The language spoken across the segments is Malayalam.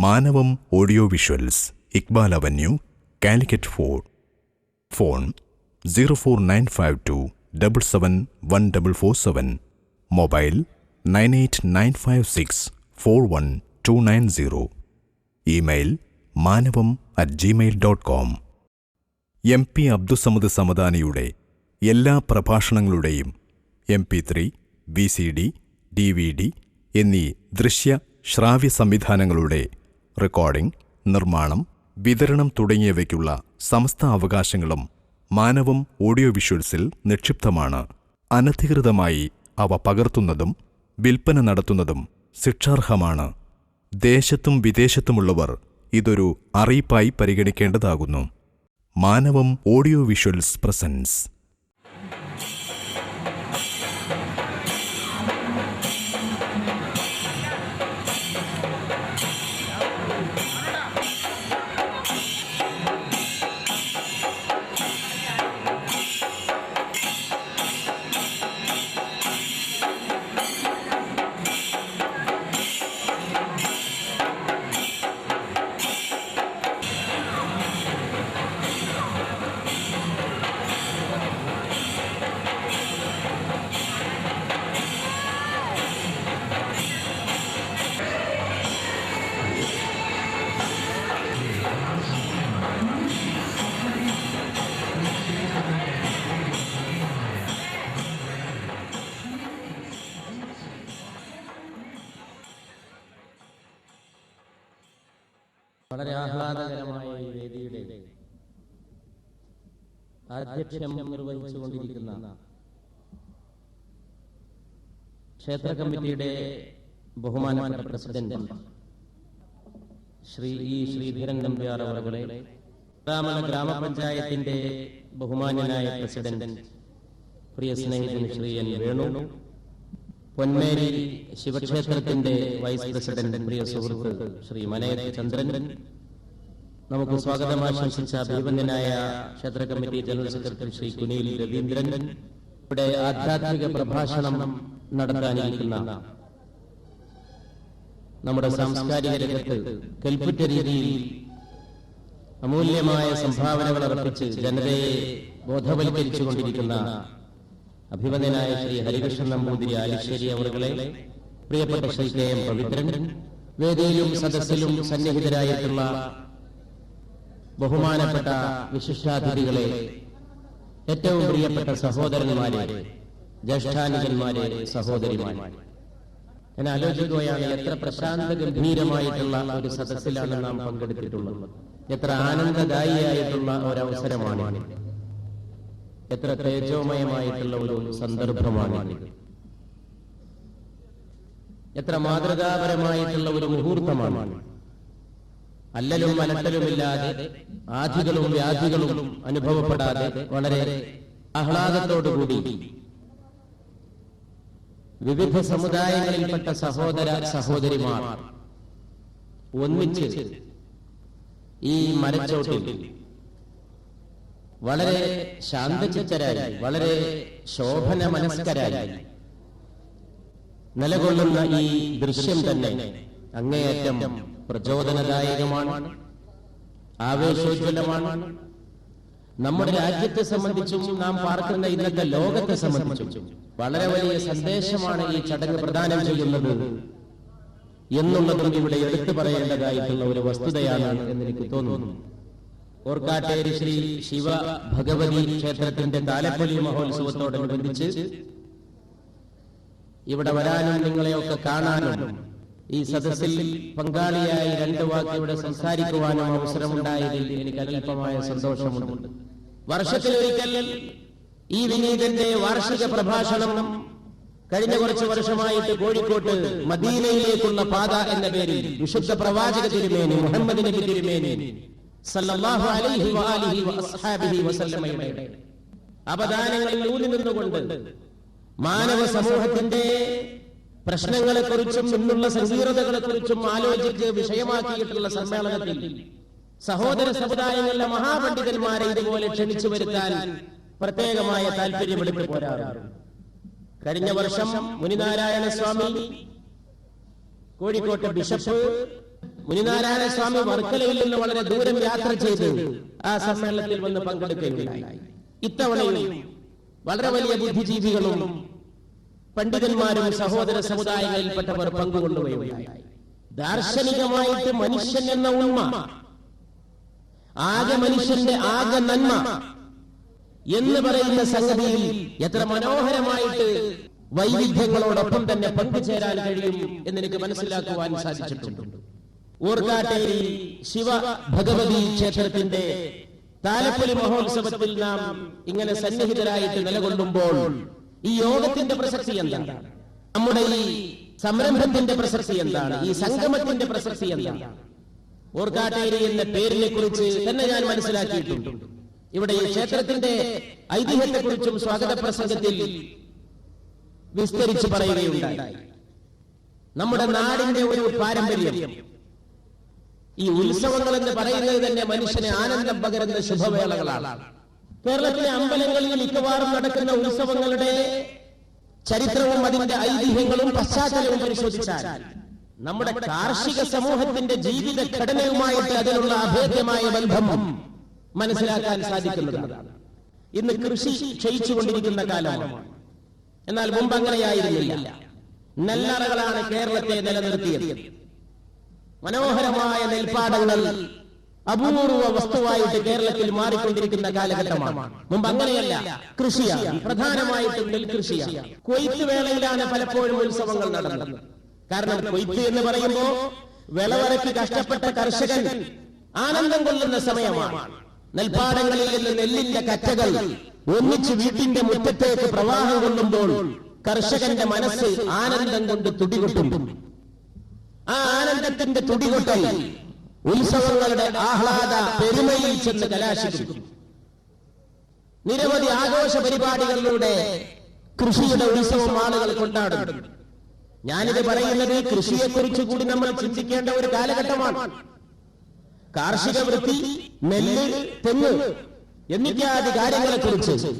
മാനവം audio visuals, Iqbal avenue, Calicut 4. Phone 04952771447. Mobile 9895641290. Email manavam@gmail.com. MP Abdussamad സമദാനിയുടെ എല്ലാ പ്രഭാഷണങ്ങളുടെയും MP3, VCD, DVD എന്നീ ദൃശ്യ ശ്രാവ്യ സംവിധാനങ്ങളുടെ റെക്കോർഡിംഗ്, നിർമ്മാണം, വിതരണം തുടങ്ങിയവയ്ക്കുള്ള സമസ്ത അവകാശങ്ങളും മാനവം ഓഡിയോ വിഷ്വൽസിൽ നിക്ഷിപ്തമാണ്. അനധികൃതമായി അവ പകർത്തുന്നതും വിൽപ്പന നടത്തുന്നതും ശിക്ഷാർഹമാണ്. ദേശത്തും വിദേശത്തുമുള്ളവർ ഇതൊരു അറിയിപ്പായി പരിഗണിക്കേണ്ടതാകുന്നു. മാനവം ഓഡിയോ വിഷ്വൽസ് പ്രസൻസ്. വളരെ ആഹ്ലാദകരമായ ഈ വേദിയുടെ അധ്യക്ഷം നിർവഹിച്ചുകൊണ്ടിരിക്കുന്ന ക്ഷേത്ര കമ്മിറ്റിയുടെ ബഹുമാനപ്പെട്ട പ്രസിഡന്റ് ശ്രീ ശ്രീധരൻ നമ്പ്യാർ അവരുടെ, ഗ്രാമപഞ്ചായത്തിന്റെ ബഹുമാന്യനായ പ്രസിഡന്റ് പ്രിയ സ്നേഹിതൻ ശ്രീ എൻ വേണു, പൊന്മേരി ശിവക്ഷേത്രത്തിന്റെ വൈസ് പ്രസിഡന്റ് പ്രിയ സുഹൃത്ത് ശ്രീ മനയത്ത് ചന്ദ്രൻ, നമുക്ക് സ്വാഗതം ആശംസിച്ച അഭിവന്ദനായ ക്ഷേത്ര committee general secretary Shri Kuniyil Raveendran, ഇവിടെ ആധ്യാത്മിക പ്രഭാഷണം നടത്താനിരിക്കുന്ന നമ്മുടെ സാംസ്കാരിക രംഗത്ത് കൽപ്പറ്റ രീതിയിൽ അമൂല്യമായ സംഭാവനകൾ അർപ്പിച്ച് ജനതയെ ബോധവൽക്കരിച്ചുകൊണ്ടിരിക്കുന്ന അഭിവന്ദനായ ശ്രീ ഹരികൃഷ്ണൻ നമ്പൂതിരി ആലിശ്ശേരി അവരുടെ, പ്രിയപ്പെട്ട ശ്രീ കെ എം പവിത്രൻ, വേദിയിലും സദസ്സിലും സന്നിഹിതരായിട്ടുള്ള ബഹുമാനപ്പെട്ട വിശിഷ്ടാതിഥികളെ, ഏറ്റവും പ്രിയപ്പെട്ട സഹോദരന്മാരെ, ജ്യേഷ്ഠാനുജന്മാരെ, സഹോദരിമാരെ, ഞാൻ ആലോചിക്കുകയാണ് എത്ര പ്രശാന്ത ഗംഭീരമായിട്ടുള്ള ഒരു സദസ്സിലാണ് നാം പങ്കെടുത്തിട്ടുള്ളത്. എത്ര ആനന്ദദായിയായിട്ടുള്ള ഒരവസരമാണ്, എത്ര തേജോമയമായിട്ടുള്ള ഒരു സന്ദർഭമാണ്, എത്ര മാതൃകാപരമായിട്ടുള്ള ഒരു മുഹൂർത്തമാണ്. അല്ലലും അലട്ടലുമില്ലാതെ, ആധികളും വ്യാധികളും അനുഭവപ്പെടാതെ, വളരെ ആഹ്ലാദത്തോടുകൂടി വിവിധ സമുദായങ്ങളിൽപ്പെട്ട സഹോദര സഹോദരിമാർ ഒന്നിച്ച് ഈ മരച്ചോട്ടിൽ വളരെ ശാന്തചിത്തരായി, വളരെ ശോഭന മനസ്കരായി നിലകൊള്ളുന്ന ഈ ദൃശ്യം തന്നെ അങ്ങേയറ്റം പ്രചോദനദായകമാണ്, ആവേശോജ്വലമാണ്. നമ്മുടെ രാജ്യത്തെ സംബന്ധിച്ചും നാം പാർക്കുന്ന ഇന്നത്തെ ലോകത്തെ സംബന്ധിച്ചും വളരെ വലിയ സന്ദേശമാണ് ഈ ചടങ്ങ് പ്രദാനം ചെയ്യുന്നത് എന്നുള്ളതും ഇവിടെ എടുത്തു പറയേണ്ടതായിട്ടുള്ള ഒരു വസ്തുതയാണ് എന്ന് എനിക്ക് തോന്നുന്നു. ഓർക്കാട്ടേരി ശ്രീ ശിവ ഭഗവതി ക്ഷേത്രത്തിന്റെ താലപ്പൊലി മഹോത്സവത്തോടനുബന്ധിച്ച് ഇവിടെ വരാനും നിങ്ങളെയൊക്കെ കാണാനും ഈ സദസ്സിൽ പങ്കാളിയായി രണ്ട് വാക്ക് ഇവിടെ സംസാരിക്കുവാനും അവസരമുണ്ടായതിൽ എനിക്ക് അല്പമായ സന്തോഷമുണ്ട്. വർഷത്തിലൊരിക്കൽ ഈ വിനീതന്റെ വാർഷിക പ്രഭാഷണം കഴിഞ്ഞ കുറച്ച് വർഷമായിട്ട് കോഴിക്കോട്ട് മദീനയിലേക്കുള്ള പാത എന്ന പേരിൽ വിശുദ്ധ പ്രവാചക തിരുമേനി മുഹമ്മദ് നബി തിരുമേനി സല്ലല്ലാഹു അലൈഹി വആലിഹി വഅസ്ഹാബിഹി വസല്ലമയുടെ അവദാനങ്ങളിൽ ഊന്നി നിന്നുകൊണ്ട് മാനവ സമൂഹത്തിന്റെ പ്രശ്നങ്ങളെക്കുറിച്ചും ഇന്നുള്ള സങ്കീർണതകളെക്കുറിച്ചും ആലോചിച്ച് വിഷയമാക്കിയിട്ടുള്ള സമ്മേളനത്തിൽ സഹോദര സമുദായങ്ങളിലെ മഹാപണ്ഡിതന്മാരെ ഇതുപോലെ ക്ഷണിച്ചു വരുത്താൻ പ്രത്യേകമായ താല്പര്യമെടുത്ത് പോരാറുണ്ട്. കഴിഞ്ഞ വർഷം മുനിനാരായണ സ്വാമി, കോഴിക്കോട്ടെ ബിഷപ്പ്, മുനിനാരായണ സ്വാമി വർക്കലയിൽ നിന്ന് വളരെ ദൂരം യാത്ര ചെയ്ത് ആ സമ്മേളനത്തിൽ വന്ന് പങ്കെടുക്കുകയുണ്ടായി. ഇത്തവണയും വളരെ വലിയ ബുദ്ധിജീവികളും പണ്ഡിതന്മാരും സഹോദര സമുദായങ്ങളിൽപ്പെട്ടവർ പങ്കുകൊള്ളുകയുണ്ടായി. ദാർശനികമായിട്ട് മനുഷ്യൻ എന്ന ഉണ്മ, ആകെ മനുഷ്യന്റെ ആകെ നന്മ എന്ന് പറയുന്ന സംഗതിയിൽ എത്ര മനോഹരമായിട്ട് വൈവിധ്യങ്ങളോടൊപ്പം തന്നെ പങ്കുചേരാൻ കഴിയും എന്നെനിക്ക് മനസ്സിലാക്കുവാൻ സാധിച്ചിട്ടുണ്ട്. ഊർക്കാട്ടേരി ശിവ ഭഗവതി ക്ഷേത്രത്തിന്റെ താലപ്പൊലി മഹോത്സവത്തിൽ നാം ഇങ്ങനെ സന്നിഹിതരായിട്ട് നിലകൊള്ളുമ്പോൾ ഈ യോഗത്തിന്റെ പ്രസക്തി എന്താണ്, നമ്മുടെ ഈ സംരംഭത്തിന്റെ പ്രസക്തി എന്താണ്, ഈ സംഗമത്തിന്റെ പ്രസക്തി എന്താണ്? ഊർക്കാട്ടേരി എന്ന പേരിനെ കുറിച്ച് തന്നെ ഞാൻ മനസ്സിലാക്കിയിട്ടുണ്ട്. ഇവിടെ ഈ ക്ഷേത്രത്തിന്റെ ഐതിഹ്യത്തെക്കുറിച്ചും സ്വാഗത പ്രസംഗത്തിൽ വിസ്തരിച്ച് പറയുകയുണ്ടായി. നമ്മുടെ നാടിന്റെ ഒരു പാരമ്പര്യം, ഈ ഉത്സവങ്ങൾ എന്ന് പറയുന്നത് തന്നെ മനുഷ്യന് ആനന്ദം പകരുന്ന ശുഭവേളകളാണ്. കേരളത്തിലെ അമ്പലങ്ങളിൽ മിക്കവാറും നടക്കുന്ന ഉത്സവങ്ങളുടെ ചരിത്രവും അതിന്റെ ഐതിഹ്യങ്ങളും പശ്ചാത്തലവും പരിശോധിച്ചാൽ നമ്മുടെ കാർഷിക സമൂഹത്തിന്റെ ജീവിത ഘടനയുമായിട്ട് അതിനുള്ള അഭേദ്യമായ ബന്ധം മനസ്സിലാക്കാൻ സാധിക്കുന്നതാണ്. ഇന്ന് കൃഷി ക്ഷയിച്ചുകൊണ്ടിരിക്കുന്ന കാലമാണ്. എന്നാൽ മുമ്പ് അങ്ങനെയായിരുന്നില്ല. നെല്ലറകളാണ് കേരളത്തെ നിലനിർത്തിയത്. മനോഹരമായ നെൽപ്പാടങ്ങൾ അപൂർവ വസ്തുവായിട്ട് കേരളത്തിൽ മാറിക്കൊണ്ടിരിക്കുന്ന കാലഘട്ടമാണ്. മുമ്പ് അങ്ങനെയല്ല, കൃഷിയാണ്, പ്രധാനമായിട്ടും നെൽകൃഷിയാണ്. കൊയ്ത്ത് വേളയിലാണ് പലപ്പോഴും ഉത്സവങ്ങൾ നടന്നത്. കാരണം കൊയ്ത്ത് എന്ന് പറയുമ്പോ വിളവറയ്ക്ക് കഷ്ടപ്പെട്ട കർഷകൻ ആനന്ദം കൊള്ളുന്ന സമയമാണ്. നെൽപ്പാടങ്ങളിൽ നിന്ന് നെല്ലിന്റെ കറ്റകൾ ഒന്നിച്ച് വീട്ടിന്റെ മുറ്റത്തേക്ക് പ്രവാഹം കൊള്ളുമ്പോൾ കർഷകന്റെ മനസ്സ് ആനന്ദം കൊണ്ട് തുടികൊട്ടും. ആ ആനന്ദത്തിന്റെ തുടികൊട്ടൽ ഉത്സവങ്ങളുടെ ആഹ്ലാദ പെരുമയിൽ ചെന്ന് കലാശിക്കും. നിരവധി ആഘോഷ പരിപാടികളിലൂടെ കൃഷിയുടെ ഉത്സവം ആളുകൾ കൊണ്ടാടും. ഞാനിത് പറയുന്നത് കൃഷിയെക്കുറിച്ച് കൂടി നമ്മൾ ചിന്തിക്കേണ്ട ഒരു കാലഘട്ടമാണ്. കാർഷിക വൃത്തി, നെല്ല്, തെങ്ങ് എന്നിത്യാദി കാര്യങ്ങളെക്കുറിച്ച്,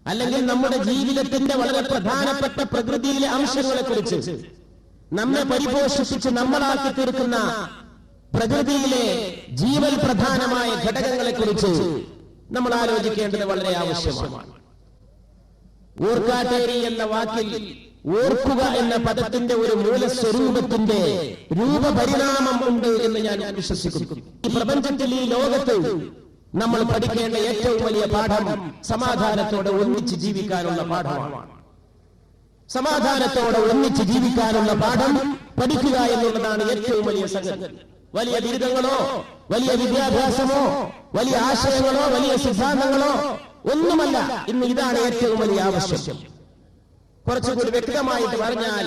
അല്ലെങ്കിൽ നമ്മുടെ ജീവിതത്തിന്റെ വളരെ പ്രധാനപ്പെട്ട പ്രകൃതിയിലെ അംശങ്ങളെക്കുറിച്ച്, നമ്മെ പരിപോഷിപ്പിച്ച് നമ്മളാക്കി തീർക്കുന്ന പ്രകൃതിയിലെ ജീവൽ പ്രധാനമായ ഘടകങ്ങളെക്കുറിച്ച് നമ്മൾ ആലോചിക്കേണ്ടത് വളരെ ആവശ്യമാണ്. ഊർക്കാട്ടേരി എന്ന വാക്കിൽ ഓർക്കുക എന്ന പദത്തിന്റെ ഒരു മൂലസ്വരൂപത്തിന്റെ രൂപപരിണാമം ഉണ്ട് എന്ന് ഞാൻ വിശ്വസിക്കുന്നു. ഈ പ്രപഞ്ചത്തിൽ, ഈ ലോകത്ത് നമ്മൾ പഠിക്കേണ്ട ഏറ്റവും വലിയ പാഠം സമാധാനത്തോടെ ഒന്നിച്ച് ജീവിക്കാനുള്ള പാഠമാണ്. സമാധാനത്തോടെ ഒന്നിച്ച് ജീവിക്കാനുള്ള പാഠം പഠിക്കുക എന്നുള്ളതാണ് ഏറ്റവും വലിയ സംഗതി. വലിയ ബിരുദങ്ങളോ, വലിയ വിദ്യാഭ്യാസമോ, വലിയ ആശയങ്ങളോ, വലിയ സിദ്ധാന്തങ്ങളോ ഒന്നുമല്ല. ഇന്ന് ഇതാണ് ഏറ്റവും വലിയ ആവശ്യം. കുറച്ചുകൂടി വ്യക്തമായിട്ട് പറഞ്ഞാൽ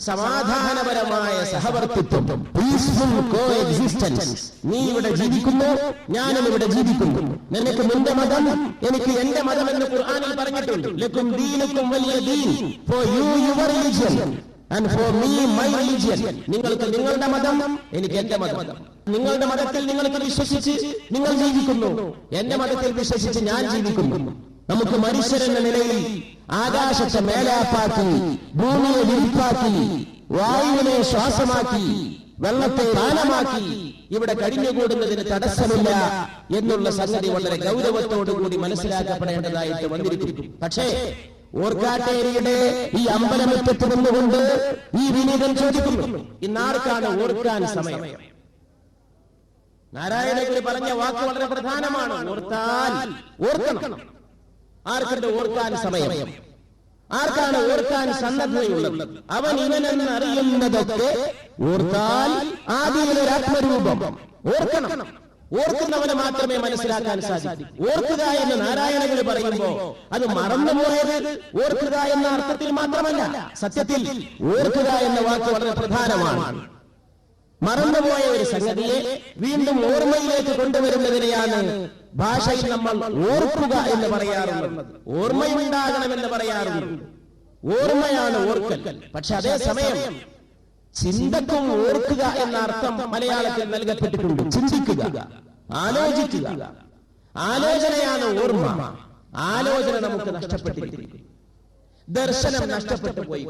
സമാധാനപരമായ സഹവർത്തിത്വം, പീസ്ഫുൾ കോ എക്സിസ്റ്റൻസ്. നീ ഇവിടെ ജീവിക്കുന്നു, ഞാനും ഇവിടെ ജീവിക്കുന്നു. നിനക്ക് നിന്റെ മതം, എനിക്ക് എന്റെ മതം എന്ന് ഖുർആനിൽ പറഞ്ഞിട്ടുണ്ട്. ലക്കും ദീനുക്കും വലിയ ദീൻ, for you your religion and for me my religion. നിങ്ങൾക്ക് നിങ്ങളുടെ മതം, എനിക്ക് എന്റെ മതം. നിങ്ങളുടെ മതത്തിൽ നിങ്ങൾക്ക് വിശ്വസിച്ച് നിങ്ങൾ ജീവിക്കുന്നു, എന്റെ മതത്തിൽ വിശ്വസിച്ച് ഞാൻ ജീവിക്കുന്നു. നമുക്ക് മനുഷ്യരെന്ന നിലയിൽ ആകാശത്തെ മേലാപ്പാക്കി, ഭൂമിയെ വിരിപ്പാക്കി, വായുവിനെ ശ്വാസമാക്കി, വെള്ളത്തെ പാനമാക്കി ഇവിടെ കഴിഞ്ഞുകൂടുന്നതിന് തടസ്സമില്ല എന്നുള്ള സംഗതി വളരെ ഗൗരവത്തോടുകൂടി മനസ്സിലാക്കപ്പെടേണ്ടതായിട്ട് വന്നിരിക്കുന്നു. പക്ഷേ ഊർക്കാട്ടേരിയുടെ ഈ അമ്പലമുറ്റത്ത് നിന്നുകൊണ്ട് ഈ വിനീതൻ ചോദിക്കുന്നു, ഇന്നാർക്കാണ് ഓർക്കാൻ സമയം? നാരായണഗുരു പറഞ്ഞ വാക്ക് വളരെ പ്രധാനമാണ്. ഓർത്താൽ ഓർക്കണം. ആർക്കുണ്ട് ഓർക്കാൻ സമയം? ആർക്കാണ് ഓർക്കാൻ സന്നദ്ധതയുള്ളത്? അവൻ ഇവനെന്ന് അറിയുന്നതൊക്കെ ഓർത്താൽ ആദിയിലൊരു ആത്മരൂപം. ഓർക്കണം. ഓർക്കുന്നവന് മാത്രമേ മനസ്സിലാക്കാൻ സാധിക്കൂ. ഓർക്കുക എന്ന് നാരായണഗുരു പറയുമ്പോ അത് മറന്നുപോയത് ഓർക്കുക എന്ന അർത്ഥത്തിൽ മാത്രമല്ല. സത്യത്തിൽ ഓർക്കുക എന്ന വാക്ക് വളരെ പ്രധാനമാണ്. മറന്നുപോയ ഒരു സംഗതിയെ വീണ്ടും ഓർമ്മയിലേക്ക് കൊണ്ടുവരുന്നതിനെയാണ് ഭാഷയിൽ നമ്മൾ ഓർക്കുക എന്ന് പറയാറുള്ളത്. ഓർമ്മയുണ്ടാകണമെന്ന് പറയാറുണ്ട്. ഓർമ്മയാണ് ഓർക്കൽ. പക്ഷെ അതേസമയം ചിന്തക്കും ഓർക്കുക എന്ന അർത്ഥം മലയാളത്തിൽ നൽകപ്പെട്ടിട്ടുണ്ട്. ചിന്തിക്കുക, ആലോചിക്കുക. ആലോചനയാണ് ഓർമ്മ. ആലോചന നമുക്ക് നഷ്ടപ്പെട്ടിരിക്കുന്നു. ദർശനം നഷ്ടപ്പെട്ടു പോയി.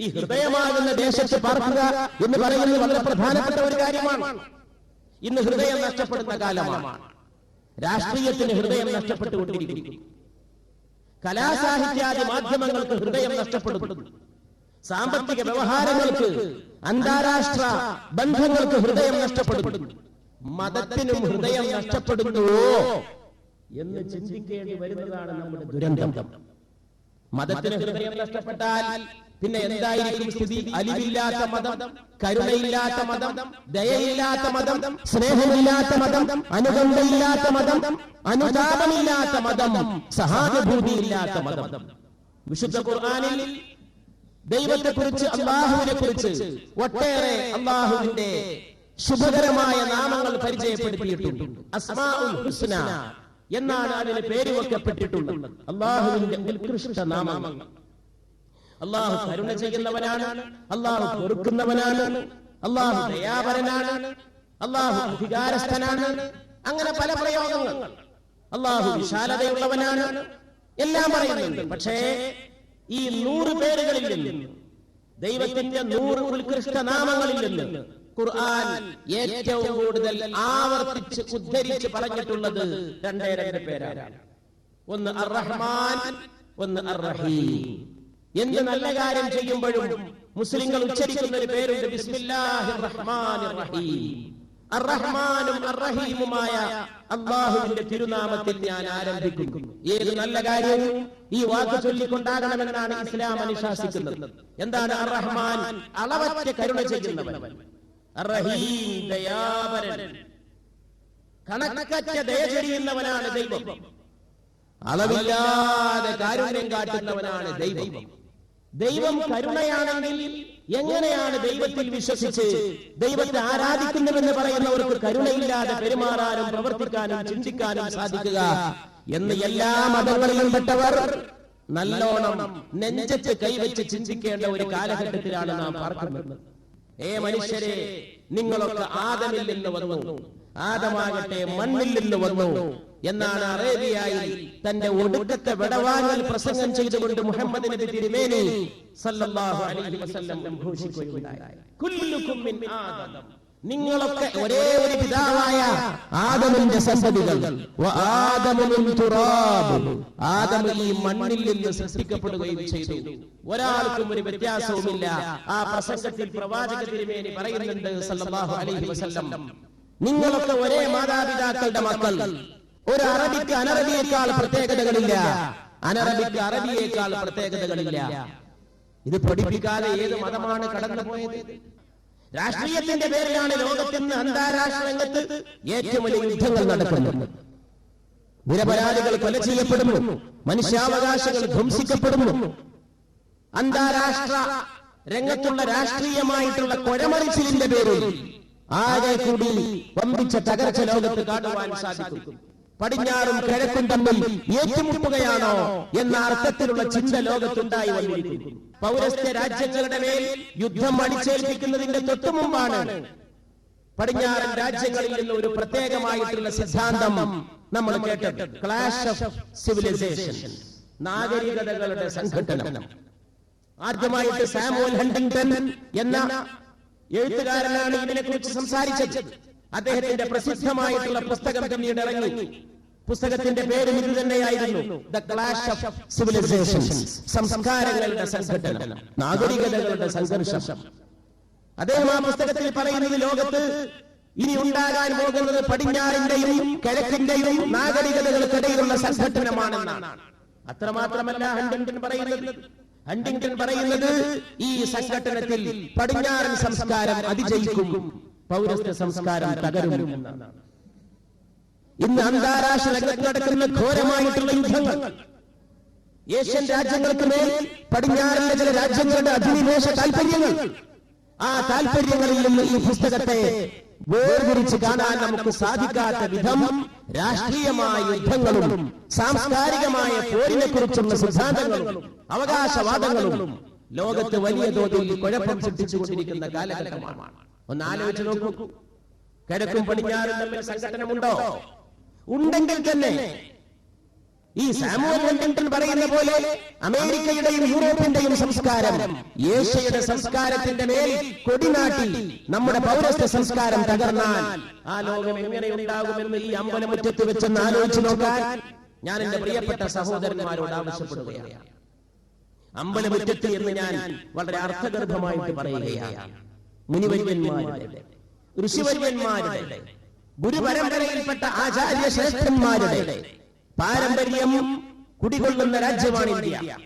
ഈ ഹൃദയമാകുന്ന ദേശത്ത് പാർക്കുക എന്ന് പറയുന്നത് വളരെ പ്രധാനപ്പെട്ട ഒരു കാര്യമാണ്. ഇന്ന് ഹൃദയം നഷ്ടപ്പെടുന്ന കാലമാണ്. രാഷ്ട്രീയത്തിന് ഹൃദയം നഷ്ടപ്പെട്ടുകൊണ്ടിരിക്കുന്നു. കലാസാഹിത്യാദി മാധ്യമങ്ങൾക്ക് ഹൃദയം നഷ്ടപ്പെടുന്നു. സാമ്പത്തിക വ്യവഹാരങ്ങൾക്ക്, അന്താരാഷ്ട്ര ബന്ധങ്ങൾക്ക് ഹൃദയം നഷ്ടപ്പെടുന്നു. മതത്തിനും ഹൃദയം നഷ്ടപ്പെടുന്നുവോ എന്ന് ചിന്തിക്കേണ്ടി വരുന്നതാണ് നമ്മുടെ ദുരന്തം. മതത്തിന് ഹൃദയം നഷ്ടപ്പെട്ടാൽ പിന്നെ എന്തായിരിക്കും സ്ഥിതി? അലിവില്ലാത്ത മതം, കരുണയില്ലാത്ത മതം, ദയയില്ലാത്ത മതം, സ്നേഹമില്ലാത്ത മതം, അനുകമ്പയില്ലാത്ത മതം, അനുതാപമില്ലാത്ത മതം, സഹാനുഭൂതിയില്ലാത്ത മതം. വിശുദ്ധ ഖുർആനിൽ ദൈവത്തെക്കുറിച്ച്, അല്ലാഹുവിനെ കുറിച്ച് ഒട്ടേറെ അല്ലാഹുവിന്റെ ശുഭകരമായ നാമങ്ങൾ പരിചയപ്പെടുത്തിയിട്ടുണ്ട്. അസ്മാഉൽ ഹുസ്ന എന്നാണ് അതിന് പേര് വെക്കപ്പെട്ടിട്ടുള്ളത്. അല്ലാഹുവിന്റെ ഉത്കൃഷ്ട നാമങ്ങൾ. അല്ലാഹു കരുണ ചെയ്യുന്നവനാണ്, അല്ലാഹു പൊറുക്കുന്നവനാണ്, അല്ലാഹു ദയാപരനാണ്, അല്ലാഹു അധികാരസ്ഥനാണ്. അങ്ങനെ പല പ്രയോഗങ്ങൾ. അല്ലാഹു വിശാലതയുള്ളവനാണ്, എല്ലാം പറയുന്നുണ്ട്. പക്ഷേ ഈ 100 പേരുകളിൽ നിന്ന്, ദൈവത്തിന്റെ 100 ഉത്കൃഷ്ട നാമങ്ങളിൽ നിന്ന് ഖുർആൻ ഏറ്റവും കൂടുതൽ ആവർത്തിച്ച് ഉദ്ധരിച്ച് പറഞ്ഞിട്ടുള്ളത് 2 പേരാണ്. ഒന്ന് അർ-റഹ്മാൻ, ഒന്ന് അർ-റഹീം. എന്ത് നല്ല കാര്യം ചെയ്യുമ്പോഴും മുസ്ലിങ്ങൾ ഉച്ചരിക്കുന്ന ഒരു പേരുണ്ട്, ബിസ്മില്ലാഹിർ റഹ്മാനിർ റഹീം. അർ-റഹ്മാനും അർ-റഹീമുമായ അല്ലാഹുവിന്റെ തിരുനാമത്തിൽ ഞാൻ ആരംഭിക്കുന്നു. ഏത് നല്ല കാര്യവും ഈ വാക്ക് ചൊല്ലിക്കൊണ്ടാകണമെന്നാണ് ഇസ്ലാം അനുശാസിക്കുന്നത്. എന്താണ് അർ-റഹ്മാൻ? അളവറ്റ കരുണ ചെയ്യുന്നവൻ. അർ-റഹീം ദയാപരൻ, കണക്കറ്റ ദയ ചെയ്യുന്നവനാണ് ദൈവം. അളവില്ലാതെ കാരുണ്യം കാട്ടുന്നവനാണ് ദൈവം. ദൈവം കരുണയാണെങ്കിൽ എങ്ങനെയാണ് ദൈവത്തിൽ വിശ്വസിച്ച് ദൈവത്തെ ആരാധിക്കുന്നുവെന്ന് പറയുന്നവർക്ക് കരുണയില്ലാതെ പെരുമാറാനും പ്രവർത്തിക്കാനും ചിന്തിക്കാനും സാധിക്കുക എന്ന് എല്ലാ മതങ്ങളിലും പെട്ടവർ നല്ലോണം നെഞ്ചത്ത് കൈവച്ച് ചിന്തിക്കേണ്ട ഒരു കാലഘട്ടത്തിലാണ് നാം പാർക്കുന്നത്. മനുഷ്യരെ, നിങ്ങളൊക്കെ ആദമിൽ നിന്ന് വന്നു, ആദമാകട്ടെ മണ്ണിൽ നിന്ന് വന്നു എന്നാണ് അറേബ്യയിൽ തന്റെ ഒടുക്കത്തെ വിടവാങ്ങൽ പ്രസംഗം ചെയ്തുകൊണ്ട് മുഹമ്മദ് നബി തിരുമേനി സല്ലല്ലാഹു അലൈഹി വസല്ലം ഘോഷിക്കുകയുണ്ടായി. കുല്ലുകും മിൻ ആദം, നിങ്ങളൊക്കെ ഒരേ ഒരു പിതാവായ ആദമിന്റെ സന്തതികൾ. വആദമു മിൻ തുറാബ്, ആദം ഈ മണ്ണിൽ നിന്ന് സൃഷ്ടിക്കപ്പെടുകയും ചെയ്തു. ഒരാൾക്കും ഒരു വ്യത്യാസവുമില്ല. ആ പ്രസംഗത്തിൽ പ്രവാചക തിരുമേനി പറയുന്നുണ്ട് സല്ലല്ലാഹു അലൈഹി വസല്ലം, നിങ്ങളൊക്കെ ഒരേ മാതാപിതാക്കളുടെ മക്കൾ. ഒരു അറബിക്ക് അനറബിയേക്കാൾ പ്രത്യേകതകളില്ല, അനറബിക്ക് അറബിയേക്കാൾ പ്രത്യേകതകളില്ല. ഇത് പഠിപ്പിക്കാതെ ഏത് മതമാണ് കടന്നുപോയത്? രാഷ്ട്രീയത്തിന്റെ പേരിലാണ് ലോകത്തിന് അന്താരാഷ്ട്ര രംഗത്ത് ഏറ്റവും വലിയ യുദ്ധങ്ങൾ നടക്കുന്നത്. നിരപരാധികൾ കൊല ചെയ്യപ്പെടുന്നു, മനുഷ്യാവകാശങ്ങൾ ധ്വംസിക്കപ്പെടുന്നു. അന്താരാഷ്ട്ര രംഗത്തുള്ള രാഷ്ട്രീയമായിട്ടുള്ള കൊഴമറിച്ചിലിന്റെ പേരിൽ ആകെ കൂടി വമ്പിച്ച തകർച്ച ലോകത്ത് കാണുവാൻ സാധിക്കും. പടിഞ്ഞാറും കിഴക്കും തമ്മിൽ ഏറ്റുമുട്ടുകയാണോ എന്ന അർത്ഥത്തിലുള്ള ചിന്ത ലോകത്തുണ്ടായി വന്നിരിക്കുന്നു. പൗരസ്ത്യ രാജ്യങ്ങളുടെ മേൽ യുദ്ധം അടിച്ചേൽപ്പിക്കുന്നതിന്റെ തൊട്ടു മുമ്പാണ് പടിഞ്ഞാറൻ രാജ്യങ്ങളിൽ നിന്ന് ഒരു പ്രത്യേകമായിട്ടുള്ള സിദ്ധാന്തം നമ്മൾ കേട്ടത്. ക്ലാഷ് ഓഫ് സിവിലൈസേഷൻ, നാഗരികതകളുടെ സംഘട്ടനം. ആദ്യമായിട്ട് സാമുവൽ ഹണ്ടിങ്ടൺ എന്ന എഴുത്തുകാരനാണ് ഇതിനെക്കുറിച്ച് സംസാരിച്ചത്. അദ്ദേഹത്തിന്റെ പ്രസിദ്ധമായിട്ടുള്ള പുസ്തകം പിന്നീട് ഇറങ്ങി. പുസ്തകത്തിന്റെ പേര് ഇത് തന്നെയായിരുന്നു, ദ ക്ലാഷ് ഓഫ് സിവിലൈസേഷൻസ്, സംസ്കാരങ്ങളുടെ സംഘട്ടനം, നാഗരികതകളുടെ സംഘർഷം. അദ്ദേഹം ആ പുസ്തകത്തിൽ പറയുന്നത് ലോകത്ത് ഇനി ഉണ്ടാകാൻ പോകുന്നത് പടിഞ്ഞാറിന്റെയും കിഴക്കിന്റെയും നാഗരികതകൾക്കിടയിലുള്ള സംഘട്ടനമാണെന്നാണ്. അത്രമാത്രമല്ല ഹണ്ടിങ്ടൺ പറയുന്നത് ഈ സംഘട്ടനത്തിൽ പടിഞ്ഞാറൻ സംസ്കാരം അതിജയിക്കും, പൗരസ്ത്യ സംസ്കാരം തകരും എന്നാണ്. ഇന്ന് അന്താരാഷ്ട്ര രംഗത്ത് നടക്കുന്ന ഘോരമായിട്ടുള്ള യുദ്ധങ്ങൾ, ഏഷ്യൻ രാജ്യങ്ങൾക്ക് മേൽ പടിഞ്ഞാറിലെ ചില രാജ്യങ്ങളുടെ അധിനിവേശ താല്പര്യങ്ങൾ, ആ താല്പര്യങ്ങളിൽ നിന്ന് ഈ പുസ്തകത്തെ വേർതിരിച്ച് കാണാൻ നമുക്ക് സാധിക്കാത്ത വിധം രാഷ്ട്രീയമായ യുദ്ധങ്ങളും സാംസ്കാരികമായ പോരിനെ കുറിച്ചുള്ള സിദ്ധാന്തങ്ങളും അവകാശവാദങ്ങളും ലോകത്ത് വലിയ തോതിൽ കുഴപ്പം സൃഷ്ടിച്ചുകൊണ്ടിരിക്കുന്ന കാലഘട്ടമാണ്. ഒന്ന് ആലോചിച്ച് നോക്കൂ, കിഴക്കും പടിഞ്ഞാറും തമ്മിൽ സംഘട്ടനമുണ്ടോ? ഉണ്ടെങ്കിൽ തന്നെ ഈ സാമുവൽ ഹണ്ടിങ്ടൺ പറയുന്ന പോലെ അമേരിക്കയുടെയും യൂറോപ്പിന്റെയും സംസ്കാരം ഏഷ്യയുടെ സംസ്കാരത്തിന്റെ മേൽ കൊടിനാട്ടി നമ്മുടെ പൗരസ്ത്യ സംസ്കാരം തകർന്നാൽ ആ ലോകം എങ്ങനെ ഉണ്ടാകുമെന്ന് ഈ അമ്പലമുറ്റത്ത് വെച്ചെന്ന് ആലോചിച്ച് നോക്കാൻ ഞാൻ എന്റെ പ്രിയപ്പെട്ട സഹോദരന്മാരോട് ആവശ്യപ്പെടുകയാണ്. അമ്പലമുറ്റത്ത് എന്ന് ഞാൻ വളരെ അർത്ഥഗർഭമായിട്ട് പറയുകയാണ്. മുനിവര്യന്മാരുടെ, ഋഷിവര്യന്മാരുടെ, ഗുരുപരമ്പരയിൽപ്പെട്ട ആചാര്യ ശ്രേഷ്ഠന്മാരുടെ പാരമ്പര്യം കുടികൊള്ളുന്ന രാജ്യമാണ് ഇന്ത്യ.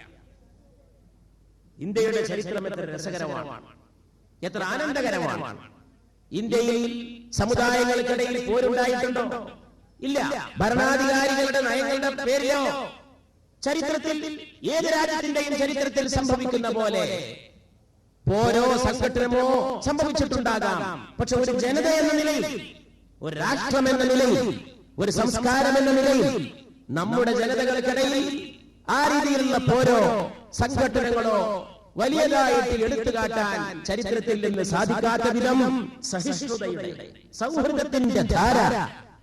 ഇന്ത്യയുടെ ചരിത്രം എത്ര രസകരമാണ്, എത്ര ആനന്ദകരമാണ്. ഇന്ത്യയിൽ സമുദായങ്ങൾക്കിടയിൽ പോരുണ്ടായിട്ടുണ്ടോ? ഇല്ല. ഭരണാധികാരികളുടെ നയങ്ങളുടെ പേരിലോ ചരിത്രത്തിൽ ഏത് രാജ്യത്തിന്റെയും ചരിത്രത്തിൽ സംഭവിക്കുന്ന പോലെ പോരോ സംഘടനമോ സംഭവിച്ചിട്ടുണ്ടാകാം. പക്ഷെ ഒരു ജനത എന്ന നിലയിൽ, ഒരു രാഷ്ട്രം എന്ന നിലയിൽ, ഒരു സംസ്കാരം എന്ന നിലയിൽ നമ്മുടെ ജനതകൾക്കിടയിൽ ആ രീതിയിലുള്ള പോരോ സംഘടനകളോ വലിയതായിട്ട് എടുത്തുകാട്ടാൻ ചരിത്രത്തിൽ നിന്ന് സാധിക്കാത്ത വിധം സഹിഷ്ണുതയുടെ, സൗഹൃദത്തിന്റെ ധാര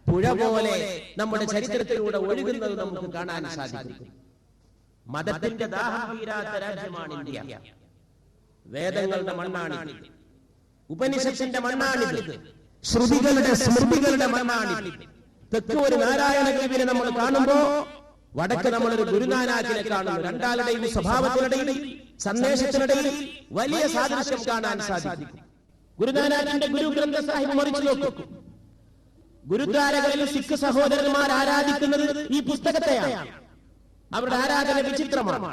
പുഴ പോലെ നമ്മുടെ ചരിത്രത്തിലൂടെ ഒഴുകുന്നത് നമുക്ക് കാണാൻ സാധിക്കും. മതത്തിന്റെ ദാഹം തീരാത്ത രാജ്യമാണ് ഇന്ത്യ. വേദങ്ങളുടെ മണ്ണാണിത്, ഉപനിഷത്തിന്റെ മണ്ണാണിത്, ശ്രുതികളുടെ സ്മൃതികളുടെ മണ്ണാണിത്. തെക്ക് ഒരു നാരായണ കവിനെ നമ്മൾ കാണുമ്പോ വടക്ക് നമ്മളൊരു ഗുരുനാനാക്കിനെ കാണുന്നു. രണ്ടാളുടെയും സ്വഭാവത്തിനിടയിൽ, സന്ദേശത്തിനിടയിൽ വലിയ സാദൃശ്യം കാണാൻ സാധിക്കും. ഗുരുനാനാക്കിന്റെ ഗുരു ഗ്രന്ഥ സാഹിബ് മറിച്ചു നോക്കും. ഗുരുദ്വാരകളിൽ സിഖ് സഹോദരന്മാർ ആരാധിക്കുന്നത് ഈ പുസ്തകത്തെയാണ്. അവരുടെ ആരാധന വിചിത്രമാണ്.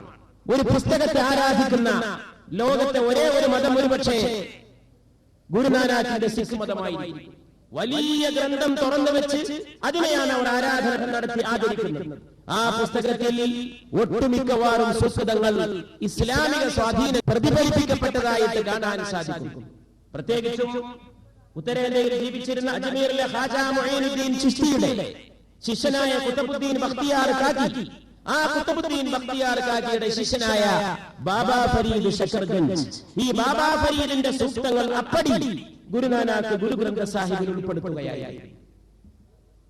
ഒരു പുസ്തകത്തെ ആരാധിക്കുന്ന ലോകത്തെ ഒരേ ഒരു മതം ഒരുപക്ഷേ ഗുരുനാനാക്കിന്റെ സിഖ് മതമായി. വലിയ ഗ്രന്ഥം തുറന്നു വെച്ച് അതിനെയാണ് അവർ ആരാധന നടത്തി ആദരിക്കുന്നത്. ആ പുസ്തകത്തിൽ ഒട്ടുമിക്കവാറും സുഹൃതങ്ങൾ ഇസ്ലാമിക സ്വാധീനം പ്രതിഫലിപ്പിക്കപ്പെട്ടതായിട്ട് കാണാൻ സാധിക്കും. പ്രത്യേകിച്ചും ഉത്തരേന്ത്യയിൽ ജീവിച്ചിരുന്ന അജ്മീറിലെ ഖാജ മുഈനുദ്ദീൻ ചിശ്തിയുടെ ശിഷ്യനായ ഖുത്ബുദ്ദീൻ ബഖ്തിയാർ കാക്കി, ആ ഖുത്ബുദ്ദീൻ ബഖ്തിയാർ കാക്കിയുടെ ശിഷ്യനായ ബാബാ ഫരീദ് ശക്കർഗഞ്ച്, ഈ ബാബാ ഫരീദിന്റെ സൂക്തങ്ങൾ അപ്പടി ഗുരുനാനാക്ക് ഗുരുഗ്രന്ഥ സാഹിബിൽ ഉൾപ്പെടുത്തുകയായി.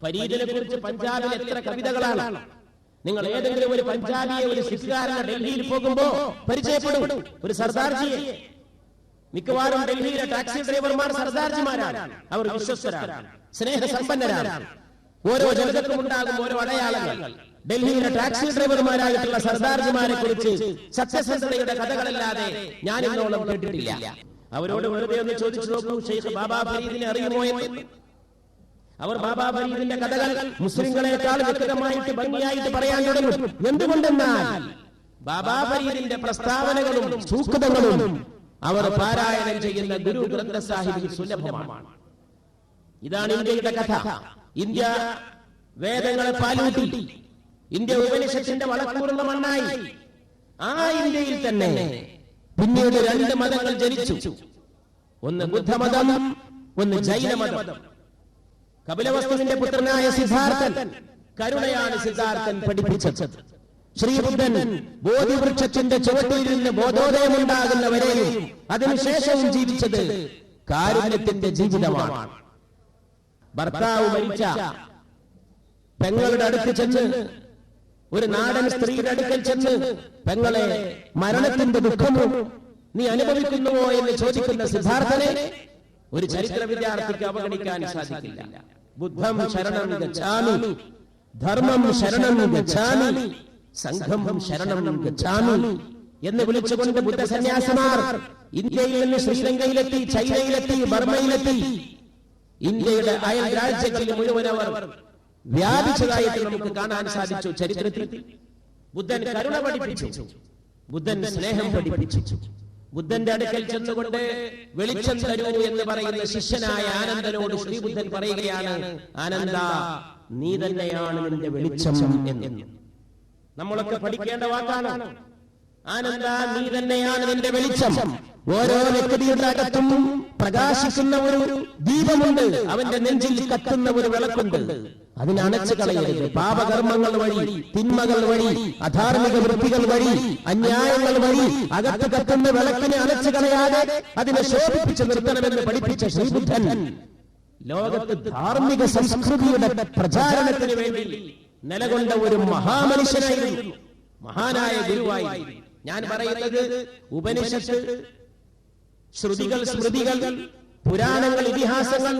ഫരീദിനെ കുറിച്ച് പഞ്ചാബിൽ എത്ര കവിതകളാണ്. നിങ്ങൾ ഏതെങ്കിലും ഒരു പഞ്ചാബിയെ, ഒരു സിഖുകാരനെ ഡൽഹിയിൽ പോകുമ്പോ പരിചയപ്പെടും. ഒരു സർദാർജിയെ, മിക്കവാറും ഡൽഹിയിലെ ടാക്സി ഡ്രൈവർമാർ സർദാർജിമാരാണ്. അവർ വിശ്വസ്തരാണ്, സ്നേഹസമ്പന്നരാണ്. ഓരോ ജനതക്കും ഉണ്ടാകും ഓരോ അടയാളങ്ങൾ. ഡൽഹിയിലെ ടാക്സി ഡ്രൈവർമാരായിട്ടുള്ള സർദാർജിമാരെ കുറിച്ച് സത്യസന്ധതയുടെ കഥകളല്ലാതെ ഞാൻ ഇന്നോളം കേട്ടിട്ടില്ല. അവരോട് വെറുതെ ഒന്ന് ചോദിച്ചു നോക്കൂ, ഷെയ്ഖ് ബാബാ ഫരീദിനെ അറിയുമോ എന്ന്. അവർ ബാബാ ഫരീദിന്റെ കഥകൾ മുസ്ലിങ്ങളെക്കാൾ വ്യക്തമായിട്ട് ഭംഗിയായിട്ട് പറയാൻ തുടങ്ങും. എന്തുകൊണ്ടെന്നാൽ ബാബാ ഫരീദിന്റെ പ്രസ്താവനകളും സൂക്തങ്ങളും അവർ പാരായണം ചെയ്യുന്ന ഗുരു ഗ്രന്ഥ സാഹിബിൽ സുലഭമാണ്. ഇതാണ് ഇന്ത്യയുടെ കഥ. ഇന്ത്യ വേദങ്ങളെ പാലൂട്ടി, ഇന്ത്യ ഉപനിഷത്തിന്റെ വളക്കൂറുള്ള മണ്ണായി. ആ ഇന്ത്യയിൽ തന്നെ പിന്നീട് രണ്ട് മതങ്ങൾ ജനിച്ചു. ഒന്ന് ബുദ്ധമതം, ഒന്ന് ജൈനമതം. കപിലവസ്തുവിന്റെ പുത്രനായ സിദ്ധാർത്ഥൻ, കരുണയാണ് സിദ്ധാർത്ഥൻ പഠിപ്പിച്ചത്. ശ്രീബുദ്ധൻ ബോധിവൃക്ഷത്തിന്റെ ചുവട്ടിലിരുന്ന് ബോധോദയമുണ്ടാകുന്നവരെയും അതിനുശേഷവും ജീവിച്ചത് കാരുണ്യത്തിന്റെ ജീവിതമാണ്. ഭർത്താവ് മരിച്ച പെങ്ങളുടെ അടുത്ത് ചെന്ന്, ഒരു നാടൻ സ്ത്രീയുടെ അടുക്കൽ ചെന്ന്, പെങ്ങളെ, മരണത്തിന്റെ ദുഃഖമോ നീ അനുഭവിക്കുന്നുവോ എന്ന് ചോദിക്കുന്ന സിദ്ധാർത്ഥനെ ഒരു ചരിത്ര വിദ്യാർത്ഥിക്ക് അവഗണിക്കാൻ സാധിക്കില്ല. ബുദ്ധം ശരണം ഗച്ഛാമി, ധർമ്മം ശരണം ഗച്ഛാമി, സംഘം ശരണം ഗച്ഛാമി എന്ന് വിളിച്ചുകൊണ്ട് ബുദ്ധ സന്യാസിമാർ ഇന്ത്യയിൽ നിന്ന് ശ്രീലങ്കയിലെത്തി, ചൈനയിലെത്തി, ബർമയിലെത്തി. ഇന്ത്യയുടെ അയൽ രാജ്യങ്ങളിൽ മുഴുവൻ അവർ വ്യാപിച്ചതായിട്ട് നമുക്ക് കാണാൻ സാധിച്ചു. ചരിത്രത്തിൽ ബുദ്ധൻ കരുണ പഠിപ്പിച്ചു, ബുദ്ധൻ സ്നേഹം പഠിപ്പിച്ചു. ബുദ്ധന്റെ അടുക്കൽ ചെന്നുകൊണ്ട് വെളിച്ചം തരൂ എന്ന് പറയുന്ന ശിഷ്യനായ ആനന്ദനോട് ശ്രീബുദ്ധൻ പറയുകയാണ്, ആനന്ദ, നീ തന്നെയാണ് നിന്റെ വെളിച്ചം എന്ന്. നമ്മളൊക്കെ പഠിക്കേണ്ട വാക്കാണ്. ആനന്ദ, നീ തന്നെയാണ് നിന്റെ വെളിച്ചം. ഓരോ വ്യക്തിയുടെ അകത്തും പ്രകാശിക്കുന്ന ഒരു ദീപമുണ്ട്, അവന്റെ നെഞ്ചിൽ കത്തുന്ന ഒരു വിളക്കുണ്ട്. അതിനെ അണച്ചു കളയരുത്. പാപകർമ്മങ്ങൾ വഴി, തിന്മകൾ വഴി, അധാർമിക വൃത്തികൾ വഴി, അന്യായങ്ങൾ വഴി അകത്ത് കത്തുന്ന വിളക്കിനെ അണച്ചു കളയാതെ അതിനെ ശോഭിപ്പിച്ച് നിർത്തണമെന്ന് പഠിപ്പിച്ച ശ്രീബുദ്ധൻ ലോകത്ത് ധാർമ്മിക സംസ്കൃതിയുടെ പ്രചാരണത്തിന് വേണ്ടി നിലകൊണ്ട ഒരു മഹാമനുഷ്യനായിരുന്നു, മഹാനായ ഗുരുവായി. ഞാൻ പറയുന്നത് ഉപനിഷത്ത്, ശ്രുതികൾ, സ്മൃതികൾ, പുരാണങ്ങൾ, ഇതിഹാസങ്ങൾ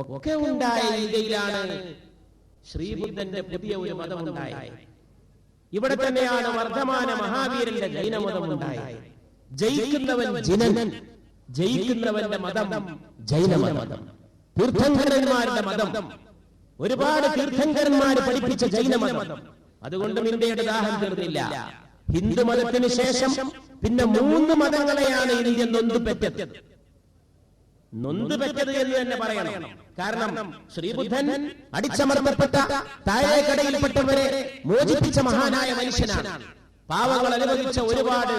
ഒക്കെ ഉണ്ടായ ഇന്ത്യയിലാണ് ശ്രീബുദ്ധന്റെ പുതിയ ഒരു മതമുണ്ടായത്. ഇവിടെ തന്നെയാണ് വർദ്ധമാന മഹാവീരന്റെ ജൈനമതം ഉണ്ടായത്. ജയിക്കുന്നവൻ ജിനൻ, ജയിക്കുന്നവന്റെ മതം ജൈനമതം. തീർത്ഥങ്കരന്മാരുടെ മതം, ഒരുപാട് തീർത്ഥങ്കരന്മാർ പഠിപ്പിച്ച ജൈനമതം. അതുകൊണ്ടും ഇന്ത്യയുടെ ദാഹം തീർന്നില്ല. ഹിന്ദു മതത്തിന് ശേഷം പിന്നെ 3 മതങ്ങളെയാണ് ഇന്ത്യ നൊന്തുപെറ്റത് എന്ന് തന്നെ പറയണം. കാരണം ശ്രീബുദ്ധൻ അടിച്ചമർത്തപ്പെട്ട താഴേക്കടയിൽപ്പെട്ടവരെ മോചിപ്പിച്ച മഹാനായ മനുഷ്യനാണ്. പാവങ്ങൾ അനുഭവിച്ച ഒരുപാട്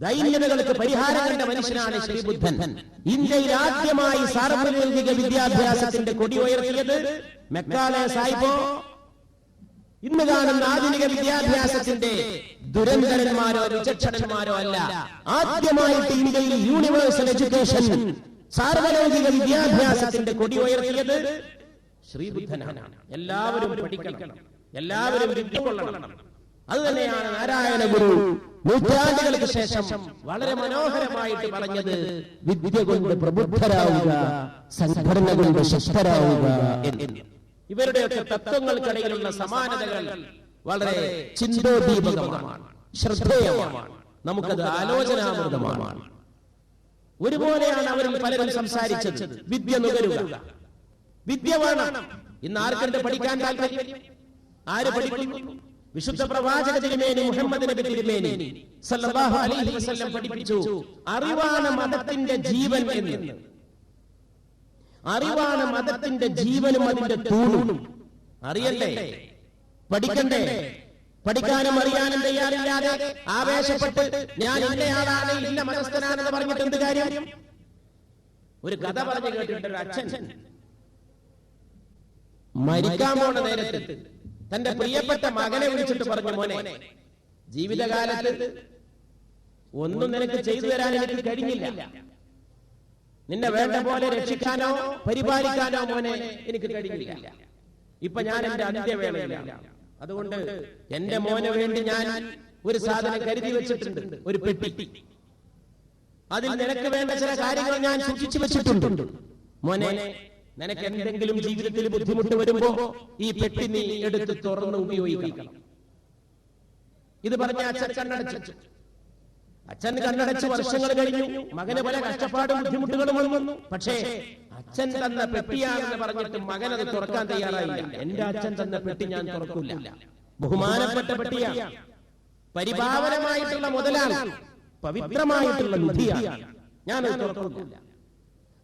ദൈന്യതകൾക്ക് പരിഹാരം കണ്ട മനുഷ്യനാണ് ശ്രീബുദ്ധൻ. ഇന്ത്യയിൽ ആദ്യമായി സാർവലൗകിക വിദ്യാഭ്യാസത്തിന്റെ കൊടി ഉയർത്തിയത് മെക്കാലെ സാഹിബോ, ഇന്ന് കാണുന്ന ആധുനിക വിദ്യാഭ്യാസത്തിന്റെ ദുരന്തരന്മാരോ വിചക്ഷണന്മാരോ അല്ല. ആദ്യമായിട്ട് ഇന്ത്യയിൽ യൂണിവേഴ്സൽ എഡ്യൂക്കേഷൻ, സാർവലൗകിക വിദ്യാഭ്യാസത്തിന്റെ കൊടി ഉയർത്തിയത് ശ്രീബുദ്ധനാണ്. എല്ലാവരും പഠിക്കണം, എല്ലാവരും വിദ്യ കൊള്ളണം. അത് തന്നെയാണ് നാരായണ ഗുരു നൂറ്റാണ്ടുകൾക്ക് ശേഷം വളരെ മനോഹരമായിട്ട് പറഞ്ഞത്, വിദ്യ കൊണ്ട് പ്രബുദ്ധരാവുക, സംഘടന കൊണ്ട് ശക്തരാവുക എന്ന്. ഇവരുടെയൊക്കെ തത്വങ്ങൾക്കിടയിലുള്ള സമാനതകൾ വളരെ ചിന്തോദീപകമാണ്, ശ്രദ്ധേയമാണ്, നമുക്കത് ആലോചനാമൃതമാണ്. ഒരുപോലെയാണ് അവരിൽ പലരും സംസാരിച്ചത്. വിദ്യ നുകരുക, വിദ്യ വേണം. ഇന്ന് ആർക്കുണ്ട് പഠിക്കാൻ താല്പര്യം? ആര് പഠിക്കുന്നു? വിശുദ്ധ പ്രവാചക തിരുമേനി മുഹമ്മദ് നബി തിരുമേനി സല്ലല്ലാഹു അലൈഹി വസല്ലം പഠിപ്പിച്ചു, അറിവാണ് മതത്തിന്റെ ജീവൻ എന്ന്. അറിവാണ് മതത്തിന്റെ ജീവനും അതിന്റെ തൂണും. അറിയണ്ടേ? പഠിക്കണ്ടേ? പഠിക്കാനും അറിയാനും തയ്യാറില്ലാതെ ആവേശപ്പെട്ട് ഞാൻ ഇന്നയാളാണ്, ഇന്ന മതസ്ഥനാണെന്ന് പറഞ്ഞിട്ട് എന്ത് കാര്യം? ഒരു കഥ പറഞ്ഞു കേട്ടിട്ട് ഒരു അച്ഛൻ മരിക്കാൻ പോണ നേരത്ത് തന്റെ പ്രിയപ്പെട്ട മകനെ വിളിച്ചിട്ട് പറഞ്ഞു, മോനെ, ജീവിതകാലത്ത് ഒന്നും നിനക്ക് ചെയ്തു തരാൻ എനിക്ക് കഴിഞ്ഞില്ല. നിന്നെ വേണ്ട പോലെ രക്ഷിക്കാനോ പരിപാലിക്കാനോ മോനെ എനിക്ക് കഴിഞ്ഞില്ല. ഇപ്പൊ ഞാൻ എന്റെ അന്ത്യവേളയിലാണ്. അതുകൊണ്ട് എന്റെ മോനെ വേണ്ടി ഞാൻ ഒരു സാധനം കരുതി വെച്ചിട്ടുണ്ട്, ഒരു പെട്ടി. അതിൽ നിനക്ക് വേണ്ട ചില കാര്യങ്ങൾ ഞാൻ സൂക്ഷിച്ചു വെച്ചിട്ടുണ്ട്. മോനെ, നിനക്ക് എന്തെങ്കിലും ജീവിതത്തിൽ ബുദ്ധിമുട്ട് വരുമ്പോ ഈ പെട്ടി നീ എടുത്ത് തുറന്ന് ഉപയോഗിക്കണം. ഇത് പറഞ്ഞ അച്ഛൻ കണ്ണടച്ചു. അച്ഛൻ കണ്ണടച്ച് വർഷങ്ങൾ കഴിഞ്ഞു. മകന് പല കഷ്ടപ്പാടും ബുദ്ധിമുട്ടുകളും വന്നു. പക്ഷേ അച്ഛൻ തന്ന പെട്ടിയാണെന്ന് പറഞ്ഞിട്ട് മകൻ അത് തുറക്കാൻ തയ്യാറായില്ല. എന്റെ അച്ഛൻ തന്ന പെട്ടി ഞാൻ തുറക്കൂല. ബഹുമാനപ്പെട്ട പെട്ടിയാണ്, പരിപാവനമായിട്ടുള്ള മുതലാണ്, പവിത്രമായിട്ടുള്ള നിധിയാണ്, ഞാനത് തുറക്കൂല.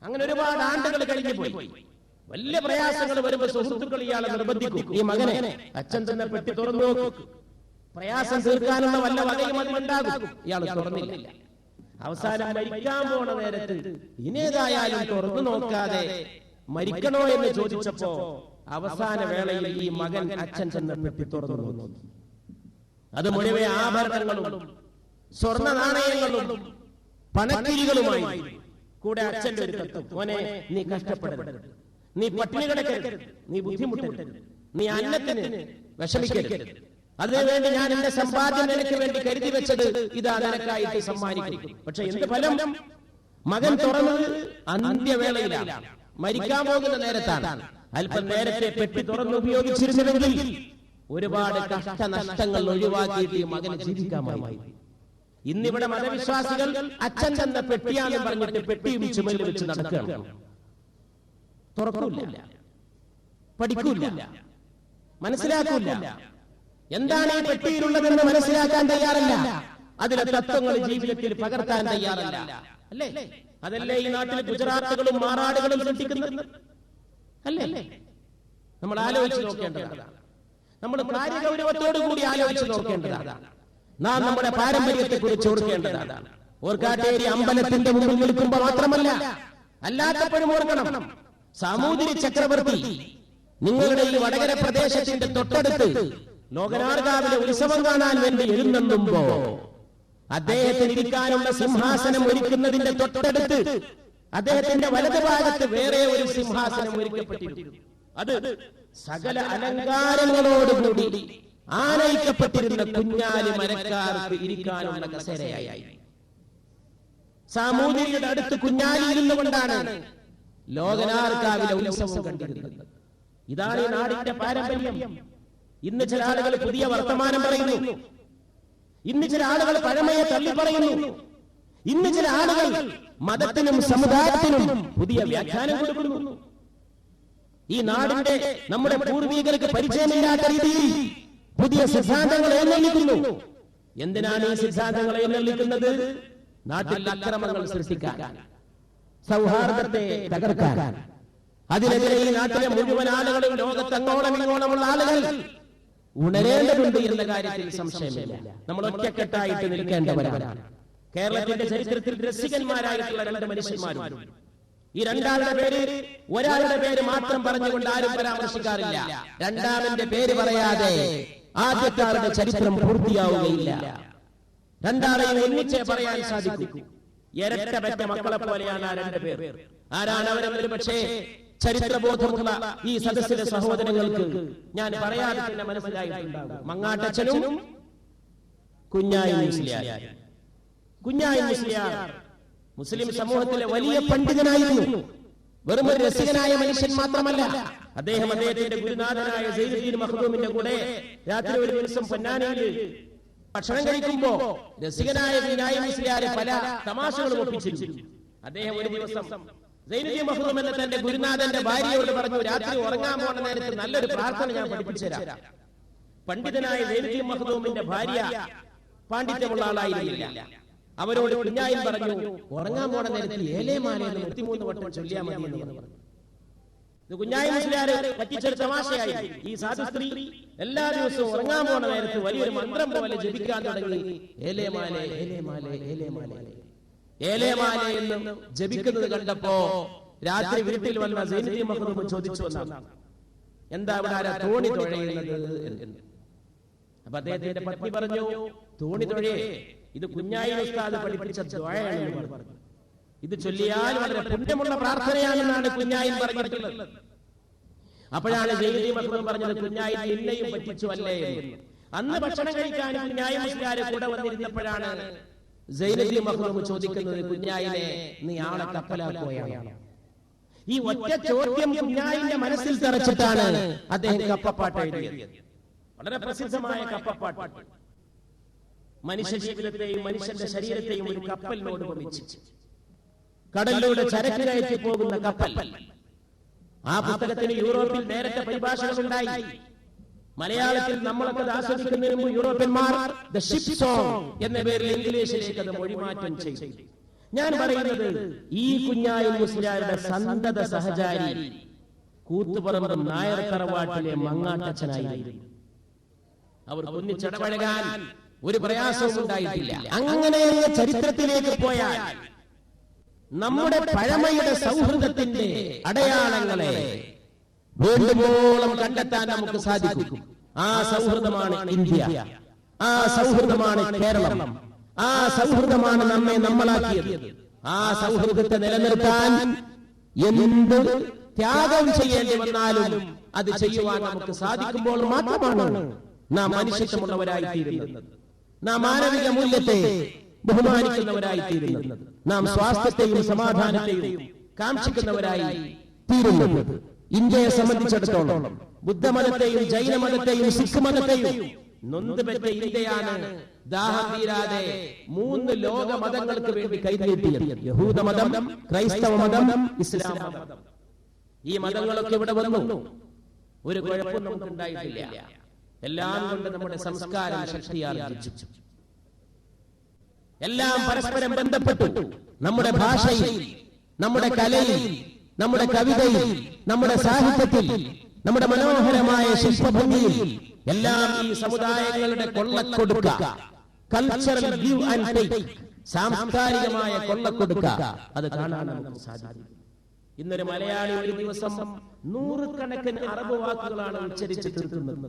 അങ്ങനെ ഒരുപാട് ആണ്ടുകൾ കഴിഞ്ഞു പോയി. വലിയ പ്രയാസങ്ങൾ വരുമ്പോ സുഹൃത്തുക്കൾ ഇയാളെ നിർബന്ധിക്കും, ഈ മകനെ അച്ഛൻ തന്ന പെട്ടി തുറന്നു നോക്കൂ, പ്രയാസം തീർക്കാനുള്ള വല്ല വകയും അതിലുണ്ടാകും. ഇയാൾ തുറന്നില്ല. അവസാനം മരിക്കാൻ പോണ നേരത്ത് ഇനേതായാലും തുറന്നു നോക്കാതെ മരിക്കണോ എന്ന് ചോദിച്ചപ്പോ അവസാന വേളയിൽ ഈ മകൻ അച്ഛൻ ചെന്ന പെട്ടി തുറന്നു നോക്കി. അത് മുഴുവൻ ആഭരണങ്ങളും സ്വർണ്ണ നാണയങ്ങളും പണക്കിരികളുമായി. കൂടെ അച്ഛന്റെ ഒരു കത്തും, മോനെ, നീ കഷ്ടപ്പെടരുത്, നീ പട്ടിണി കിടക്കരുത്, നീ ബുദ്ധിമുട്ടരുത്, നീ അന്നത്തിന് വിഷമിക്കരുത്. അതിനുവേണ്ടി ഞാൻ എന്റെ സമ്പാദ്യം നിനക്ക് വേണ്ടി കരുതി വെച്ചത് ഇതാ നിനക്കായിട്ട് സമ്മാനിക്കും. പക്ഷെ എന്ത് ഫലം? മകൻ തുറന്നത് അന്ത്യവേളയിലാണ്, മരിക്കാൻ പോകുന്ന നേരത്താണ്. അല്പം നേരത്തെ പെട്ടി തുറന്ന് ഉപയോഗിച്ചിരുന്നുവെങ്കിൽ ഒരുപാട് കഷ്ടനഷ്ടങ്ങൾ ഒഴിവാക്കിയിട്ട് മകന് ജീവിക്കാമായി. ഇന്നിവിടെ മതവിശ്വാസികൾ അച്ഛൻ തന്ന പെട്ടിയാണെന്ന് പറഞ്ഞിട്ട് പെട്ടിയും ചുമലിൽ വെച്ച് നടക്കുകയാണ്. തുറക്കൂല, പഠിക്കൂല, മനസ്സിലാക്കൂല. എന്താണ് ഈ പെട്ടിയിലുള്ളതെന്ന് മനസ്സിലാക്കാൻ തയ്യാറല്ല. അതിലെ തത്വങ്ങൾ ജീവിതത്തിൽ പകർത്താൻ തയ്യാറല്ല. അല്ലേ? അതല്ലേ ഈ നാട്ടിൽ ഗുജറാത്തുകളും മാറാടുകളും സൃഷ്ടിക്കുന്നത്? അല്ലേ? നമ്മൾ ആലോചിച്ച് നോക്കേണ്ടതാണ്. നമ്മൾ കാര്യഗൗരവത്തോടു കൂടി ആലോചിച്ച് നോക്കേണ്ടതാണ്. നാം നമ്മുടെ പാരമ്പര്യത്തെ കുറിച്ച് ഓർക്കേണ്ടതാണ്. ഓർക്കാട്ടേരി അമ്പലത്തിന്റെ മുമ്പിൽ നിൽക്കുമ്പോൾ മാത്രമല്ല, അല്ലാത്തപ്പോഴും ഓർക്കണം. സാമൂതിരി ചക്രവർത്തി നിങ്ങളുടെ ഈ വടകര പ്രദേശത്തിന്റെ തൊട്ടടുത്ത് ലോകനാർഗാവിലെ ഉത്സവം കാണാൻ വേണ്ടി എഴുന്നള്ളുമ്പോ അദ്ദേഹത്തിന് ഇരിക്കാനുള്ള സിംഹാസനം ഒരുക്കുന്നതിന്റെ തൊട്ടടുത്ത് അദ്ദേഹത്തിന്റെ വലതുഭാഗത്ത് വേറെ ഒരു സിംഹാസനം ഒരുക്കപ്പെട്ടിരുന്നു. അത് സകല അലങ്കാരങ്ങളോടുകൂടി ആനയിക്കപ്പെട്ടിരുന്ന കുഞ്ഞാലി മരക്കാർക്ക് ഇരിക്കാനുള്ള കസേരയായി. സാമൂതിരിയുടെ അടുത്ത് കുഞ്ഞാലി ഇരുന്നുകൊണ്ടാണ് ലോകനാർക്കാവിലെ ഉത്സവം കണ്ടിരുന്നത്. ഇതാണ് ഈ നാടിന്റെ പാരമ്പര്യം. ഇന്ന് ചില ആളുകൾ പുതിയ വർത്തമാനം പറയുന്നു, ഇന്ന് ചില ആളുകൾ പഴമയെ തള്ളി പറയുന്നു, ഇന്ന് ചില ആളുകൾ മതത്തിനും സമുദായത്തിനും പുതിയ വ്യാഖ്യാനം കൊടുക്കുന്നു. ഈ നാടിന്റെ നമ്മുടെ പൂർവികർക്ക് പരിചയമില്ലാത്ത രീതിയിൽ പുതിയ സിദ്ധാന്തങ്ങൾ എഴുന്നള്ളിക്കുന്നു. എന്തിനാണ് ഈ സിദ്ധാന്തങ്ങൾ എഴുന്നള്ളിക്കുന്നത്? നാട്ടിൽ അക്രമങ്ങൾ സൃഷ്ടിക്കാൻ, സൗഹാർദ്ദത്തെ തകർക്കാൻ. അതിനെതിരെ ഈ നാട്ടിലെ മുഴുവൻ ആളുകളും ലോകത്തങ്ങോളം ഇങ്ങോളമുള്ള ആളുകൾ ഉണരേണ്ടതുണ്ട് എന്ന കാര്യത്തിൽ സംശയമില്ല. നമ്മൾ ഒറ്റക്കെട്ടായിട്ട് നിൽക്കേണ്ടവരാണ്. കേരളത്തിന്റെ ചരിത്രത്തിൽ രസികന്മാരായിട്ടുള്ള രണ്ട് മനുഷ്യന്മാരും, ഈ രണ്ടാളുടെ പേര് ഒരാളുടെ പേര് മാത്രം പറഞ്ഞുകൊണ്ട് ആരും പരാമർശിക്കാറില്ല. രണ്ടാമന്റെ പേര് പറയാതെ ആദ്യത്തെ ആളുടെ ചരിത്രം പൂർത്തിയാവുകയില്ല. രണ്ടാളെയും ഒന്നിച്ചേ പറയാൻ സാധിക്കൂ. ഇരട്ട പെറ്റ മക്കളെ പോലെയാണ് ആ രണ്ട് പേർ. ആരാണ് അവരെന്നൊരു പക്ഷേ ചരിത്രബോധമുള്ള ഈ സദസ്സിലെ സഹോദരങ്ങൾക്ക് ഞാൻ പറയാതെ തന്നെ മനസ്സിലായിട്ടുണ്ടാകും. മങ്ങാട്ടച്ചനും കുഞ്ഞായി മുസ്ലിയാർ. കുഞ്ഞായി മുസ്ലിയാർ മുസ്ലിം സമൂഹത്തിലെ വലിയ പണ്ഡിതനായിരുന്നു. വെറും ഒരു രസികനായ മനുഷ്യൻ മാത്രമല്ല, അദ്ദേഹം അദ്ദേഹത്തിന്റെ ഗുരുനാഥനായ സൈനുദ്ദീൻ മഖ്ദൂമിന്റെ കൂടെ രാത്രി ഒരു ദിവസം പൊന്നാനിയിൽ ഭക്ഷണം കഴിക്കുമ്പോ രസികനായ കുഞ്ഞായി മുസ്ലിയാർ പല തമാശകളും ഒപ്പിച്ചിരുന്നു. അദ്ദേഹം ഒരു ദിവസം സൈനുദ്ദീൻ മഖ്ദൂം എന്ന തന്റെ ഗുരുനാഥന്റെ ഭാര്യയോട് പറഞ്ഞു, രാത്രി ഉറങ്ങാൻ പോകുന്ന നേരത്ത് നല്ലൊരു പ്രാർത്ഥന ഞാൻ പഠിപ്പിച്ചുതരാം. പണ്ഡിതനായ സൈനുദ്ദീൻ മഖ്ദൂമിന്റെ ഭാര്യ പാണ്ഡിത്യമുള്ള ആളായിരുന്നില്ല. അവരോട് കുഞ്ഞായി പറഞ്ഞു, ഉറങ്ങാൻ പോണ നേരത്തിൽ ഏലേമാലയെന്ന് 33 വട്ടം ചൊല്ലിയാൽ മതി എന്ന് പറഞ്ഞു. ഇത് കുഞ്ഞായി മുസ്ലിയാർ പറ്റിച്ചൊരു തമാശയായി. ഈ സാധു സ്ത്രീ എല്ലാ ദിവസവും ഉറങ്ങാൻ പോണ നേരത്ത് വലിയൊരു മന്ത്രം പോലെ ജപിക്കാൻ തുടങ്ങി. ഏലേമാല ഏലേമാല ഏലേമാല ഏലേമാല എന്ന് ജപിക്കുന്നത് കണ്ടപ്പോ രാത്രി വീട്ടിൽ വന്ന സൈനുദ്ദീൻ മഖ്ദൂം ചോദിച്ചു എന്നാണ്, എന്താ ഇവിടെ ആരാ തോണി തുഴയുന്നത് എന്ന്. അപ്പൊ അദ്ദേഹത്തിന്റെ പത്നി പറഞ്ഞു, തോണി തുഴയേ, ഇത് കുഞ്ഞായി ഉസ്താദ് പഠിപ്പിച്ച ദുആയാണെന്ന് പറഞ്ഞു. ഇത് ചൊല്ലിയാൽ വളരെ പുണ്യമുള്ള പ്രാർത്ഥനയാണെന്നാണ് കുഞ്ഞായി പറഞ്ഞിട്ടുള്ളത്. അപ്പോഴാണ് സൈനുദ്ദീൻ മഖ്ദൂം പറഞ്ഞത്, കുഞ്ഞായി നിന്നെയും പറ്റിച്ചു അല്ലേ എന്ന്. അന്ന് ഭക്ഷണം കഴിക്കാൻ കുഞ്ഞായി മുസ്ലിയാർ കൂടെ വന്നിരുന്നപ്പോഴാണ് സൈനുദ്ദീൻ മഖ്ദൂം ചോദിക്കുന്നത്, കുഞ്ഞായിനെ നീ ആളെ കപ്പലാക്കുകയാണ്? ഈ ഒറ്റ ചോദ്യം കുഞ്ഞായിന്റെ മനസ്സിൽ തറച്ചിട്ടാണ് അദ്ദേഹം കപ്പപ്പാട്ട് എഴുതിയത്. വളരെ പ്രസിദ്ധമായ കപ്പപ്പാട്ട്. മനുഷ്യ ജീവിതത്തെയും മനുഷ്യന്റെ ശരീരത്തെയും ഒരു കപ്പലിനോട് ഉപമിച്ചു. കടലിലൂടെ ചരക്ക് കയറ്റി പോകുന്ന കപ്പൽ. ആ പുസ്തകത്തിന് യൂറോപ്പിൽ നേരത്തെ പരിഭാഷകളുണ്ടായി. മലയാളത്തിൽ നമ്മളൊക്കെ ആസ്വദിക്കുന്നതിന് മുമ്പ് യൂറോപ്യന്മാർ ദ ഷിപ്പ് സോങ് എന്ന പേരിൽ ഇംഗ്ലീഷിലേക്ക് അത് മൊഴിമാറ്റം ചെയ്തു. ഞാൻ പറയുന്നത്, ഈ കുഞ്ഞായി മുസ്ലിയാരുടെ സന്തത സഹചാരി കൂത്തുപറമ്പ് നായർ തറവാട്ടിലെ മങ്ങാട്ടച്ചനായിരുന്നു. അവർ ഒന്നിച്ചിടപഴകാൻ ഒരു പ്രയാസവും ഉണ്ടായിട്ടില്ല. അങ്ങനെ ചരിത്രത്തിലേക്ക് പോയാൽ നമ്മുടെ പഴമയുടെ സൗഹൃദത്തിന്റെ അടയാളങ്ങളെ വേണ്ടുവോളം കണ്ടെത്താൻ നമുക്ക് സാധിക്കും. ആ സൗഹൃദമാണ് ഇന്ത്യ, ആ സൗഹൃദമാണ് കേരളം, ആ സൗഹൃദമാണ് നമ്മെ നമ്മളാക്കിയത്. ആ സൗഹൃദത്തെ നിലനിർത്താൻ എന്ത് ത്യാഗം ചെയ്യേണ്ടി വന്നാലും അത് ചെയ്യുവാൻ നമുക്ക് സാധിക്കുമ്പോൾ മാത്രമാണ് നാം മനുഷ്യത്വമുള്ളവരായിത്തീരുന്നത്, നാം മാനവിക മൂല്യത്തെ ബഹുമാനിക്കുന്നവരായിത്തീരുന്നത്, നാം സ്വാസ്ഥ്യത്തെയും സമാധാനത്തെയും കാക്ഷിക്കുന്നവരായി തീരുന്നത്. ഇന്ത്യയെ സംബന്ധിച്ചിടത്തോളം ബുദ്ധമതത്തെയും ജൈനമതത്തെയും സിഖ് മതത്തെയും നൊന്തുപെറ്റ ഇന്ത്യയാണ് ദാഹം തീരാതെ 3 ലോക മതങ്ങൾക്ക് വേണ്ടി കൈനീട്ടിയത്. യഹൂദമതം, ക്രൈസ്തവ മതം, ഇസ്ലാം മതം. ഈ മതങ്ങളൊക്കെ ഇവിടെ വന്നു. ഒരു കുഴപ്പം നമുക്ക് ഉണ്ടായിട്ടില്ല. എല്ലാം കൊണ്ട് നമ്മുടെ സംസ്കാരം ശക്തിയാർജിച്ചു. എല്ലാം പരസ്പരം ബന്ധപ്പെട്ടു. നമ്മുടെ ഭാഷയിൽ, നമ്മുടെ കലയിൽ, നമ്മുടെ കവിതയിൽ, നമ്മുടെ സാഹിത്യത്തിൽ, നമ്മുടെ മനോഹരമായ ശില്പഭംഗിയിൽ എല്ലാം ഈ സമുദായങ്ങളുടെ കൊള്ളക്കൊടുക്ക, കൾച്ചറൽ ഗിവ് ആൻഡ് ടേക്ക്, സാംസ്കാരികമായ കൊള്ളക്കൊടുക്ക, അത് കാണാൻ നമുക്ക് സാധിക്കും. ഇന്നൊരു മലയാളി ഒരു ദിവസം 100 കണക്കിന് അറബ് വാക്കുകളാണ് ഉച്ചരിച്ച് തീർക്കുന്നത്.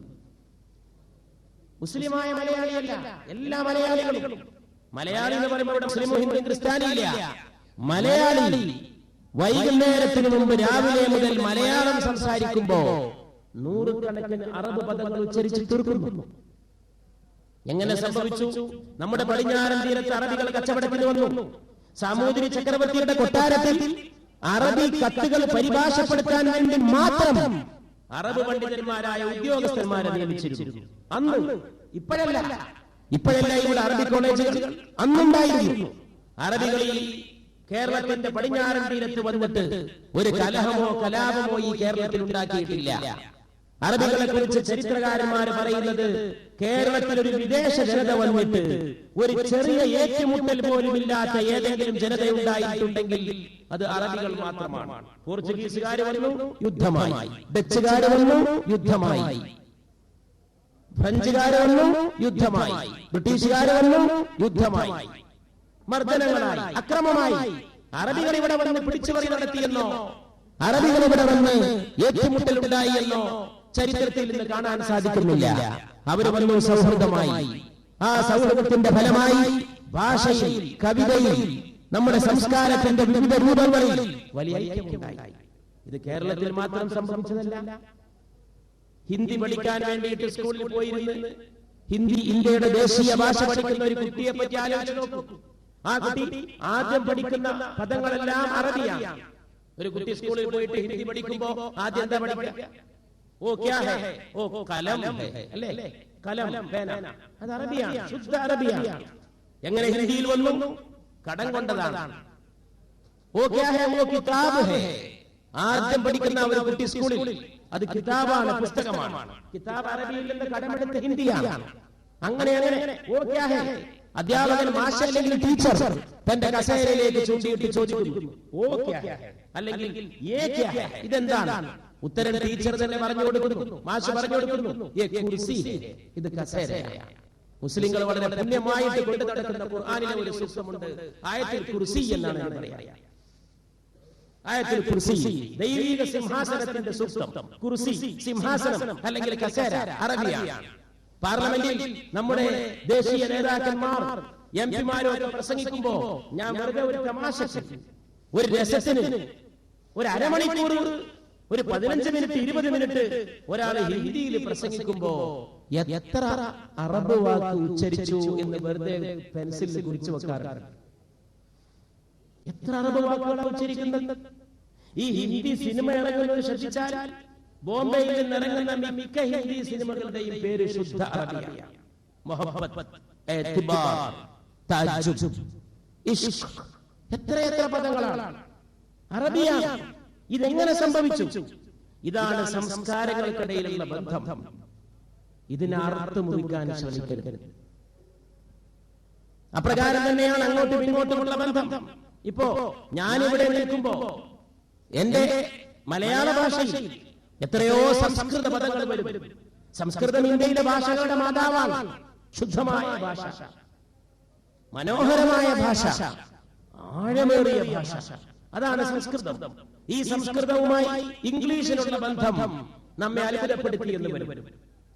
മുസ്ലിമായ മലയാളിയല്ല, എല്ലാ മലയാളികളും. മലയാളി എന്ന് പറയുമ്പോൾ ഇവിടെ മുസ്ലിം ഹിന്ദു ക്രിസ്ത്യാനിയില്ല. മലയാളി വൈകുന്നേരത്തിന് മുമ്പ് രാവിലെ മുതൽ മലയാളം സംസാരിക്കുമ്പോ നൂറുകണക്കിന് അറബ് പദങ്ങൾ ഉച്ചരിച്ച് തീർക്കുന്നു. എങ്ങനെ സംഭവിച്ചു? നമ്മുടെ പടിഞ്ഞാറൻ തീരത്ത് അറബികൾ കച്ചവടത്തിന് വന്നു. സാമൂതിരി ചക്രവർത്തിയുടെ കൊട്ടാരത്തിൽ അറബി കത്തുകൾ പരിഭാഷപ്പെടുത്താൻ വേണ്ടി മാത്രം അറബ് പണ്ഡിതന്മാരായ ഉദ്യോഗസ്ഥന്മാരെ നിയമിച്ചിരുന്നു. അന്ന് ഇപ്പോഴല്ല ഇവിടെ അറബി കോളേജുകൾ അന്നുണ്ടായിരുന്നു. അറബികളിൽ കേരളത്തിന്റെ പടിഞ്ഞാറൻ തീരത്ത് വന്നിട്ട് ഒരു കലഹമോ കലാപമോ ഈ കേരളത്തിൽ ഉണ്ടാക്കിയിട്ടില്ല. അറബികളെ കുറിച്ച് ചരിത്രകാരന്മാർ പറയുന്നത് കേരളത്തിൽ ഒരു വിദേശ ജനത വന്നിട്ട് ഒരു ചെറിയ ഏറ്റുമുട്ടൽ പോലും ഇല്ലാത്ത ഏതെങ്കിലും ജനതയുണ്ടായിട്ടുണ്ടെങ്കിൽ അത് അറബികൾ മാത്രമാണ്. പോർച്ചുഗീസുകാർ വന്നു, യുദ്ധമായി. ഡച്ചുകാർ വന്നു, യുദ്ധമായി. ഫ്രഞ്ചുകാർ വന്നു, യുദ്ധമായി. ബ്രിട്ടീഷുകാർ വന്നു, യുദ്ധമായി. മർദ്ദനങ്ങളായി, അക്രമമായി. അറബികൾ ഇവിടെ വന്ന് പിടിച്ചുപറി നടത്തിയെന്നോ അറബികൾ ഇവിടെ വന്ന് ഏറ്റുമുട്ടൽ ഉണ്ടായി എന്നോ ചരിത്രത്തിൽ നിന്ന് കാണാൻ സാധിക്കുന്നില്ല. അവർ വന്നു സൗഹൃദമായി. ആ സൗഹൃദത്തിന്റെ ഫലമായി ഭാഷയിൽ, കവിതയിൽ, നമ്മുടെ സംസ്കാരത്തിന്റെ വിവിധ രൂപങ്ങളിൽ വലിയ ഐക്യമുണ്ടായി. ഇത് കേരളത്തിൽ മാത്രം സംഭവിച്ചതല്ല. ഹിന്ദി പഠിക്കാൻ വേണ്ടിയിട്ട് സ്കൂളിൽ പോയിരുന്ന് ഹിന്ദി ഇന്ത്യയുടെ ദേശീയ ഭാഷ പഠിക്കുന്ന ഒരു കുട്ടിയെ പറ്റി ആലോചിച്ച് നോക്കൂ. ആ കുട്ടി ആദ്യം പഠിക്കുന്ന പദങ്ങളെല്ലാം അറബിയാണ്. ഒരു കുട്ടി സ്കൂളിൽ പോയിട്ട് ഹിന്ദി പഠിക്കുമ്പോ ആദ്യം എന്താ പഠിക്കുക? ഓ ക്യാ ഹൈ? ഓ കലം ഹൈ, അല്ലേ? കലം, പേന. അത് അറബിയാണ്, ശുദ്ധ അറബിയാണ്. എങ്ങനെ ഹിന്ദിയിൽ വന്നു? കടം കൊണ്ടതാണ്. ഓ ക്യാ ഹൈ? ഓ കിതാബ് ഹൈ. ആദ്യം പഠിക്കുന്ന ഒരു കുട്ടി സ്കൂളിൽ അത് കിതാബാണ്, പുസ്തകമാണ്. കിതാബ് അറബിയിൽ നിന്ന് കടമെടുത്ത ഹിന്ദിയാണ്. അങ്ങനെ ഓ ക്യാ ഹൈ? അധ്യാപകൻ, മാഷ് അല്ലെങ്കിൽ ടീച്ചർ തന്റെ കസേരയിലേക്ക് ചൂണ്ടിയിട്ട് ചോദിക്കുന്നു, ഓ ക്യാ ഹൈ? അല്ലെങ്കിൽ യേ ക്യാ ഹൈ? ഇതെന്താണ്? ഉത്തരം ടീച്ചർ തന്നെ പറഞ്ഞു കൊടുക്കുന്നു, മാഷ് പറഞ്ഞു കൊടുക്കുന്നു, യേ കുർസി ഹൈ, ഇത് കസേരയാണ്. മുസ്ലിങ്ങൾ വളരെ പുണ്യമായിട്ട് കൊണ്ടു നടക്കുന്ന ഖുർആനിലെ ഒരു സൂക്തമുണ്ട്, ആയത്തുൽ കുർസി എന്നാണ് ഞാൻ പറയാ. ആയത്തുൽ കുർസി, ദൈവിക സിംഹാസനത്തിന്റെ സൂക്തം. കുർസി, സിംഹാസനം അല്ലെങ്കിൽ കസേര അറബിയാണ്. പാർലമെന്റിൽ നമ്മുടെ ദേശീയ നേതാക്കന്മാർ, എം പിമാരൊക്കെ പ്രസംഗിക്കുമ്പോ ഞാൻ വെറുതെ ഒരു തമാശക്ക്, ഒരു രസത്തിന്, ഒരു അരമണിക്കൂർ, ഒരു 15 മിനിറ്റ് 20 മിനിറ്റ് ഒരാൾ ഹിന്ദിയിൽ പ്രസംഗിക്കുമ്പോ എത്ര അറബ് വാക്ക് ഉച്ചരിച്ചു എന്ന് വെറുതെ പെൻസിലിൽ കുറിച്ചു വെക്കാറുണ്ട്. എത്ര അറബ് വാക്കുകളാണ് ഉച്ചരിക്കുന്നത്? ഈ ഹിന്ദി സിനിമ ഇറങ്ങുന്നത് ശ്രദ്ധിച്ചാൽ ബോംബെയിൽ നിന്ന് ഇറങ്ങുന്ന മിക്ക ഹിന്ദി സിനിമകളുടെയും പേര് ശുദ്ധ അറബിയാണ്. മുഹബ്ബത്ത്, ഇഅ്തിബാർ, തഅജ്ജുബ്, ഇശ്ഖ്, എത്ര പദങ്ങളാണ് അറബിയാണ്. ഇതെങ്ങനെ സംഭവിച്ചു? ഇതാണ് സംസ്കാരങ്ങൾക്കിടയിലുള്ള ബന്ധം. ഇതിനെ അർത്ഥം മുറിക്കാൻ ശ്രമിക്കരുത്. അപ്രകാരം തന്നെയാണ് അങ്ങോട്ടും ഇങ്ങോട്ടുമുള്ള ബന്ധം. ഇപ്പോ ഞാനിവിടെ നിൽക്കുമ്പോ എന്റെ മലയാള ഭാഷയിൽ എത്രയോ സംസ്കൃത പദങ്ങൾ വരും. സംസ്കൃതം ഇന്ത്യയിലെ ഭാഷകളുടെ മാതാവാണ്. ശുദ്ധമായ ഭാഷ, മനോഹരമായ ഭാഷ, ആഴമേറിയ ഭാഷ, അതാണ് സംസ്കൃതം. ഈ സംസ്കൃതവുമായി ഇംഗ്ലീഷിനുള്ള ബന്ധം നമ്മെ അത്ഭുതപ്പെടുത്തി എന്ന് വരും.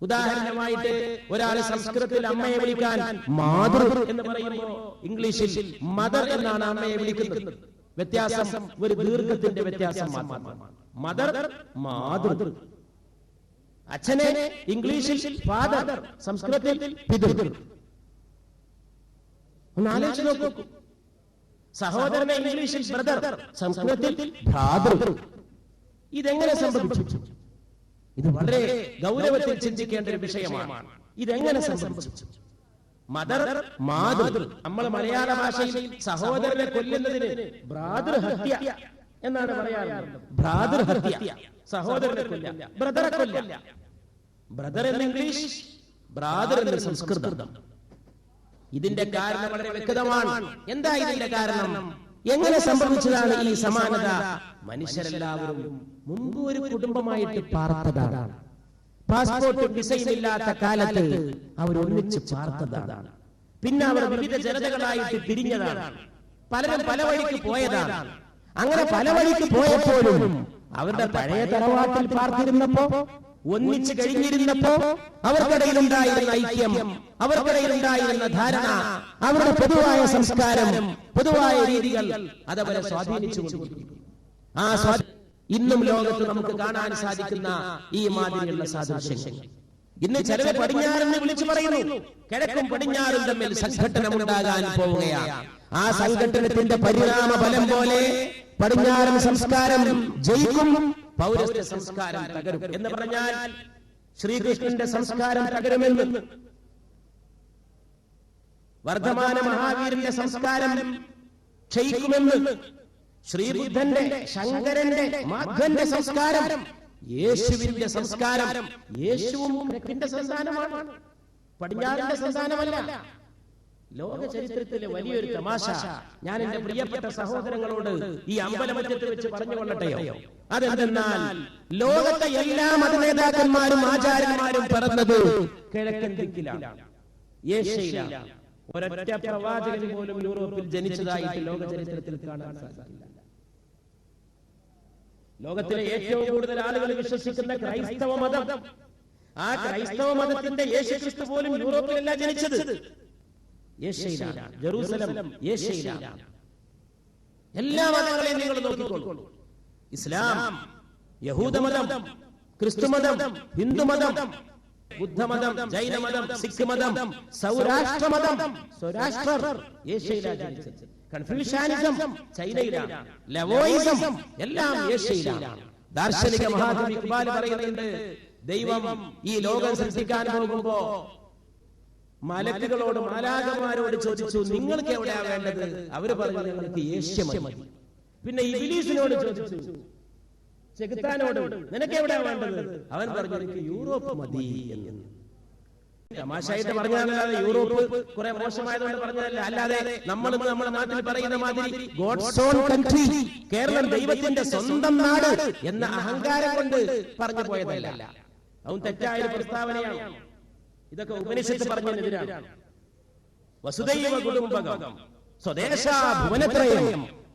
ഉദാഹരണമായിട്ട് ഒരാൾ സംസ്കൃതത്തിൽ അമ്മയെ വിളിക്കാൻ മാതൃ എന്ന് പറയുമ്പോ ഇംഗ്ലീഷിൽ മദർ എന്നാണ് അമ്മയെ വിളിക്കുന്നത്. വ്യത്യാസം ഒരു ദീർഘത്തിന്റെ വ്യത്യാസം മാത്രമാണ്. മദർ, മാതൃ. അച്ഛനെ ഇംഗ്ലീഷിൽ ഫാദർ, സംസ്കൃതത്തിൽ പിതൃ. ഒന്ന് ആലോചിച്ച് നോക്കൂ. സഹോദരനെ ഇംഗ്ലീഷിൽ ബ്രദർ, സംസ്കൃതത്തിൽ ഭ്രാതൃ. ഇതെങ്ങനെ സംഭവിച്ചു? ഇത് വളരെ ഗൗരവത്തിൽ ചിന്തിക്കേണ്ട ഒരു വിഷയമാണ്. ഇതെങ്ങനെ സംഭവിച്ചു? മദർ, മാതൃ. നമ്മൾ മലയാള ഭാഷയിൽ സഹോദരനെ കൊല്ലുന്നതിന് ഭ്രാതൃഹത്യ എന്നാണ് പറയാറുള്ളത്. ഭ്രാതൃഹത്യ, സഹോദരനെ കൊല്ല, ബ്രദറെ കൊല്ല. ബ്രദർ എന്ന് ഇംഗ്ലീഷ്, ഭ്രാതൃ എന്ന് സംസ്കൃതം. ഇതിന്റെ കാരണം വളരെ വ്യക്തമാണ്. എന്താ ഇതിന്റെ കാരണം? എങ്ങനെ സംഭവിച്ചതാണ് ഈ സമാനത? മനുഷ്യരെല്ലാവരും മുമ്പ് ഒരു കുടുംബമായിട്ട് പാർത്തതാണ്. പാസ്പോർട്ടും വിസയും ഇല്ലാത്ത കാലത്ത് അവർ ഒന്നിച്ച് പാർത്തതാണ്. പിന്നെ അവർ വിവിധ ജനതകളായിട്ട് തിരിഞ്ഞതാണ്. പലരും പല വഴിക്ക് പോയതാണ്. അങ്ങനെ പല വഴിക്ക് പോയപ്പോഴും അവരുടെ പഴയ തറവാട്ടിൽ പാർത്തിരുന്നപ്പോ, ഒന്നിച്ച് കഴിഞ്ഞിരുന്നപ്പോ അവർക്കിടയിലുണ്ടായിരുന്ന ഐക്യം, അവർക്കിടയിലുണ്ടായിരുന്ന ധാരണ, അവരുടെ പൊതുവായ സംസ്കാരം, പൊതുവായ രീതികൾ അതവരെ സ്വാധീനിച്ചു. ആ ഇന്നും ലോകത്ത് നമുക്ക് കാണാൻ സാധിക്കുന്ന ഈ മാതിരിയുള്ള സാദൃശ്യങ്ങൾ. ഇന്ന് ചിലരെ പടിഞ്ഞാറെന്ന് വിളിച്ചു പറയുന്നു. കിഴക്കും പടിഞ്ഞാറും തമ്മിൽ സംഘട്ടനമുണ്ടാകാൻ പോവുകയാണ്. ആ സംഘട്ടനത്തിന്റെ പരിണാമ ഫലം പോലെ പടിഞ്ഞാറൻ സംസ്കാരം ജയിക്കും, പൗരസ്ത്യ സംസ്കാരം തകരും. എന്ന് പറഞ്ഞാൽ ശ്രീകൃഷ്ണന്റെ സംസ്കാരം തകരുമെന്ന്, വർദ്ധമാന മഹാവീരന്റെ സംസ്കാരം ക്ഷയിക്കുമെന്ന്, ശ്രീബുദ്ധന്റെ, ശങ്കരന്റെ, മാധവന്റെ സംസ്കാരം, യേശുവിന്റെ സംസ്കാരം, യേശുവും കിഴക്കിന്റെ സന്താനമാണ്, പടിഞ്ഞാറിന്റെ സന്താനമല്ല. ലോക ചരിത്രത്തിലെ വലിയൊരു തമാശ ഞാൻ എന്റെ പ്രിയപ്പെട്ട സഹോദരങ്ങളോട് ഈ അമ്പലമറ്റത്ത് വെച്ച് പറഞ്ഞുകൊള്ളട്ടെയോ? അതെന്തെന്നാൽ ലോകത്തെ എല്ലാ മതനേതാക്കന്മാരും ആചാര്യന്മാരും പിറന്നത് കിഴക്കൻ ദിക്കിലാണ്, ഏഷ്യയിലാണ്. ഒരൊറ്റ പ്രവാചകൻ പോലും യൂറോപ്പിൽ ജനിച്ചതായിട്ട് ലോക ചരിത്രത്തിൽ കാണാൻ സാധിക്കില്ല. ലോകത്തിലെ ഏറ്റവും കൂടുതൽ ആളുകൾ വിശ്വസിക്കുന്ന ക്രൈസ്തവ മതം, ആ ക്രൈസ്തവ മതത്തിന്റെ യേശുക്രിസ്തു പോലും യൂറോപ്പിലല്ല ജനിച്ചത്, ഏഷ്യയിലാണ്, ജെറൂസലം ഏഷ്യയിലാണ്. എല്ലാ മതങ്ങളെയും നിങ്ങൾ നോക്കിക്കോളൂ. ഇസ്ലാം, യഹൂദമതം, ക്രിസ്തുമതം, ഹിന്ദുമതം, ബുദ്ധമതം, ജൈനമതം, സിഖ് മതം, സൗരാഷ്ട്രമതം, സൗരാഷ്ട്രർ ഏഷ്യയിലാണ് ജനിച്ചത്. കൺഫ്യൂഷ്യാനിസം ചൈനയിലാണ്, ലവോയിസം എല്ലാം ഏഷ്യയിലാണ്. ദാർശനിക മഹാകവി ഇഖ്ബാൽ പറയുന്നുണ്ട്, ദൈവം ഈ ലോകം സൃഷ്ടിക്കാൻ പോകുമ്പോ മലക്കുകളോട്, മാലാഖമാരോട് ചോദിച്ചു, നിങ്ങൾക്ക് എവിടെയാ വേണ്ടത്? അവര് പറഞ്ഞു, ഞങ്ങൾക്ക് ഏഷ്യ മതി. പിന്നെ ഇബ്ലീസിനോട് ചോദിച്ചു, ചെകുത്താനോട്, നിനക്ക് എവിടെയാ വേണ്ടത്? അവൻ പറഞ്ഞു, എനിക്ക് യൂറോപ്പ് മതി എന്ന്. തമാശയായിട്ട് പറഞ്ഞതല്ലാതെ യൂറോപ്പ് കുറെ മോശമായതുകൊണ്ട് പറഞ്ഞതല്ല. അല്ലാതെ നമ്മൾ നമ്മുടെ നാട്ടിൽ പറയുന്ന മാതിരി ഗോഡ്സ് ഓൺ കൺട്രി, കേരളം ദൈവത്തിന്റെ സ്വന്തം നാട് എന്ന അഹങ്കാരം കൊണ്ട് പറഞ്ഞു പോയതല്ല. അതും തെറ്റായ പ്രസ്താവനയാണ്. ഇതൊക്കെ ഉപനിഷത്ത് പറഞ്ഞതിനെതിരാണ്. വസുദൈവ കുടുംബകം സ്വദേശാ ഭുവനത്രയം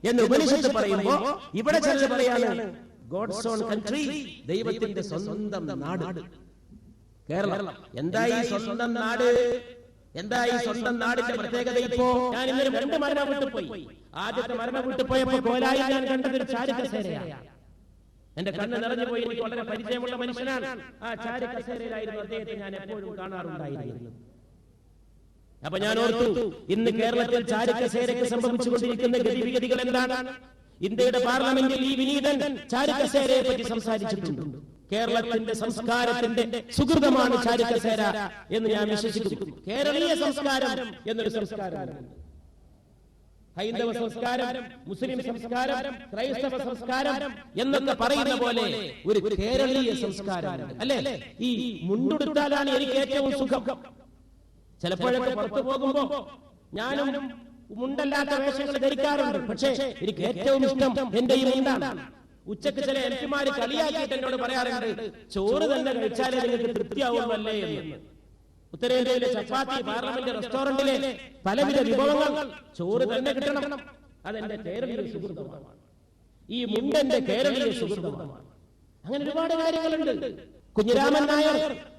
എന്ന് ഉപനിഷത്ത് പറയുമ്പോ ഇവിടെ ചിലർ പറയാണ് ഗോഡ്സ് ഓൺ കൺട്രി, ദൈവത്തിന്റെ സ്വന്തം നാട് കേരളം. എന്തായി സ്വന്തം നാട്? എന്തായി സ്വന്തം നാടിന്റെ പ്രത്യേകത? ഇപ്പോ ഞാൻ ഇന്നലെ 2 മരണം വിട്ടുപോയി. ആദ്യത്തെ മരണം വിട്ടുപോയപ്പോ കോലായി ഞാൻ കണ്ടത് ഒരു ചാരുകസേരയാണ്. എന്റെ കണ്ണ് നിറഞ്ഞു പോയി. എനിക്ക് വളരെ പരിചയമുള്ള മനുഷ്യനാണ്. ആ ചാരുകസേരയിലായിരുന്നു അദ്ദേഹത്തെ ഞാൻ എപ്പോഴും കാണാറുണ്ടായിരുന്നു. അപ്പൊ ഞാൻ ഓർത്തു, ഇന്ന് കേരളത്തിൽ ചാരുകസേരയ്ക്ക് സംഭവിച്ചുകൊണ്ടിരിക്കുന്ന ഗതിവിഗതികൾ എന്താണ്? ഇന്ത്യയുടെ പാർലമെന്റിൽ ഈ വിനീതൻ ചാരുകസേരയെ പറ്റി സംസാരിച്ചിട്ടുണ്ട്. കേരളത്തിന്റെ സംസ്കാരത്തിന്റെ സുഹൃതമാണ് ചാരുകസേര എന്ന് ഞാൻ വിശ്വസിക്കുന്നു. കേരളീയ സംസ്കാരം എന്നൊരു സംസ്കാരം, ഹൈന്ദവ സംസ്കാരം, മുസ്ലിം സംസ്കാരം, ക്രൈസ്തവ സംസ്കാരം എന്നൊക്കെ പറയുന്ന പോലെ ഒരു കേരളീയ സംസ്കാരം അല്ലേ? ഈ മുണ്ടുടുത്താലാണ് എനിക്ക് ഏറ്റവും സുഖം. ചിലപ്പോഴൊക്കെ പുറത്തു പോകുമ്പോ ഞാനും മുണ്ടല്ലാത്ത വേഷങ്ങൾ ധരിക്കാറുണ്ട്. പക്ഷേ എനിക്ക് ഏറ്റവും ഇഷ്ടം എന്റെ ഈ മുണ്ടാണ്. ഉച്ചക്ക് ചില എംപിമാര് കളിയാക്കിയിട്ട് എന്നോട് പറയാറുണ്ട്, ചോറ് തന്നെ കഴിച്ചാലേ നിങ്ങൾക്ക് തൃപ്തിയാവുമല്ലേ എന്ന്. ഉത്തരേന്ത്യയിലെ ചപ്പാത്തി, പാർലമെന്റ് റെസ്റ്റോറന്റിലെ പലവിധ വിഭവങ്ങൾ ചോറ് തന്നെ കിട്ടണം. അതെന്റെ കേരളീയ സുഹൃതമാണ്. ഈ മുണ്ടെന്റെ കേരളീയ സുഹൃതമാണ്. അങ്ങനെ ഒരുപാട് കാര്യങ്ങളുണ്ട്. കുഞ്ഞിരാമൻ നായർ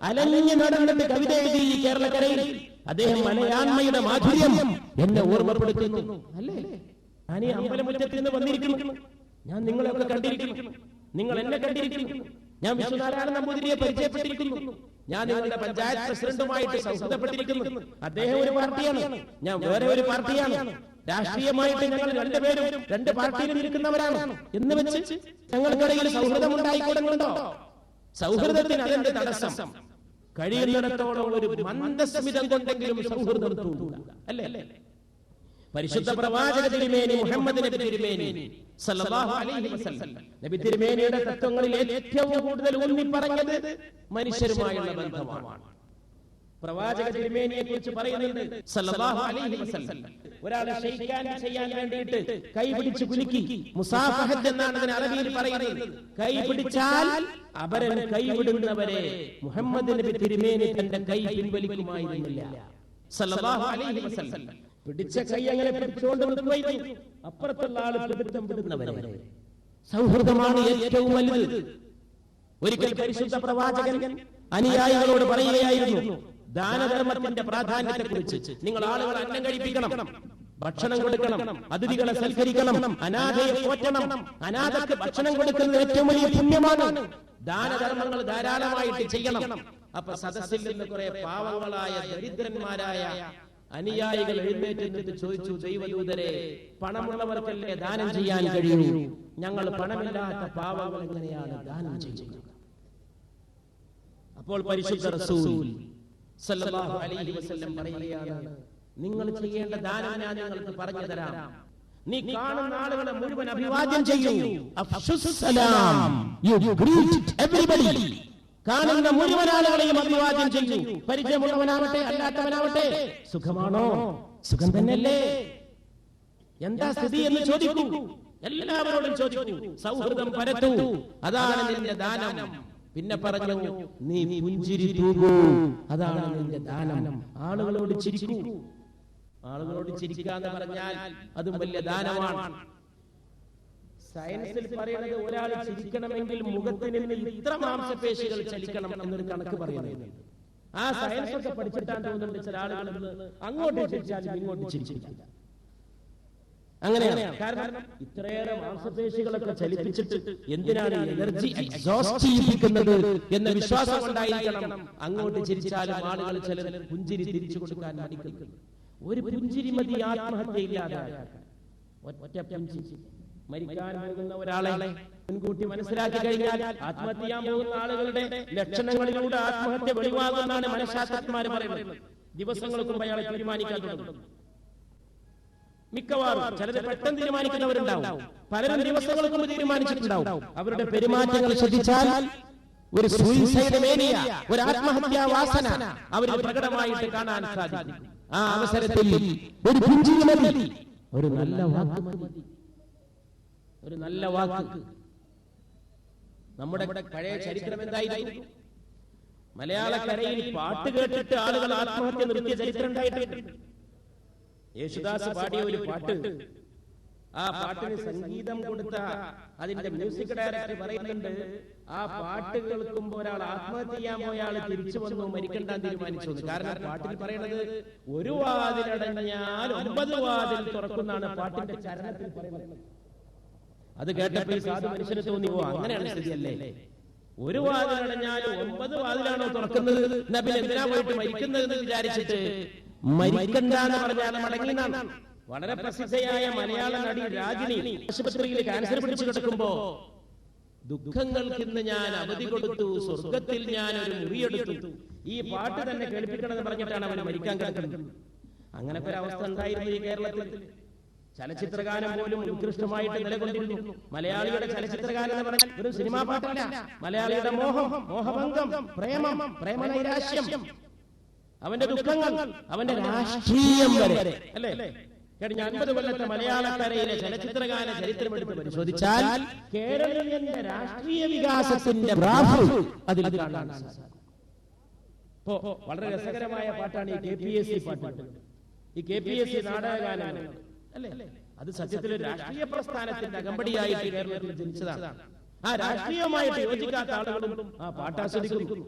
അലഞ്ഞു നടന്നിട്ട് കവിത എഴുതി ഈ കേരളക്കരയിൽ. അദ്ദേഹം മലയാണ്മയുടെ മാധുര്യം എന്നെ ഓർമ്മപ്പെടുത്തുന്നു. അല്ലേ? ഞാൻ ഈ അമ്പലമുറ്റത്ത് നിന്ന് വന്നിരിക്കുന്നു. ഞാൻ നിങ്ങളെയൊക്കെ കണ്ടിരിക്കുന്നു, നിങ്ങൾ എന്നെ കണ്ടിരിക്കുന്നു. ഞാൻ വിശ്വനാരായണ നമ്പൂതിരിയെ പരിചയപ്പെട്ടിരിക്കുന്നു. ഞാൻ നിങ്ങളുടെ പഞ്ചായത്ത് പ്രസിഡന്റുമായിട്ട് സൗഹൃദപ്പെട്ടിരിക്കുന്നു. അദ്ദേഹം ഒരു പാർട്ടിയാണ്, ഞാൻ വേറെ ഒരു പാർട്ടിയാണ്. രാഷ്ട്രീയമായിട്ട് ഞങ്ങൾ രണ്ടുപേരും 2 പാർട്ടിയിലും ഇരിക്കുന്നവരാണ് എന്ന് വെച്ച് ഞങ്ങൾക്കിടയിൽ സൗഹൃദം ഉണ്ടായിക്കൂടുന്നുണ്ടോ? സൗഹൃദത്തിന് അതിന്റെ തടസ്സം കഴിയുന്നിടത്തോളം ഒരു മന്ദസ്മിതം കൊണ്ടെങ്കിലും സൗഹൃദം തോന്നുക. അല്ലേ? പരിശുദ്ധ പ്രവാചക തിരുമേനി മുഹമ്മദ് നബി തിരുമേനി സല്ലല്ലാഹു അലൈഹി വസല്ലം, നബി തിരുമേനിയുടെ തത്വങ്ങളിൽ ഏറ്റവും കൂടുതൽ ഊന്നി പറഞ്ഞത് മനുഷ്യരുമായുള്ള ബന്ധമാണ്. പ്രവാചക തിരുമേനിയെ കുറിച്ച് പറയുന്നുണ്ട് സല്ലല്ലാഹു അലൈഹി വസല്ലം, ഒരാളെ ഷെയ്ഖാൻ ചെയ്യാൻ വേണ്ടിയിട്ട് കൈ പിടിച്ച് കുലുക്കി, മുസാഫഹത്ത് എന്നാണ് അതിന് അറബിയിൽ പറയുന്നത്. കൈ പിടിച്ചാൽ അവരൻ കൈവിടുന്നവരെ മുഹമ്മദ് നബി തിരുമേനി തന്റെ കൈ പിൻവലിക്കുമായിരുന്നില്ല സല്ലല്ലാഹു അലൈഹി വസല്ലം. പിടിച്ച കൈ അങ്ങനെ പിടിച്ചുകൊണ്ട് നിൽക്കുകയും അപ്പുറത്തുള്ള ആള് പിടുത്തം വിടുന്നവരെ. സൗഹൃദമാണ് ഏറ്റവും വലുത്. ഒരിക്കൽ പരിശുദ്ധ പ്രവാചകൻ അനുയായികളോട് പറയുകയായിരുന്നു ദാനധർമ്മത്തിന്റെ പ്രാധാന്യത്തെ കുറിച്ച്. നിങ്ങൾ ആളുകൾ അന്നം കഴിപ്പിക്കണം. ഭക്ഷണം കൊടുക്കണം, അതിഥികളെ സൽക്കരിക്കണം, അനാഥയെ പോറ്റണം. അനാഥക്ക് ഭക്ഷണം കൊടുക്കുന്നത് ഏറ്റവും വലിയ പുണ്യമാണ്. ദാനധർമ്മങ്ങൾ ധാരാളമായിട്ട് ചെയ്യണം. അപ്പൊ സദസ്സിൽ നിന്ന് കുറെ പാവങ്ങളായ ദരിദ്രന്മാരായ അനുയായികൾ എഴുന്നേറ്റ് നിന്നിട്ട് ചോദിച്ചു, ദൈവദൂതരെ, പണമുള്ളവർക്കല്ലേ ദാനം ചെയ്യാൻ കഴിയൂ, ഞങ്ങൾ പണമില്ലാത്ത പാവങ്ങൾ എങ്ങനെയാണ് ദാനം ചെയ്യുക? അപ്പോൾ പരിശുദ്ധ റസൂൽ സല്ലല്ലാഹു അലൈഹി വസല്ലം പറയുകയാണ്, നിങ്ങൾ ചെയ്യേണ്ട ദാനം ഞാൻ നിങ്ങൾക്ക് പറഞ്ഞു തരാം. നീ കാണുന്ന ആളുകളെ മുഴുവൻ അഭിവാദ്യം ചെയ്യൂ. അഫ്ശുസ് സലാം, യു ഗ്രീറ്റ് എവരിബഡി. കാണുന്ന മുഴുവൻ ആളുകളെയും അഭിവാദ്യം ചെയ്യൂ. പരിചയമുള്ളവനാവട്ടെ അല്ലാത്തവനാവട്ടെ. സുഖമാണോ? സുഖം തന്നെയല്ലേ? എന്താ സ്ഥിതി എന്ന് ചോദിക്കൂ. എല്ലാവരോടും ചോദിക്കൂ. സൗഹൃദം പരത്തൂ. അതാണ് നിന്റെ ദാനം. പിന്നെ പറഞ്ഞു, നീ പുഞ്ചിരി തൂകൂ. അതാണ് നിന്റെ ദാനം. ആളുകളോട് ചിരിക്കൂ. ആളുകളോട് ചിരിക്കാന്ന് പറഞ്ഞാൽ അതും വലിയ ദാനമാണ്. സയൻസിൽ പറയുന്നത് ഒരാൾ ചിരിക്കണമെങ്കിൽ മുഖത്തിന് ഇത്ര മാംസപേശികൾ ചലിക്കണം എന്നൊരു കണക്ക് പറയുന്നത്. ആ സയൻസ് ഒക്കെ പഠിച്ചിട്ടാൻ തോന്നുന്നുണ്ട് ചില ആളുകൾ അങ്ങോട്ട് ചിരിച്ചാലും ഇങ്ങോട്ട് ചിരിച്ചിരിക്കില്ല. അങ്ങനെയാണ്. കാരണം ഇത്രയേറെ മാംസപേശികളൊക്കെ ചലിപ്പിച്ചിട്ട് എന്തിനാണ് എനർജി എക്സോസ്റ്റ് ചെയ്യിപ്പിക്കുന്നത് എന്ന വിശ്വാസം ഉണ്ടായിരിക്കണം. അങ്ങോട്ട് ചിരിച്ചാലും ആളുകൾ ചിലർ പുഞ്ചിരി തിരിച്ചു കൊടുക്കാൻ മടിക്കുന്നു. ഒരു പുഞ്ചിരി മതി ആത്മഹത്യയില്ലാതെ. ഒറ്റ പുഞ്ചിരി. മരിക്കാൻ പോകുന്ന ഒരാളെ മുൻകൂട്ടി മനസ്സിലാക്കി കഴിഞ്ഞാൽ ആത്മഹത്യ ചെയ്യാൻ പോകുന്ന ആളുകളുടെ ലക്ഷണങ്ങളിലൂടെ ആത്മഹത്യ വെളിവാകുമെന്നാണ് മനഃശാസ്ത്രജ്ഞന്മാർ പറയുന്നത്. ദിവസങ്ങൾക്ക് മുമ്പ് അയാളെ തീരുമാനിക്കാൻ തുടങ്ങും. മിക്കവാറും ചിലർ പെട്ടെന്ന് തീരുമാനിക്കുന്നവരുണ്ടാവും. പലരും ദിവസങ്ങൾക്ക് മുമ്പ് തീരുമാനിച്ചിട്ടുണ്ടാവും. അവരുടെ പെരുമാറ്റങ്ങൾ ശ്രദ്ധിച്ചാൽ ഒരു സൂയിസൈഡ് മേനിയ, ഒരു ആത്മഹത്യാ വാസന അവരിൽ പ്രകടമായിട്ട് കാണാൻ സാധിക്കും. ആ അവസരത്തിൽ ഒരു പുഞ്ചിരി മതി, ഒരു നല്ല വാക്ക് മതി. ഒരു നല്ല വാക്ക്. നമ്മുടെ പഴയ ചരിത്രം എന്തായിരുന്നു? മലയാളക്കരയിൽ പാട്ട് കേട്ടിട്ട് ആളുകൾ ആത്മഹത്യ നിർത്തിയ ചരിത്രം ഉണ്ടായിട്ടുണ്ട്. യേശുദാസ് പാടിയ ഒരു പാട്ട്, ആ പാട്ടിന് സംഗീതം കൊടുത്ത അതിന്റെ മ്യൂസിക് ഡയറക്ടർ പറയുന്നുണ്ട്, ആ പാട്ട് കേൾക്കുമ്പോൾ ഒരാൾ ആത്മഹത്യ ചെയ്യാൻ പോയ ആള് തിരിച്ചു വന്നു മരിക്കണ്ടാൻ തീരുമാനിച്ചു. കാരണം പാട്ടിൽ പറയുന്നത് ഒരു വാതിലടഞ്ഞാൽ 9 വാതിൽ തുറക്കുന്നാണ് പാട്ടിന്റെ ചരണത്തിൽ പറയുന്നത്. അത് കേട്ടപ്പോൾ സാധു മനുഷ്യന് തോന്നി, ഓ അങ്ങനെയാണ് സ്ഥിതിയല്ലേ, ഒരു വാതിലടഞ്ഞാലും 9 വാതിലാണോ തുറക്കുന്നത്, നബിൽ എന്തിനാ പോയിട്ട് മരിക്കുന്നത് എന്ന് വിചാരിച്ചിട്ട് മരിക്കണ്ടെന്ന് പറഞ്ഞാൽ മടങ്ങിനാണ്. വളരെ പ്രസിദ്ധയായ മലയാള നടി രാഗിണി ആശുപത്രിയിൽ ക്യാൻസർ പിടിച്ചു കിടക്കുമ്പോ, ദുഃഖങ്ങൾക്ക് ഇന്ന് ഞാൻ അവധി കൊടുത്തു, സ്വർഗത്തിൽ ഞാൻ ഒരു മുറിയെടുത്തു, ഈ പാട്ട് തന്നെ കേൾപ്പിക്കണമെന്ന് പറഞ്ഞിട്ടാണ് അവൻ മരിക്കാൻ കിടക്കുന്നത്. അങ്ങനത്തെ ഒരു അവസ്ഥ ഉണ്ടായിരുന്നു ഈ കേരളത്തിൽ. ചലച്ചിത്രഗാനം പോലും ഉത്കൃഷ്ടമായിട്ട് നിലകൊണ്ടിരുന്നു. മലയാളിയുടെ ചലച്ചിത്രഗാനം എന്ന് പറഞ്ഞാൽ ഒരു സിനിമാ പാട്ടല്ല. മലയാളിയുടെ മോഹം, മോഹഭംഗം, പ്രേമം, പ്രേമനൈരാശ്യം, അവന്റെ ദുഃഖങ്ങൾ, അവന്റെ രാഷ്ട്രീയം വരെ അല്ലേ. കഴിഞ്ഞ 50 കൊല്ലത്തെ മലയാളക്കരയിലെ ചലച്ചിത്രഗാന ചരിത്രമെടുത്ത് പരിശോധിച്ചാൽ കേരളീയന്റെ രാഷ്ട്രീയ വികാസത്തിന്റെ ഗ്രാഫ് അതിൽ കാണാൻ സാധിക്കും. വളരെ രസകരമായ പാട്ടാണ് ഈ KPSC പാട്ട്. ഈ KPSC നാടകഗാനങ്ങൾ അല്ലേ, അത് സത്യത്തിൽ രാഷ്ട്രീയ പ്രസ്ഥാനത്തിന്റെ അകമ്പടിയായിട്ട് കേരളത്തിൽ ജനിച്ചതാണ്. ആ രാഷ്ട്രീയമായിട്ട് യോജിക്കാത്ത ആളുകളും ആ പാട്ട് ആസ്വദിക്കുന്നു.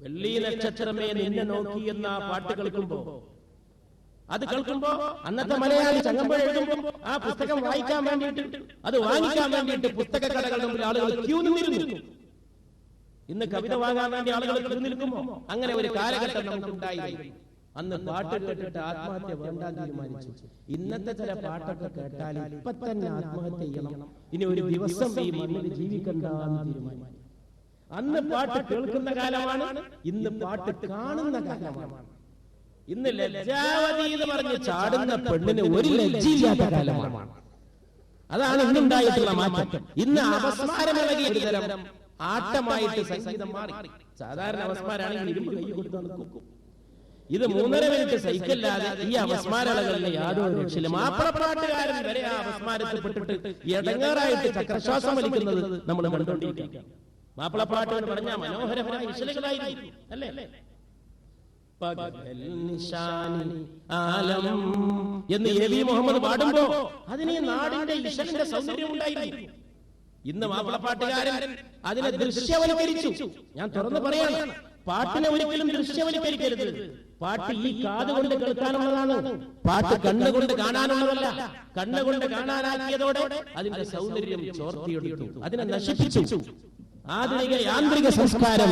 വെള്ളി നക്ഷത്രമേ നിന്നെ നോക്കി എന്ന ആ പാട്ട് കേൾക്കുമ്പോ, അത് കേൾക്കുമ്പോ അന്നത്തെ മലയാളി ചങ്ങമ്പുഴ എഴുതുമ്പോ ആ പുസ്തകം വായിക്കാൻ വേണ്ടിയിട്ട്, അത് വാങ്ങിക്കാൻ വേണ്ടിയിട്ട് പുസ്തക കടകളുടെ മുമ്പിൽ ആളുകൾ ക്യൂ നിന്നിരുന്നു. ഇന്ന് കവിത വാങ്ങാൻ വേണ്ടി ആളുകൾ ക്യൂ നിൽക്കുമ്പോ അങ്ങനെ ഒരു കാലഘട്ടം നമുക്കുണ്ടായിരുന്നു. അന്ന് പാട്ട് കേട്ടിട്ട് ആത്മഹത്യ വേണ്ടാൻ തീരുമാനിച്ചു. ഇന്നത്തെ ചില പാട്ടൊക്കെ കേട്ടാൽ ഇപ്പൊ തന്നെ ആത്മഹത്യ ചെയ്യണം, ഇനി ഒരു ദിവസം ഈ മണ്ണിൽ ജീവിക്കണ്ടെന്ന് തീരുമാനിച്ചു. അന്ന് പാട്ട് കേൾക്കുന്ന കാലമാണ്, ഇന്ന് പാട്ട് കാണുന്ന കാലമാണ്. ഇന്ന് ലജ്ജാവതി എന്ന് പറഞ്ഞ് ചാടുന്ന പെണ്ണിന് ഒരു ലജ്ജയില്ലാത്ത കാലമാണ്. അതാണ് ഇന്നുണ്ടായിട്ടുള്ള മാറ്റം. ഇന്ന് അപസ്മാരമിളകിയ ഒരു തരം ആട്ടമായിട്ട് സംഗീതം മാറി. സാധാരണ അപസ്മാരാണെങ്കിൽ ഇരുമ്പ് കൈ കൊടുത്താൽ നോക്കും. ഇത് 3.5 മിനിറ്റ് സൈക്കിളില്ലാതെ ഈ അപസ്മാരകളിലെ യാതൊരു രക്ഷയില്ല. മാപ്പിളപ്പാട്ടുകാരൻ വരെ ആ അപസ്മാരത്തിൽപ്പെട്ടിട്ട് ഇടങ്ങേറായിട്ട് ചക്രശ്വാസം വലിക്കുന്നത് നമ്മൾ കണ്ടുകൊണ്ടിരിക്കുകയാണ്. മാപ്പിളപ്പാട്ട് എന്ന് പറഞ്ഞാൽ മനോഹരമായ വിഷലുകളായിരിക്കും അല്ലേ. പകൽ നിശാനി ആലം എന്ന് എ വി മുഹമ്മദ് പാടുമ്പോ അതിന് ഈ നാടിന്റെ ഇശലിന്റെ സൗന്ദര്യം ഉണ്ടായിരുന്നു. ഇന്ന് മാപ്പിളപ്പാട്ടുകാരൻ അതിനെ ദൃശ്യവൽക്കരിച്ചു. ഞാൻ തുറന്നു പറയാണ്, പാട്ടിനെ ഒരിക്കലും ദൃശ്യവൽക്കരിക്കരുത്. പാട്ട് ഈ കാതുകൊണ്ട് കേൾക്കാനുള്ളതാണ്, പാട്ട് കണ്ണുകൊണ്ട് കാണാനുള്ളതല്ല. കണ്ണുകൊണ്ട് കാണാനാക്കിയതോടെ അതിന്റെ സൗന്ദര്യം ചോർത്തിയെടുത്തു, അതിനെ നശിപ്പിച്ചു. ആധുനിക യാന്ത്രിക സംസ്കാരം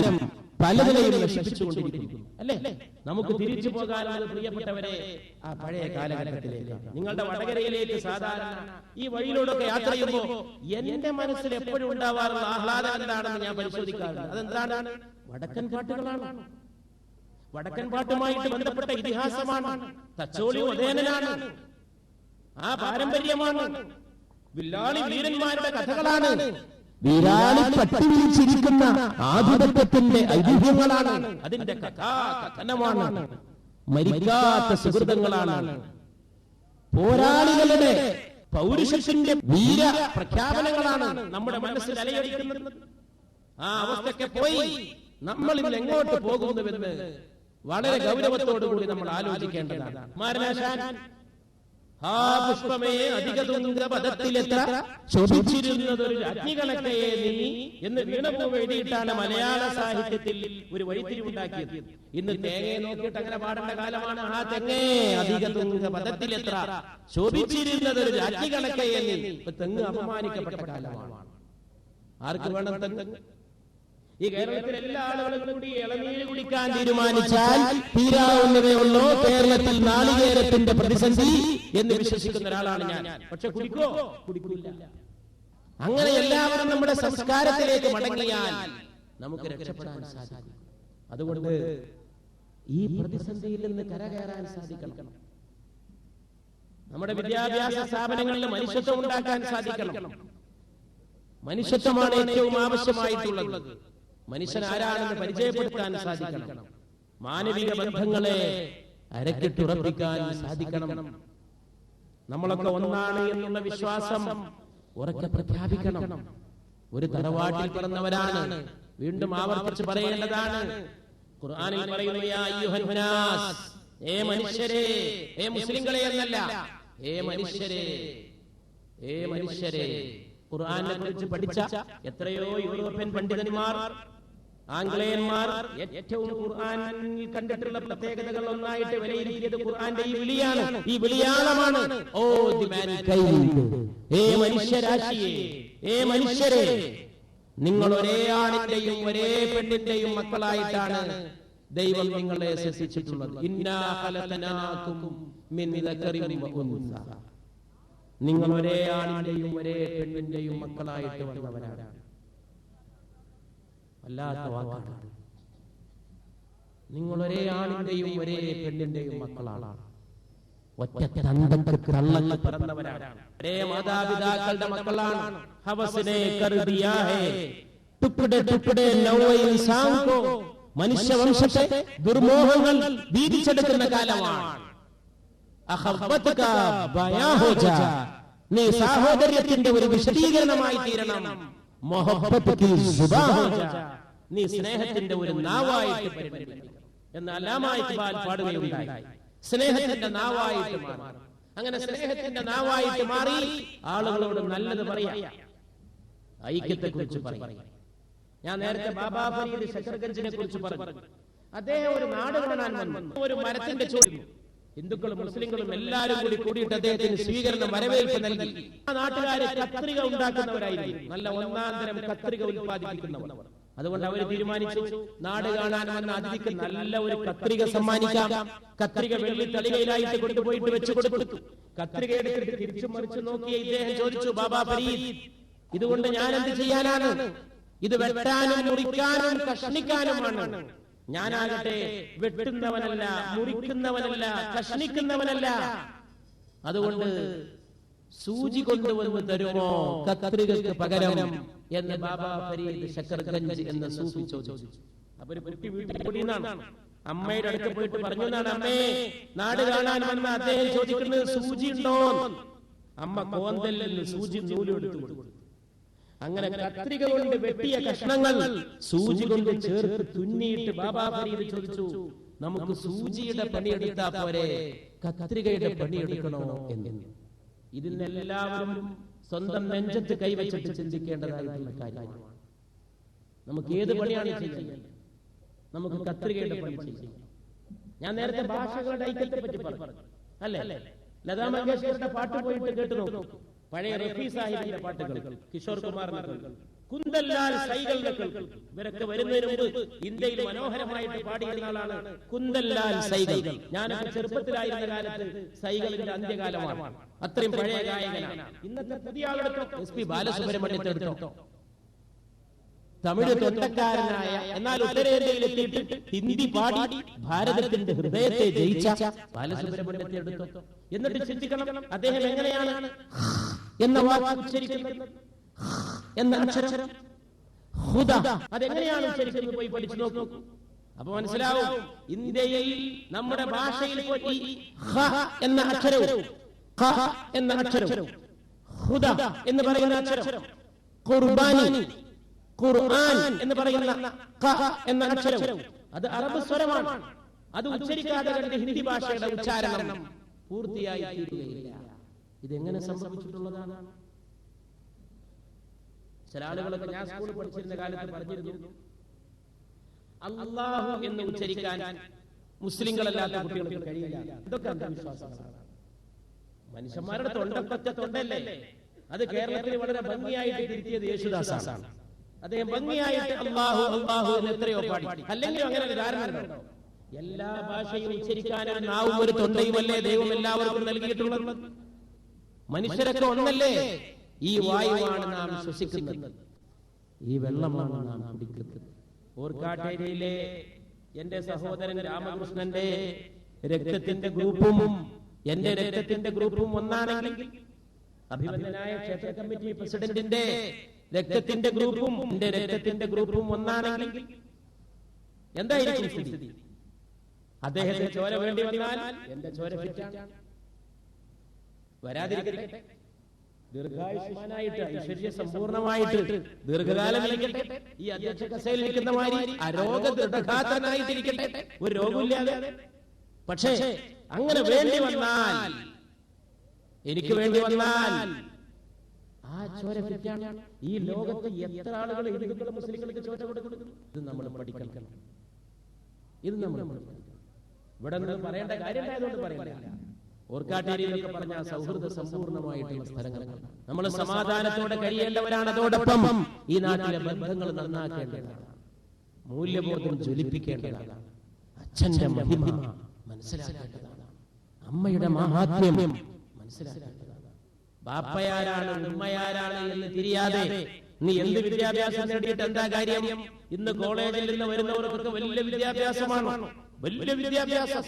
പലതിനെയും നശിപ്പിച്ചുകൊണ്ടിരിക്കുന്നു. അല്ലേ? നമുക്ക് തിരിച്ചു പോകാനുള്ളത് പ്രിയപ്പെട്ടവരെ ആ പഴയ കാലഘട്ടത്തിലേക്ക്. നിങ്ങളുടെ വടകരയിലേക്ക് സാധാരണ ഈ വഴിയിലൂടെയൊക്കെ യാത്ര ചെയ്യുമ്പോൾ എന്റെ മനസ്സിൽ എപ്പോഴും ഉണ്ടാവാറുള്ള ആഹ്ലാദം എന്താണെന്ന് ഞാൻ പരിശോധിക്കാറുണ്ട്. അതെന്താണ്? വടക്കൻ പാട്ടുകളാണ്. വടക്കൻ പാട്ടുമായിട്ട് ബന്ധപ്പെട്ട ഇതിഹാസമാണ്, തച്ചോളി ഉദയനനാണ്, ആ പാരമ്പര്യമാണ്, വില്ലാളി വീരന്മാരുടെ കഥകളാണ്, വീരാളി പട്ടിവിളിച്ചിരിക്കുന്ന ആധിപത്യത്തിന്റെ ഐതിഹ്യങ്ങളാണ്, അതിന്റെ കഥനമാണ്, മരിക്കാത്ത സുഹൃതങ്ങളാണ്, പോരാളികളുടെ പൗരുഷത്തിന്റെ വീര പ്രഖ്യാപനങ്ങളാണ് നമ്മുടെ മനസ്സിൽ അലയടിക്കുന്നത്. ആ അവസ്ഥയ്ക്ക് പോയി നമ്മൾ ഇന്ന് എങ്ങോട്ട് പോകുന്നുവെന്ന് വളരെ ഗൗരവത്തോടുകൂടി നമ്മൾ ആലോചിക്കേണ്ടതാണ്. മാരനാശാൻ ആ പുഷ്പമേ അധിക തുംഗപദത്തിലെത്ര ശോഭിച്ചിരുന്നതൊരു രാജ്ഞികണക്കയെ നീ എന്ന് വീണപ്പൂവ് എഴുതിയിട്ടാണ് മലയാള സാഹിത്യത്തിൽ ഒരു വഴിത്തിരിവുണ്ടാക്കിയത്. ഇന്ന് തേങ്ങയെ നോക്കിയിട്ട് അങ്ങനെ പാടേണ്ട കാലമാണ്. ആ തെങ്ങേ അധിക തുംഗപദത്തിലെത്ര ശോഭിച്ചിരുന്നതൊരു രാജ്ഞികണക്കയെ നീ. ഇപ്പൊ തെങ്ങ് അപമാനിക്കപ്പെട്ട കാലമാണ്. ആർക്ക് വേണം തെങ്ങ്? ഈ കേരളത്തിലെ എല്ലാ ആളുകളും കൂടി ഇളനീര് കുടിക്കാൻ തീരുമാനിച്ചാൽ തീരാവുന്നതേ ഉള്ളൂ കേരളത്തിൽ നാളികേരത്തിന്റെ പ്രതിസന്ധി എന്ന് വിശ്വസിക്കുന്ന ഒരാളാണ് ഞാൻ. പക്ഷെ കുടിക്കോ? കുടിക്കില്ല. അങ്ങനെ എല്ലാവരും നമ്മുടെ സംസ്കാരത്തിലേക്ക് മടങ്ങിയാൽ നമുക്ക് രക്ഷപ്പെടാൻ സാധിക്കും. അതുകൊണ്ട് ഈ പ്രതിസന്ധിയിൽ നിന്ന് കരകയറാൻ സാധിക്കണം. നമ്മുടെ വിദ്യാഭ്യാസ സ്ഥാപനങ്ങളിൽ മനുഷ്യത്വം ഉണ്ടാക്കാൻ സാധിക്കണം. മനുഷ്യത്വമാണ് ഏറ്റവും ആവശ്യമായിട്ടുള്ളത്. മനുഷ്യൻ ആരാണെന്ന് പരിചയപ്പെടുത്താൻ സാധിക്കണം. മാനവിക ബന്ധങ്ങളെ അരക്കിട്ടുറപ്പിക്കാൻ സാധിക്കണം. നമ്മളൊക്കെ ഒന്നാണ് എന്നുള്ള വിശ്വാസം ഉറക്കെ പ്രഖ്യാപിക്കണം. ഒരു തറവാട്ടിൽ പിറന്നവരാണ്, വീണ്ടും ആവർത്തിച്ച് പറയേണ്ടതാണ്. ഖുർആനിൽ പറയുന്നു, യാ അയ്യുഹൻ നാസ്, ഏ മനുഷ്യരെ, ഏ മുസ്ലിങ്ങളെ എന്നല്ല, ഏ മനുഷ്യരെ, ഏ മനുഷ്യരെ. ഖുർആനെ കുറിച്ച് പഠിച്ച എത്രയോ യൂറോപ്യൻ പണ്ഡിതന്മാർ, ആംഗ്ലേയന്മാർ ഏറ്റവും ഖുർആനിൽ കണ്ടിട്ടുള്ള പ്രത്യേകതകൾ ഒന്നായിട്ട് വിലയിരുത്തിയത് ഖുർആന്റെ ഈ വിളിയാണ്, ഈ വിളിയാളമാണ്. ഓ ദി മാൻകൈൻഡ്, ഏ മനുഷ്യരാശിയെ, ഏ മനുഷ്യരെ, നിങ്ങൾ ഒരേ ആണിന്റെയും ഒരേ പെണ്ണിന്റെയും മക്കളായിട്ടാണ് ദൈവം നിങ്ങളെ സൃഷ്ടിച്ചിട്ടുള്ളത്. ഇന്നാ ഖലഖനാകും മിൻ ദക്കറിൻ വ ഉൻസ. നിങ്ങൾ ഒരേ ആണിന്റെയും ഒരേ പെണ്ണിന്റെയും മക്കളായിട്ട് വന്നവരാണ്. വല്ലാത്ത വാക്കാണ്. നിങ്ങൾ ഒരേ ആണിന്റെയും ഒരേ പെണ്ണിന്റെയും മക്കളാണ്. ഒറ്റ തന്തക്ക് കള്ളങ്ങൾ പിറന്നവരാണ്. ഒരേ മാതാപിതാക്കളുടെ മക്കളാണ്. ഹവസിനെ കർ ദിയാ ഹേ ടുക്ടെ ടുക്ടെ നൗ ഇൻസാൻ കോ. മനുഷ്യവംശത്തെ ദുർമോഹങ്ങൾ വീതിച്ചെടുക്കുന്ന കാലമാണ്. നീ സാഹോദര്യത്തിന്റെ ഒരു വിശദീകരണമായി തീരണം. നീ സ്നേഹത്തിന്റെ ഒരു നാവായിട്ട് പരിണമിക്കണം എന്ന് അല്ലാമ ഇഖ്ബാൽ പാടുകയുണ്ടായി. സ്നേഹത്തിന്റെ നാവായിട്ട് മാറി. അങ്ങനെ സ്നേഹത്തിന്റെ നാവായിട്ട് മാറി ആളുകളോട് നല്ലത് പറയാം, ഐക്യത്തെ കുറിച്ച് പറയാം. ഞാൻ നേരത്തെ ബാബാ ഫരീദ് ശക്കർഗഞ്ചിനെ കുറിച്ച് പറഞ്ഞു. അദ്ദേഹം ഒരു നാട് കാണാൻ വന്നു. ഒരു മരത്തിന്റെ ചോദ്യം ഹിന്ദുക്കളും മുസ്ലിങ്ങളും എല്ലാവരും കൂടി കൂടിയിട്ട് അദ്ദേഹത്തിന് സ്വീകരണം, വരവേൽപ്പ് നൽകി. ആ നാട്ടുകാരെ കത്രിക ഉണ്ടാക്കുന്നവരായിരുന്നു, നല്ല ഒന്നാം തരം കത്രിക ഉത്പാദിപ്പിക്കുന്നവർ. അതുകൊണ്ട് അവർ തീരുമാനിച്ചു, നാട് കാണാൻ വന്ന അതിഥിക്ക് നല്ല ഒരു കത്രിക സമ്മാനിക്കാം. കത്രിക വെള്ളി തളികയിലായിട്ട് കൊണ്ടുപോയിട്ട് വെച്ചു കൊടുത്തു. കത്രിക എടുത്തിട്ട് തിരിച്ചു മറിച്ചു നോക്കിയ ഇദ്ദേഹം ചോദിച്ചു, ബാബാ ഫരീദ്, ഇതുകൊണ്ട് ഞാൻ എന്ത് ചെയ്യാനാണ്? ഇത് വെട്ടാനും മുറിക്കാനും കഷ്ണിക്കാനുമാണ്. ഞാനാകട്ടെ വെട്ടുന്നവനല്ല, മുറിക്കുന്നവനല്ല, കഷ്ണിക്കുന്നവനല്ല. അതുകൊണ്ട് സൂചി കൊണ്ടുവന്ന് തരുമോ കത്രികക്ക് പകരം എന്ന് ബാബാ ഫരീദ് ശക്കർഗഞ്ച് എന്ന സൂഫി ചോദിച്ചു. അപ്പൊ ഒരു കുട്ടി വീട്ടിൽ കൂടിയെന്നാണ്, അമ്മയുടെ അടുത്ത് പോയിട്ട് പറഞ്ഞു എന്നാണ്, അമ്മേ, നാട് കാണാൻ വന്ന അദ്ദേഹം ചോദിക്കുന്നത് സൂചി ഉണ്ടോ? അമ്മ കോന്തലിൽ സൂചി നൂലെടുത്തു കൊടുത്തു. അങ്ങനെ കത്രിക കൊണ്ട് വെട്ടിയ കഷ്ണങ്ങൾ സൂചി കൊണ്ട് ചേർത്ത് തുന്നിയിട്ട് ബാബാ ഫരീദ് ചോദിച്ചു, നമുക്ക് സൂചിയുടെ പണിയെടുത്താ പോരെ, കത്രികയുടെ പണിയെടുക്കണോ എന്ന്. ഇതിനെല്ലാവരും സ്വന്തം നെഞ്ചത്ത് കൈവച്ചിട്ട് ചിന്തിക്കേണ്ടതായിട്ടുള്ള കാര്യമാണ്. നമുക്ക് ഏത് പണിയാണ് ചെയ്യുന്നത്? നമുക്ക് കത്രികയുടെ പണി ചെയ്യാം. ഞാൻ നേരത്തെ ഭാഷകളുടെ ഐക്യത്തെ പറ്റി പറഞ്ഞു അല്ലേ? ലതാ മങ്കേഷ്കറുടെ പാട്ട് പോയിട്ട് കേട്ടു നോക്കൂ. പഴയ റഫീ സാഹിബിന്റെ പാട്ടുകൾ, കിഷോർ കുമാറിന്റെ, കുന്തല്ലാൽ സൈകളുടെ ഇവരൊക്കെ വരുന്നതിന് മുമ്പ് ഇന്ത്യയിൽ മനോഹരമായിട്ട് പാടിയിരുന്ന ആളാണ് കുന്തല്ലാൽ സൈകൾ. ഞാനൊക്കെ ചെറുപ്പത്തിലായിരുന്ന കാലത്ത് സൈകളിന്റെ അന്ത്യകാലമാണ്. അത്രയും പഴയ ഗായകനാണ്. ഇന്നത്തെ പുതിയ ആളെടുത്തോ, SP ബാലസുബ്രഹ്മണ്യത്തെ എടുത്തോ, തമിഴ് തൊണ്ടക്കാരനായ എന്നാൽ ഉത്തരേന്ത്യയിൽ എത്തിയിട്ട് ഹിന്ദി പാടി ഭാരതത്തിന്റെ ഹൃദയത്തെ ജയിച്ച ബാലസുബ്രഹ്മണ്യത്തെ എടുത്തോ. എന്നിട്ട് ചിന്തിക്കണം, അദ്ദേഹം എങ്ങനെയാണ് എന്ന വാക്ക് ഉച്ചരിക്കുന്നത്, എന്ന അക്ഷരം ഹുദ അതെങ്ങനെയാണ് ഉച്ചരിക്കുന്നത് പോയി പഠിച്ചു നോക്കൂ. അപ്പൊ മനസ്സിലാവും, ഇന്ത്യയിൽ നമ്മുടെ ഭാഷയിൽ ഈ ഹ എന്ന അക്ഷരവും ഖ എന്ന അക്ഷരവും ഹുദ എന്ന് പറയുന്ന അക്ഷരം, ഖുർബാനി ഖുർആൻ എന്ന് പറയുന്ന ഖ എന്ന അക്ഷരം അത് അറബ് സ്വരമാണ്. അത് ഉച്ചരിക്കാതെ കണ്ട് ഹിന്ദി ഭാഷയുടെ ഉച്ചാരണം പൂർത്തിയായി തീരുകയില്ല. ഇതെങ്ങനെ സംഭവിച്ചിട്ടുള്ളതാണ്? ചില ആളുകളൊക്കെ ഞാൻ സ്കൂളിൽ പഠിച്ചിരുന്ന കാലത്ത് പറഞ്ഞിരുന്നു, അല്ലാഹു എന്ന് ഉച്ചരിക്കാൻ മുസ്ലിങ്ങളല്ലാത്ത കുട്ടികൾക്ക് കഴിയില്ല. ഇതൊക്കെ അന്ധവിശ്വാസങ്ങളാണ്. മനുഷ്യന്മാരുടെ തൊണ്ടപ്പറ്റ തൊണ്ടല്ലേ. അത് കേരളത്തിൽ വളരെ ഭംഗിയായിട്ട് തിരുത്തിയത് യേശുദാസാണ്. അദ്ദേഹം ഭംഗിയായിട്ട് അല്ലാഹു അല്ലാഹു എന്ന് എത്രയോ പാടി. അല്ലെങ്കിൽ അങ്ങനെ ഒരു ധാരണ ഉണ്ടോ? എല്ലാ ഭാഷയും ഉച്ചരിക്കാനും നാവും ഒരു തൊണ്ടയുമല്ലേ ദൈവം എല്ലാവർക്കും നൽകിയിട്ടുള്ളത്? മനുഷ്യരൊക്കെ ഒന്നല്ലേ? ഈ വായുവാണ് നാം ശ്വസിക്കുന്നത്, ഈ വെള്ളമാണ് നാം കുടിക്കുന്നത്. ഓർക്കാട്ടേരിയിലെ എന്റെ സഹോദരൻ രാമകൃഷ്ണന്റെ രക്തത്തിന്റെ ഗ്രൂപ്പും എന്റെ രക്തത്തിന്റെ ഗ്രൂപ്പും ഒന്നാണെങ്കിൽ, അഭിമന്യനായ ക്ഷേത്ര കമ്മിറ്റി പ്രസിഡന്റിന്റെ രക്തത്തിന്റെ ഗ്രൂപ്പും എന്റെ രക്തത്തിന്റെ ഗ്രൂപ്പും ഒന്നാണെങ്കിൽ എന്തായിരിക്കും സ്ഥിതി? അദ്ദേഹത്തിന് ചോര വേണ്ടി വന്നാൽ എന്റെ ചോര ഫിറ്റാണ്. വരാതിരിക്കട്ടെ, ദീർഘായുഷ്മാനായിട്ട് ഐശ്വര്യ സമ്പൂർണമായിട്ട് ദീർഘകാലം നിൽക്കട്ടെ. ഈ അധ്യക്ഷ കസേരയിൽ നിൽക്കുന്ന മാതിരി അരോഗ ദൃഢഗാത്രനായിട്ടിരിക്കട്ടെ, ഒരു രോഗമില്ലാതെ. പക്ഷേ അങ്ങനെ വേണ്ടി വന്നാൽ, എനിക്ക് വേണ്ടി വന്നാൽ ആ ചോര ഫിറ്റാണ്. ഈ ലോകത്ത് എത്ര ആളുകൾ ഹിന്ദുക്കളും മുസ്ലിങ്ങൾക്ക് ചോര കൊടുക്കുന്നു? ഇത് നമ്മൾ പഠിക്കണം. ഇത് നമ്മൾ ഇവിടെ നിന്ന് പറയേണ്ട കാര്യം ആയതുകൊണ്ട് പറയില്ല. ഓർക്കാട്ടേരിയിലൊക്കെ പറഞ്ഞ സൗഹൃദ സമ്പൂർണമായിട്ടുള്ള സ്ഥലങ്ങളാണ്. നമ്മൾ സമാധാനത്തോടെ കഴിയേണ്ടവരാണ്. അതോടൊപ്പം ഈ നാട്ടിലെ ബന്ധങ്ങൾ നന്നാക്കേണ്ടതാണ്, മൂല്യബോധം ജ്വലിപ്പിക്കേണ്ടതാണ്, അച്ഛന്റെ മഹിമ മനസ്സിലാക്കേണ്ടതാണ്, അമ്മയുടെ മഹാത്മ്യം മനസ്സിലാക്കേണ്ടതാണ്. ബാപ്പയാരാണ് ഉമ്മയാരാണ് എന്ന് തിരിയാതെ നീ എന്ത് വിദ്യാഭ്യാസം നേടിയിട്ട് എന്താ കാര്യം? ഇന്ന് കോളേജിൽ നിന്ന് വരുന്നവർക്കൊക്കെ വലിയ വിദ്യാഭ്യാസമാണ്, വലിയ വിദ്യാഭ്യാസം.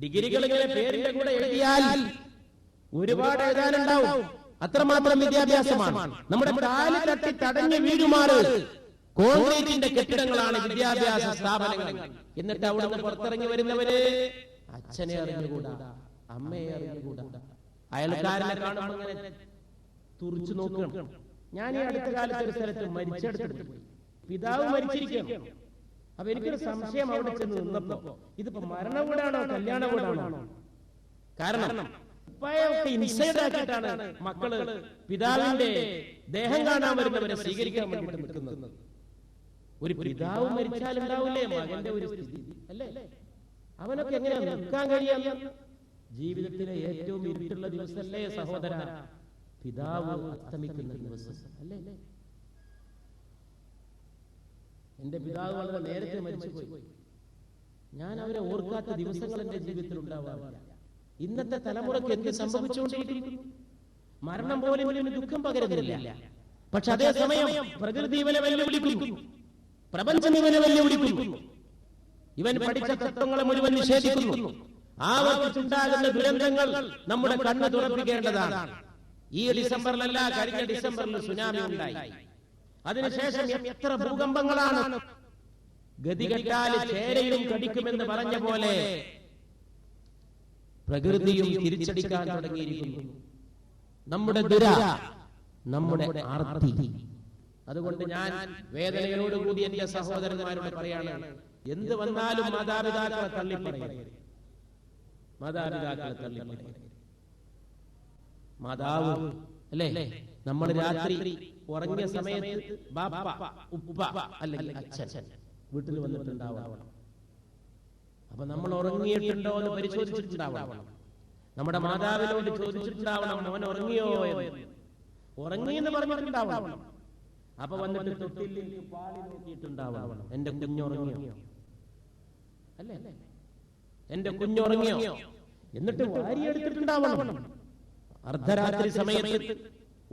ഡിഗ്രികൾ ഇങ്ങനെ പേരിന്റെ കൂടെ എഴുതിയാൽ ഒരുപാട് എഴുതാനുണ്ടാവും. അത്രമാത്രം വിദ്യാഭ്യാസമാണ്. നമ്മുടെ കാല് തട്ടി തടഞ്ഞു വീഴുമാറ് കോൺക്രീറ്റിന്റെ കെട്ടിടങ്ങളാണ് വിദ്യാഭ്യാസ സ്ഥാപനങ്ങൾ. എന്നിട്ട് അവിടുന്ന് പുറത്തിറങ്ങി വരുന്നവര് അച്ഛനെ അറിഞ്ഞുകൂടാ, അമ്മയെ അറിഞ്ഞുകൂടാ, അയൽക്കാരനെ കാണുമ്പോൾ അങ്ങനെ തുറിച്ചു നോക്കണം. ഞാൻ ഈ അടുത്ത കാലത്ത് ഒരു സ്ഥലത്ത് മരിച്ചെടുത്തു പോയി. പിതാവ് മരിച്ചിരിക്കണം. അപ്പൊ എനിക്കൊരു സംശയം അവിടെ ചെന്ന് നിന്നപ്പോ, ഇതിപ്പോ മരണ വീടാണോ കല്യാണ വീടാണോ? കാരണം ഉപ്പായൊക്കെ ഇൻസൈഡ് ആക്കിയിട്ടാണ് മക്കള് പിതാവിന്റെ ദേഹം കാണാൻ വരുന്നവരെ സ്വീകരിക്കാൻ വേണ്ടിയിട്ട് നിൽക്കുന്നത്. ഒരു പിതാവ് മരിച്ചാൽ ഉണ്ടാവില്ലേ മകന്റെ ഒരു സ്ഥിതി അല്ലേ? അവനൊക്കെ എങ്ങനെയാ നിൽക്കാൻ കഴിയാം? ജീവിതത്തിലെ ഏറ്റവും ഇരുട്ടുള്ള ദിവസമല്ലേ സഹോദര പിതാവ് അസ്തമിക്കുന്ന ദിവസം അല്ലേ? എന്റെ പിതാവ് വളരെ നേരത്തെ മരിച്ചുപോയി. ഞാൻ അവരെ ഓർക്കാത്ത ദിവസങ്ങൾ എന്റെ ജീവിതത്തിൽ ഉണ്ടാവാറില്ല. ഇന്നത്തെ തലമുറയ്ക്ക് എന്ത് സംഭവിച്ചുകൊണ്ടിരിക്കുന്നു? മരണം പോലും ഇവന് ദുഃഖം പകരുന്നില്ല. പക്ഷെ അതേസമയം പ്രകൃതി ഇവനെ വെല്ലുവിളിക്കുന്നു, പ്രപഞ്ചം ഇവനെ വെല്ലുവിളിക്കുന്നു. ഇവൻ പഠിച്ച തത്വങ്ങളെ മുഴുവൻ നിഷേധിക്കുന്നു. ആവർത്തിച്ചുണ്ടാകുന്ന ദുരന്തങ്ങൾ നമ്മുടെ കണ്ണ് തുറപ്പിക്കേണ്ടതാണ്. ഈ ഡിസംബറിലല്ല, കഴിഞ്ഞ ഡിസംബറിൽ സുനാമി ഉണ്ടായി. അതിനുശേഷം എത്ര ഭൂകമ്പങ്ങളാണ്. ഗതികെട്ടാൽ ചേരയും കടിക്കുമെന്ന് പറഞ്ഞ പോലെ പ്രകൃതിയും തിരിച്ചടിക്കാൻ തുടങ്ങിയിരിക്കുന്നു. നമ്മുടെ ദുര, നമ്മുടെ ആർത്തി. അതുകൊണ്ട് ഞാൻ വേദനയോടുകൂടി എന്റെ സഹോദരന്മാരോട് പറയാണ്, എന്ത് വന്നാലും മാതാപിതാക്കളെ തള്ളിപ്പറയരുത്. മാതാപിതാക്കളെ തള്ളിപ്പറയരുത്. മാതാവ് അല്ലേ, നമ്മൾ രാത്രി ഉറങ്ങിയ സമയത്ത് ബാപ്പ, ഉപ്പ അല്ലെങ്കിൽ അച്ഛൻ വീട്ടിൽ വന്നിട്ടുണ്ടാവണം. അപ്പൊ നമ്മൾ ഉറങ്ങിയിട്ടുണ്ടോ എന്ന് പരിശോധിച്ചിട്ടുണ്ടാവണം. നമ്മുടെ മാതാവിനോട് ചോദിച്ചിട്ടുണ്ടാവണം, മോൻ ഉറങ്ങിയോ എന്ന്. ഉറങ്ങി എന്ന് പറഞ്ഞിട്ടുണ്ടാവണം. അപ്പൊ വന്നിട്ട് തൊട്ടിലേക്ക് പാല് നോക്കിയിട്ടുണ്ടാവണം, എന്റെ കുഞ്ഞുറങ്ങിയോ അല്ലേ, എന്റെ കുഞ്ഞുറങ്ങിയോ. എന്നിട്ട് വാരിയെടുത്തിട്ടുണ്ടാവണം. അർദ്ധരാത്രി സമയത്ത്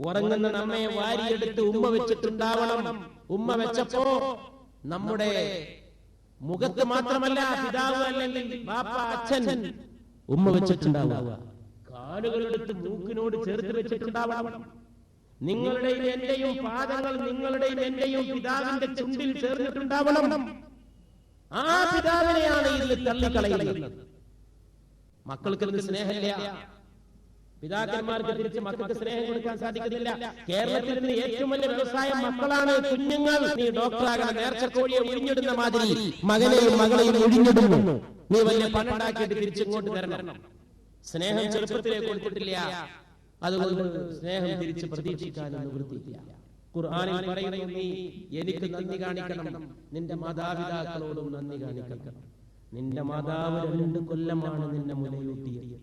ഉറങ്ങുന്ന നമ്മെ വാരിയെടുത്ത് ഉമ്മ വെച്ചിട്ടുണ്ടാവണം. ഉമ്മ വെച്ചപ്പോ നമ്മുടെ മുഖത്ത് മാത്രമല്ല, പിതാവ് അല്ലെങ്കിൽ ബാപ്പ അച്ഛൻ ഉമ്മ വെച്ചിട്ടുണ്ടാവുക. കാലുകളെടുത്ത് മൂക്കിനോട് ചേർത്ത് വെച്ചിട്ടുണ്ടാവണം. നിങ്ങളുടെയും എന്റെയും പാദങ്ങൾ നിങ്ങളുടെയും എന്റെയും പിതാവിന്റെ ചുണ്ടിൽ ചേർന്നിട്ടുണ്ടാവണം. ആ പിതാവിനെയാണ് ഇതിൽ തള്ളിക്കളയുന്നത്. മക്കൾക്ക് സ്നേഹമില്ല, പിതാക്കന്മാർക്ക് തിരിച്ച് മക്കൾക്ക് സ്നേഹം കൊടുക്കാൻ സാധിക്കുന്നില്ല. കേരളത്തിൽ നിന്ന് ഏറ്റവും വലിയ വ്യവസായം മക്കളാണ്, കുഞ്ഞുങ്ങൾ. നീ ഡോക്ടറാകാൻ നേർച്ചക്കോഴിയെ ഒഴിഞ്ഞിടുന്ന മാതിരി മകനെയും മകളെയും ഒഴിഞ്ഞിടുന്നു. നീ വലിയ പണമുണ്ടാക്കിയിട്ട് തിരിച്ചിങ്ങോട്ട് തരണം. സ്നേഹം ചെറുപ്പത്തിലേ കൊടുത്തിട്ടില്ല, അതുകൊണ്ട് സ്നേഹം തിരിച്ച് പ്രതീക്ഷിക്കാനൊന്നും വൃത്തിയില്ല. ഖുർആനിൽ പറയുന്നു, നീ എനിക്ക് നന്ദി കാണിക്കണം, നിന്റെ മാതാപിതാക്കളോടും നന്ദി കാണിക്കണം. നിന്റെ മാതാവ് 2 കൊല്ലമാണ് നിന്നെ മുലയൂട്ടിയത്.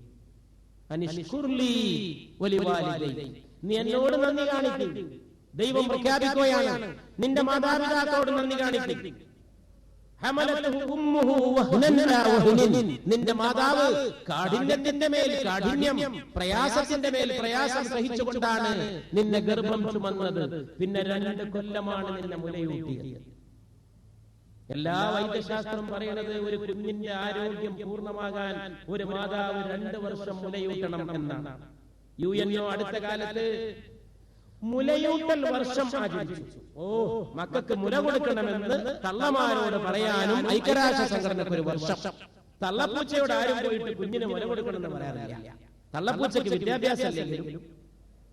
നീ എന്നോട് നന്ദി കാണിക്കും. ദൈവം പ്രഖ്യാപിക്കുകയാണ്, നിന്റെ മാതാപിതാക്കളോട് നന്ദി കാണിക്കും. നിന്റെ മാതാവ് കാഠിന്യത്തിന്റെ മേൽ കാഠിന്യം, പ്രയാസത്തിന്റെ മേൽ പ്രയാസം സഹിച്ചുകൊണ്ടാണ് നിന്നെ ഗർഭം ചുമന്നത്. പിന്നെ 2 കൊല്ലമാണ് നിന്നെ മുലയൂട്ടിയത്. എല്ലാ വൈദ്യശാസ്ത്രം പറയുന്നത് ഒരു കുഞ്ഞിന്റെ ആരോഗ്യം പൂർണ്ണമാകാൻ ഒരു മാതാവ് 2 വർഷം മുലയൂട്ടണം എന്നാണ്. UNO അടുത്ത കാലത്ത് മുലയൂട്ടൽ വർഷം ആചരിച്ചു. മക്കൾക്ക് മുല കൊടുക്കണമെന്ന് തള്ളമാരോട് പറയാനും ഐക്യരാഷ്ട്ര സംഘടനക്ക് ഒരു വർഷം. തള്ളപ്പൂച്ചയോട് ആരും പോയിട്ട് കുഞ്ഞിന് മുല കൊടുക്കണമെന്ന് പറയാറില്ല. തള്ളപ്പൂച്ചയ്ക്ക് വിദ്യാഭ്യാസം ഇല്ലെങ്കിലും,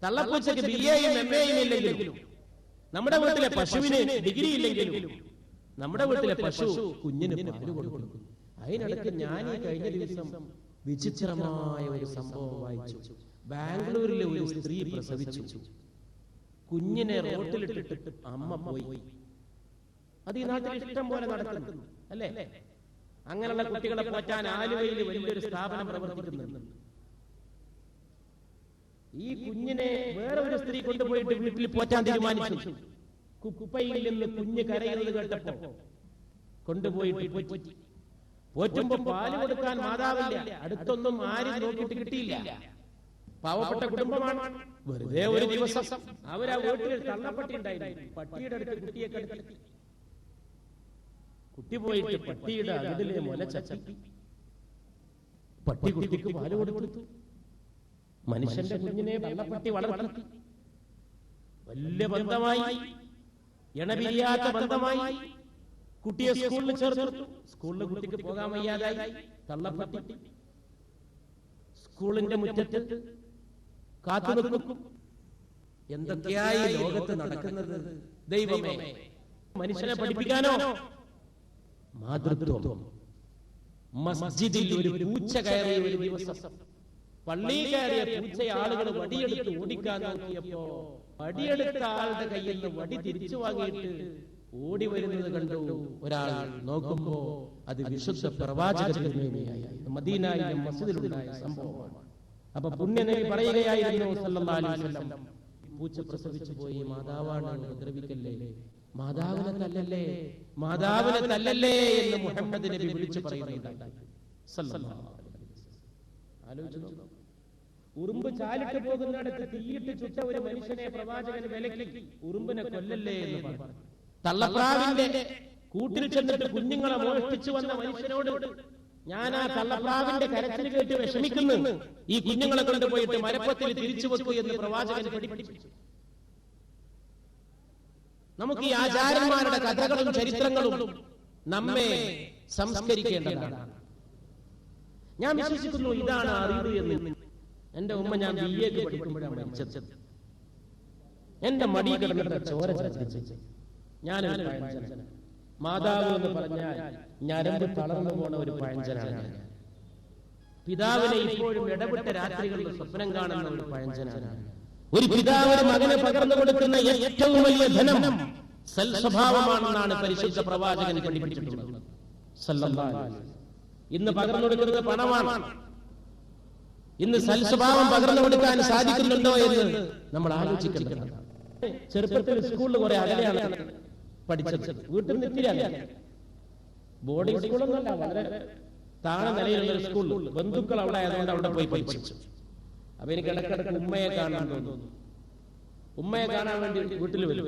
തള്ളപ്പൂച്ചയ്ക്ക് BAയും MAയും ഇല്ലെങ്കിലും, നമ്മുടെ വീട്ടിലെ പശുവിന് ഡിഗ്രി ഇല്ലെങ്കിലും നമ്മുടെ വീട്ടിലെ പശു കുഞ്ഞിന് പാല് കൊടുക്കുന്നു. അതിനിടയ്ക്ക് ഞാൻ ഈ കഴിഞ്ഞ ദിവസം വിചിത്രമായ ഒരു സംഭവം വായിച്ചു. ബാംഗ്ലൂരിലെ ഒരു സ്ത്രീ പ്രസവിച്ചു. കുഞ്ഞിനെ റോട്ടിലിട്ടിട്ട് അമ്മ പോയി. അത് ഈ നാട്ടിൽ ഇഷ്ടം പോലെ നടക്കുന്നു അല്ലേ? അങ്ങനെയുള്ള കുട്ടികളെ പോറ്റാൻ ആലുവയിൽ വലിയൊരു സ്ഥാപനം പ്രവർത്തിക്കുന്നുണ്ട്. ഈ കുഞ്ഞിനെ വേറെ ഒരു സ്ത്രീ കൊണ്ടുപോയിട്ട് വീട്ടിൽ പോറ്റാൻ തീരുമാനിച്ചു. കുപ്പയിൽ നിന്ന് കുഞ്ഞ് കരയുന്നത് കേട്ടപ്പോ കൊണ്ടുപോയിട്ട് പോറ്റുമ്പോ പാല് കൊടുക്കാൻ മാതാവില്ല. അടുത്തൊന്നും ആരും നോക്കിയിട്ട് കിട്ടിയില്ല. പാവപ്പെട്ട കുടുംബമാണ്. വെറുതെ ഒരു ദിവസം അവരാ വീട്ടിൽ തള്ളപ്പട്ടി ഉണ്ടായിരുന്നു. പട്ടിയുടെ അടുത്ത് കുട്ടിയെ കിടത്തി. കുട്ടി പോയിട്ട് പട്ടിയുടെ അകിടിലെ മുല ചച്ചി. പട്ടി കുട്ടിക്ക് പാല് കൊടുത്തു. മനുഷ്യന്റെ കുഞ്ഞിനെ വെള്ളപ്പട്ടി വളർത്തി. വലിയ ബന്ധമായി, എണപിരിയാത്ത ബന്ധമായി. കുട്ടിയെ സ്കൂളിൽ ചേർത്തു. സ്കൂളിൽ കുട്ടിക്ക് പോകാൻ വയ്യാതായി. തള്ളപ്പട്ടി സ്കൂളിന്റെ മുറ്റത്ത് കാത്തു നിൽക്കും. എന്തൊക്കെയായി ലോകത്ത് നടക്കുന്നത് ദൈവമേ! മനുഷ്യനെ പഠിപ്പിക്കാനോ? മാതൃത്വം. മസ്ജിദിൽ ഒരു പൂച്ച കയറിയ ഒരു ദിവസം, പള്ളി കയറിയ പൂച്ചയെ ആളുകൾ വടിയെടുത്ത് ഓടിക്കാൻ നോക്കിയപ്പോ വടിയെടുത്ത ആളുടെ കയ്യിൽ നിന്ന് വടി തിരിച്ചു വാങ്ങിയിട്ട് ഓടി വരുന്നത് കണ്ടു ഒരാൾ. നോക്കുമ്പോ അത് വിശുദ്ധ പ്രവാചകന്റെ മദീനയിലെ മസ്ജിദിലുണ്ടായ സംഭവമാണ്. അപ്പൊ പുണ്യനബി പറയുകയായിരുന്നു സല്ലല്ലാഹു അലൈഹി വസല്ലം, പൂച്ച പ്രസവിച്ചു പോയി, മാതാവാണ്, ഉപദ്രവിക്കല്ലേ, മാതാവിനെ തല്ലല്ലേ, മാതാവിനെ തല്ലല്ലേ എന്ന് മുഹമ്മദ് നബി വിളിച്ചു പറയുന്നുണ്ടായി. സല്ലല്ലാഹു അലൈഹി വസല്ലം ആലോചിച്ചു നോക്കൂ. ഉറുമ്പ് ചാലിട്ട് പോകുന്നിടത്ത് തീയിട്ട് ചുട്ട ഒരു മനുഷ്യനെ പ്രവാചകൻ വിലക്കി, ഉറുമ്പിനെ കൊല്ലല്ലേ എന്ന് പറഞ്ഞു. തള്ളപ്രാവിന്റെ കൂട്ടിൽ ചെന്നിട്ട് കുഞ്ഞുങ്ങളെ മോഷ്ടിച്ചു വന്ന മനുഷ്യനോട് ഞാൻ ആ തള്ളപ്രാവിന്റെ കരച്ചിൽ കേട്ട് വിഷമിക്കുന്നു, ഈ കുഞ്ഞുങ്ങളെ കൊണ്ടുപോയിട്ട് മരപ്പത്തിൽ തിരിച്ചു വെക്കൂ എന്ന് പ്രവാചകൻ പഠിപ്പിച്ചു. നമുക്ക് ഈ ആചാര്യന്മാരുടെ കഥകളും ചരിത്രങ്ങളും നമ്മെ സംസ്കരിക്കേണ്ടതാണ്. ഞാൻ വിശ്വസിക്കുന്നു ഇതാണ് അറിവ് എന്ന്. എന്റെ ഉമ്മ ഞാൻ BA പഠിക്കുമ്പോഴാണ് മരിച്ചത്. എന്റെ മടി കിടന്നിട്ട് ചോര ചരിച്ചു. ഞാനൊരു പഴഞ്ചൻ. മാതാവ് എന്ന് പറഞ്ഞാൽ ഞരമ്പ് തളർന്നു പോണ ഒരു പഴഞ്ചനാണ്. പിതാവിനെ ഇപ്പോഴും ഇടപെട്ട രാത്രികളിൽ സ്വപ്നം കാണുന്ന ഒരു പഴഞ്ചനാണ്. ഒരു പിതാവ് ഒരു മകനെ പകർന്നു കൊടുക്കുന്ന ഏറ്റവും വലിയ ധനം സൽസ്വഭാവമാണെന്നാണ് പരിശുദ്ധ പ്രവാചകൻ പഠിപ്പിച്ചിട്ടുള്ളത്. സല്ലല്ലാഹു അലൈഹി വസല്ലം. ഇന്ന് പകർന്നു കൊടുക്കുന്നത് പണമാണ്. ഇന്ന് സൽസ്വഭാവം പകർന്നു കൊടുക്കാൻ സാധിക്കുന്നുണ്ടോ എന്ന് നമ്മൾ ആലോചിക്കേണ്ടതാണ്. ചെറുപ്പത്തിൽ സ്കൂളിൽ കുറെ അകലെയാണ് പഠിച്ചത്, വീട്ടിൽ നിന്ന് ഇത്തിരി അകലെ. ബോർഡിംഗ് സ്കൂളൊന്നുമല്ല, വളരെ താഴെ നിലയിലുള്ള ഒരു സ്കൂൾ. ബന്ധുക്കൾ അവിടെ ആയതുകൊണ്ട് അവിടെ പോയി പഠിച്ചു. അപ്പൊ എനിക്ക് ഇടക്കിടക്ക് ഉമ്മയെ കാണാൻ തോന്നുന്നു. ഉമ്മയെ കാണാൻ വേണ്ടി വീട്ടിൽ വരും.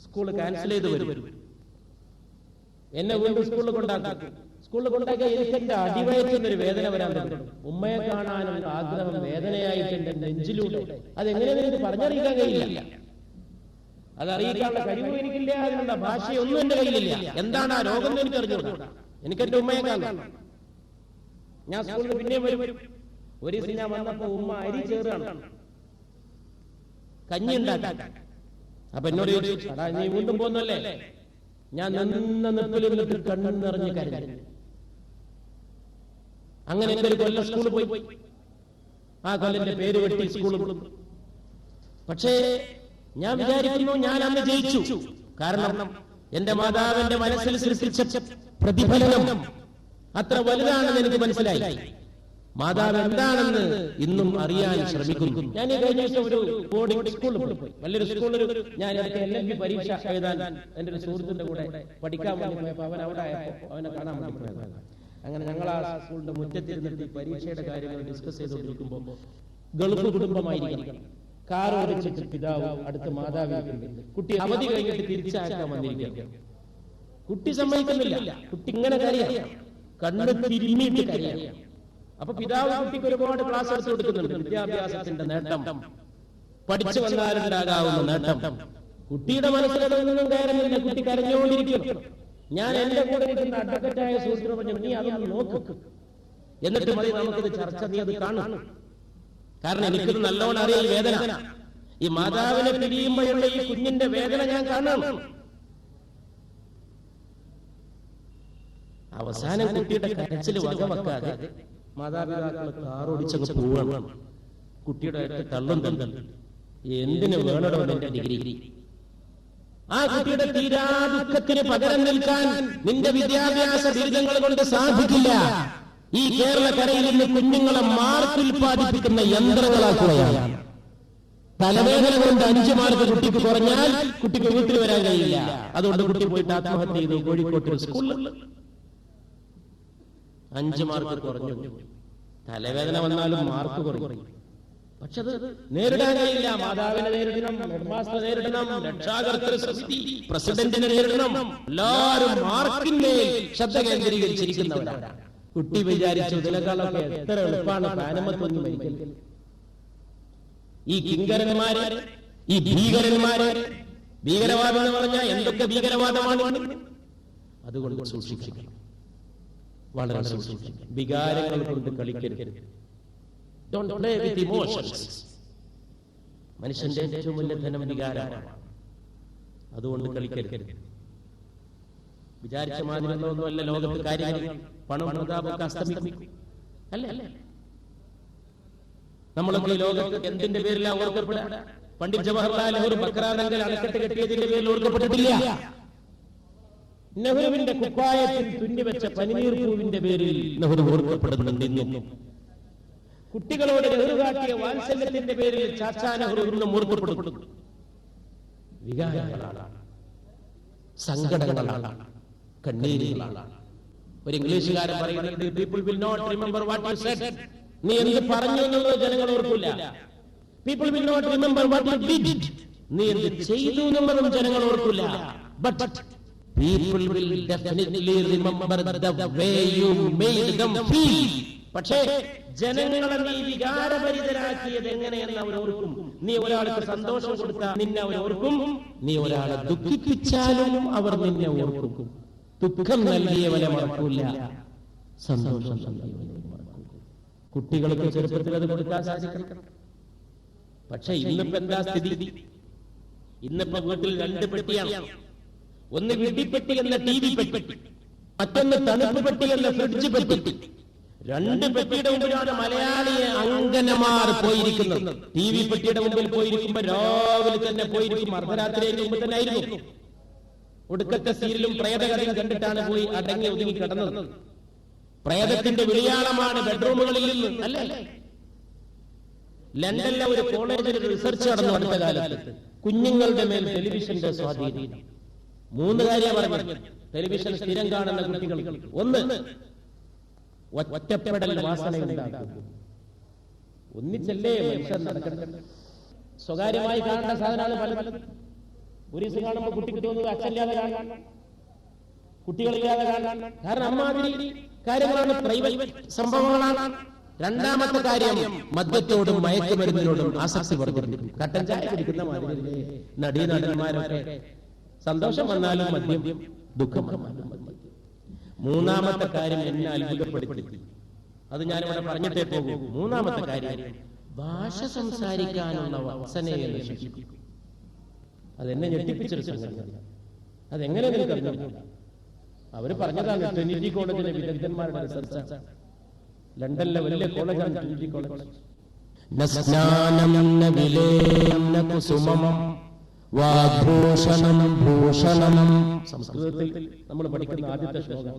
സ്കൂൾ ക്യാൻസൽ ചെയ്ത് വരും. എന്നെ വീണ്ടും സ്കൂളിൽ കൊണ്ടാക്കും. സ്കൂളിൽ കൊണ്ടാക്കിയാൽ എനിക്ക് എന്റെ അടിവയറ്റുന്നൊരു വേദന വരാൻ തുടങ്ങും. ഉമ്മയെ കാണാനുള്ള ആഗ്രഹം വേദനയായിട്ട് എന്റെ നെഞ്ചിലൂടെ. അതെങ്ങനെയാണെന്ന് എനിക്ക് പറഞ്ഞറിയിക്കാൻ കഴിയില്ല. അതറിയിക്കാനുള്ള കഴിവും എനിക്കില്ല, അതിനുള്ള ഭാഷയൊന്നും എന്റെ കയ്യിലില്ല. എന്താണ് ആ രോഗം എന്ന് എനിക്ക് അറിഞ്ഞുകൂടാ. എനിക്ക് എന്റെ ഉമ്മയെ കാണാം. ഞാൻ സ്കൂളിൽ പിന്നെയും വരും. ഒരു ദിവസം ഞാൻ വന്നപ്പോ ഉമ്മ അരി ചേറാണ്, കഞ്ഞി ഉണ്ടാക്കാൻ. അപ്പൊ എന്നോട് ചോദിച്ചു, അടാ നീ വീണ്ടും പോന്നല്ലേ? ഞാൻ നിന്ന നിപ്പിൽ നിന്നിട്ട് കണ്ണു നിറഞ്ഞ് കരഞ്ഞു. അങ്ങനെ എന്റെ ഒരു കൊല്ലം സ്കൂളിൽ പോയി. ആ കൊല്ലന്റെ പേര് വെട്ടി സ്കൂളിൽ. പക്ഷേ ഞാൻ വിചാരിക്കുന്നു ഞാൻ അന്ന് ജയിച്ചു. കാരണം എന്റെ മാതാവിന്റെ മനസ്സിൽ സൃഷ്ടിച്ച പ്രതിഫലനം അത്ര വലുതാണെന്ന് എനിക്ക് മനസ്സിലായി. മാതാവ് എന്താണെന്ന് ഇന്നും അറിയാൻ ശ്രമിക്കുന്നു. ഞാൻ ഈ കഴിഞ്ഞ ദിവസം ഒരു ബോർഡിംഗ് സ്കൂളിൽ പോയി. വലിയൊരു സ്കൂളിൽ ഞാൻ LLB പരീക്ഷ എഴുതാൻ എന്റെ ഒരു സുഹൃത്തിന്റെ കൂടെ പഠിക്കാൻ വേണ്ടി പോയപ്പോ അവൻ അവിടെ ആയപ്പോ അവനെ കാണാൻ വേണ്ടി പോയതാണ്. അങ്ങനെ ഞങ്ങൾ ആ സ്കൂളിന്റെ മുറ്റത്തിരുന്നിട്ട് പരീക്ഷയുടെ കാര്യങ്ങൾ ഡിസ്കസ് ചെയ്തുകൊണ്ടിരിക്കുമ്പോൾ ഗൾഫ് കുടുംബമായിരിക്കണം. കാർ ഓടിച്ചിട്ട് പിതാവ് അടുത്ത മാതാവിന്റെ കുട്ടി അവധി കഴിഞ്ഞിട്ട് തിരിച്ചാക്കാൻ വന്നിരിക്കുക. കുട്ടി സമ്മതിക്കുന്നില്ല. കുട്ടി ഇങ്ങനെ കരയാം, കണ്ണ് തിരിഞ്ഞിട്ട് കരയാം. അപ്പൊ പിതാവ് കുട്ടിക്ക് ഒരുപാട് ക്ലാസ് എടുത്ത് കൊടുക്കുന്നുണ്ട്. വിദ്യാഭ്യാസത്തിന്റെ നേട്ടം, പഠിച്ചു വന്നാലുണ്ടാകാവുന്ന നേട്ടം. കുട്ടിയുടെ മനസ്സിലൊന്നും കയറുന്നില്ല. കുട്ടി കരഞ്ഞുകൊണ്ടിരിക്കുന്നു. ഞാൻ എന്റെ കൂടെ നിൽക്കുന്ന അഡ്വക്കറ്റായ സുഹൃത്തിനോട് പറഞ്ഞു, നീ അതൊന്ന് നോക്ക്, എന്നിട്ട് മതി നമുക്കിത് ചർച്ച, നീ അത് കാണും. കാരണം എനിക്കിത് നല്ലോണം അറിയാൻ വേദന. ഈ മാതാവിനെ പിരിയുമ്പോഴുള്ള ഈ കുഞ്ഞിന്റെ വേദന ഞാൻ കാണണം. അവസാനം കുട്ടിയുടെ കരച്ചിൽ വകവെക്കാതെ മാതാപിതാക്കൾ കാറോടിച്ചങ്ങ് പോവാണ്. കുട്ടിയുടെ അടുത്ത് തള്ളും എന്തിനു വേണോ എന്റെ ഡിഗ്രി? ആ കുട്ടിയുടെ തീരാ ദുഃഖത്തിന് പകരം നിൽക്കാൻ നിന്റെ വിദ്യാഭ്യാസ ബിരുദങ്ങൾ കൊണ്ട് സാധിക്കില്ല. ഈ കേരളക്കരയിൽ നിന്ന് കുഞ്ഞുങ്ങളെ മാർക്കുൽപാദിപ്പിക്കുന്ന യന്ത്രങ്ങളാക്കുകയാണ്. തലവേദന കൊണ്ട് 5 മാർക്ക് കുട്ടിക്ക് കുറഞ്ഞാൽ കുട്ടിക്ക് വീട്ടിൽ വരാൻ കഴിയില്ല. അതുകൊണ്ട് കുട്ടി പോയിട്ട് ആത്മഹത്യ ചെയ്തു. കോഴിക്കോട്ട് സ്കൂളിൽ 5 മാർക്ക് കുറഞ്ഞു. തലവേദന വന്നാലും മാർക്ക് കുറയും. പക്ഷെ അത് നേരിടാൻ കഴിയില്ല. മാതാവിനെ നേരിടണം, ഹെഡ്മാസ്റ്റർ നേരിടണം, രക്ഷാകർതൃ സമിതി പ്രസിഡന്റിനെ നേരിടണം. എല്ലാവരും മാർക്കിന്മേൽ ശ്രദ്ധ കേന്ദ്രീകരിച്ചിരിക്കുന്നവരാണ്. കുട്ടി വിചാരിച്ചു ഇതിനേക്കാളൊക്കെ എത്ര എളുപ്പമാണ് പാനമത്തൊന്നും മരിക്കൽ. ഈ കിങ്കരന്മാര്, ഈ ഭീകരന്മാര്, ഭീകരവാദം എന്ന് പറഞ്ഞാൽ എന്തൊക്കെ ഭീകരവാദമാണ്. അതുകൊണ്ട് സൂക്ഷിക്കണം, വളരെ സൂക്ഷിക്കണം. വികാരങ്ങൾ കൊണ്ട് കളിക്കരുത്. Don't play with emotions. മനുഷ്യന്റെ ഏറ്റവും വലിയ ധനം വികാരമാണ്. അതുകൊണ്ട് കളിക്കരുത്. വിചാരിച്ച മാതിരിയൊന്നുമല്ല ലോകത്ത് കാര്യങ്ങൾ. പണം പ്രതാപമൊക്കെ അസ്തമിക്കും അല്ലേ? നമ്മളൊക്കെ ഈ ലോകത്ത് എന്തിന്റെ പേരിലാണ് ഓർക്കപ്പെടുക? പണ്ഡിറ്റ് ജവഹർലാൽ നെഹ്റു ബക്രാനങ്കൽ അണക്കെട്ട് കെട്ടിയതിന്റെ പേരിൽ ഓർക്കപ്പെട്ടിട്ടില്ല. നെഹ്റുവിന്റെ കുപ്പായത്തിൽ തുന്നിവെച്ച പനിനീർ പൂവിന്റെ പേരിൽ നെഹ്റു ഓർക്കപ്പെടുന്നുണ്ട് ഇന്നും. കുട്ടികളോട് നെഹ്റു കാട്ടിയ വാത്സല്യത്തിന്റെ പേരിൽ ചാച്ചാ നെഹ്റു ഇന്നും ഓർക്കപ്പെടുന്നു. വികാരങ്ങളാണ്, സങ്കടങ്ങളാണ്, കണ്ണീരുകളാണ്. ഒരു ഇംഗ്ലീഷുകാരൻ പറയുന്നത്, people will not remember what you said. നീ എന്ത് പറഞ്ഞു എന്നുള്ളത് ജനങ്ങൾ ഓർക്കില്ല. People will not remember what you did. നീ എന്ത് ചെയ്തു എന്നുള്ളതും ജനങ്ങൾ ഓർക്കില്ല. But people will definitely remember the way you made them feel. പക്ഷേ ജനങ്ങളെ നീ വികാരഭരിതരാക്കിയത് എങ്ങനെയെന്ന് അവർ ഓർക്കും. നീ ഒരാൾക്ക് സന്തോഷം കൊടുത്താൽ നിന്നെ അവർ ഓർക്കും. നീ ഒരാളെ ദുഃഖിപ്പിച്ചാലും അവർ നിന്നെ ഓർക്കും. ദുഃഖം നൽകിയവനെ മറക്കൂല, സന്തോഷം നൽകിയവനെ മറക്കും. കുട്ടികൾക്ക് ചെറുപ്പത്തിൽ അത് കൊടുക്കാൻ സാധിക്കണം. പക്ഷെ ഇന്നിപ്പോ എന്താ സ്ഥിതി? ഇന്നിപ്പോ വീട്ടിൽ 2 പെട്ടിയാണ്. ഒന്ന് വെടിപ്പെട്ടി എന്ന TV പെട്ടി, മറ്റൊന്ന് തണുപ്പ് പെട്ടി എന്ന ഫ്രിഡ്ജ് പെട്ടി. 2 പെട്ടിയുടെ മുമ്പിലാണ് മലയാളിയെ അങ്കനമാർ പോയിരിക്കുന്നത്. TV പെട്ടിയുടെ മുമ്പിൽ പോയിരിക്കുമ്പോ രാവിലെ തന്നെ പോയിരിക്കും. അർദ്ധരാത്രിയുടെ മുമ്പ് തന്നെ ആയിരുന്നു. ഒടുക്കത്തെ സീരിയലും പ്രേതകഥയും കണ്ടിട്ടാണ് പോയി അടങ്ങി ഒതുങ്ങി കിടന്നത്. പ്രേതത്തിന്റെ വിളിയാളമാണ് ബെഡ്റൂമുകളിൽ നിന്ന്, അല്ലേ? ലണ്ടനിലെ ഒരു കോളേജിൽ റിസർച്ച് നടന്നു അടുത്ത കാലത്ത് കുഞ്ഞുങ്ങളുടെ മേൽ ടെലിവിഷന്റെ സ്വാധീനം. 3 കാര്യം പറഞ്ഞു ടെലിവിഷൻ സ്ഥിരം കാണുന്ന കുട്ടികൾ. 1, ഒറ്റപ്പെടൽ വാസനയുണ്ടാക്കും. ഒന്നിച്ചല്ലേ മനുഷ്യൻ നടക്കട്ടെ. സ്വകാര്യമായി കാണേണ്ട സാധനമാണ് പലതും. ഒരു ദിവസം കാണുമ്പോൾ കുട്ടിക്ക് തോന്നുന്നത് അച്ഛനില്ലാതെ കാണാൻ, കുട്ടികളില്ലാതെ കാണാൻ. കാരണം അമ്മാതിരി കാര്യങ്ങളാണ്, പ്രൈവറ്റ് സംഭവങ്ങളാണ്. 2ാമത്തെ കാര്യം മദ്യത്തോടും മയക്കുമരുന്നിനോടും ആസക്തി വർദ്ധിപ്പിക്കും. കട്ടൻ ചായ കുടിക്കുന്ന മാതിരി നടീനടന്മാരൊക്കെ സന്തോഷം വന്നാലും മദ്യം, ദുഃഖം വന്നാലും മദ്യം. 3ാമത്തെ കാര്യം എന്നെ അത്ഭുതപ്പെടുത്തി, അത് ഞാനിവിടെ പറഞ്ഞിട്ടേ പോകും. 3ാമത്തെ കാര്യം ഭാഷ സംസാരിക്കാനുള്ള വാസനയെ നശിപ്പിക്കും. അതെന്നെ ഞെട്ടിപ്പിച്ചൊരു സംഗതി. അതെങ്ങനെ എനിക്കറിഞ്ഞു? അവര് പറഞ്ഞതാണ്, ട്രിനിറ്റി കോളേജിലെ വിദഗ്ധന്മാരുടെ റിസർച്ച്. ലണ്ടനിലെ വലിയ കോളേജാണ് ട്രിനിറ്റി കോളേജ്. നസ്നാനം ന വിലേയം ന കുസുമം വാഭൂഷണം ഭൂഷണം. സംസ്കൃതത്തിൽ നമ്മൾ പഠിക്കുന്ന ആദ്യത്തെ ശ്ലോകം.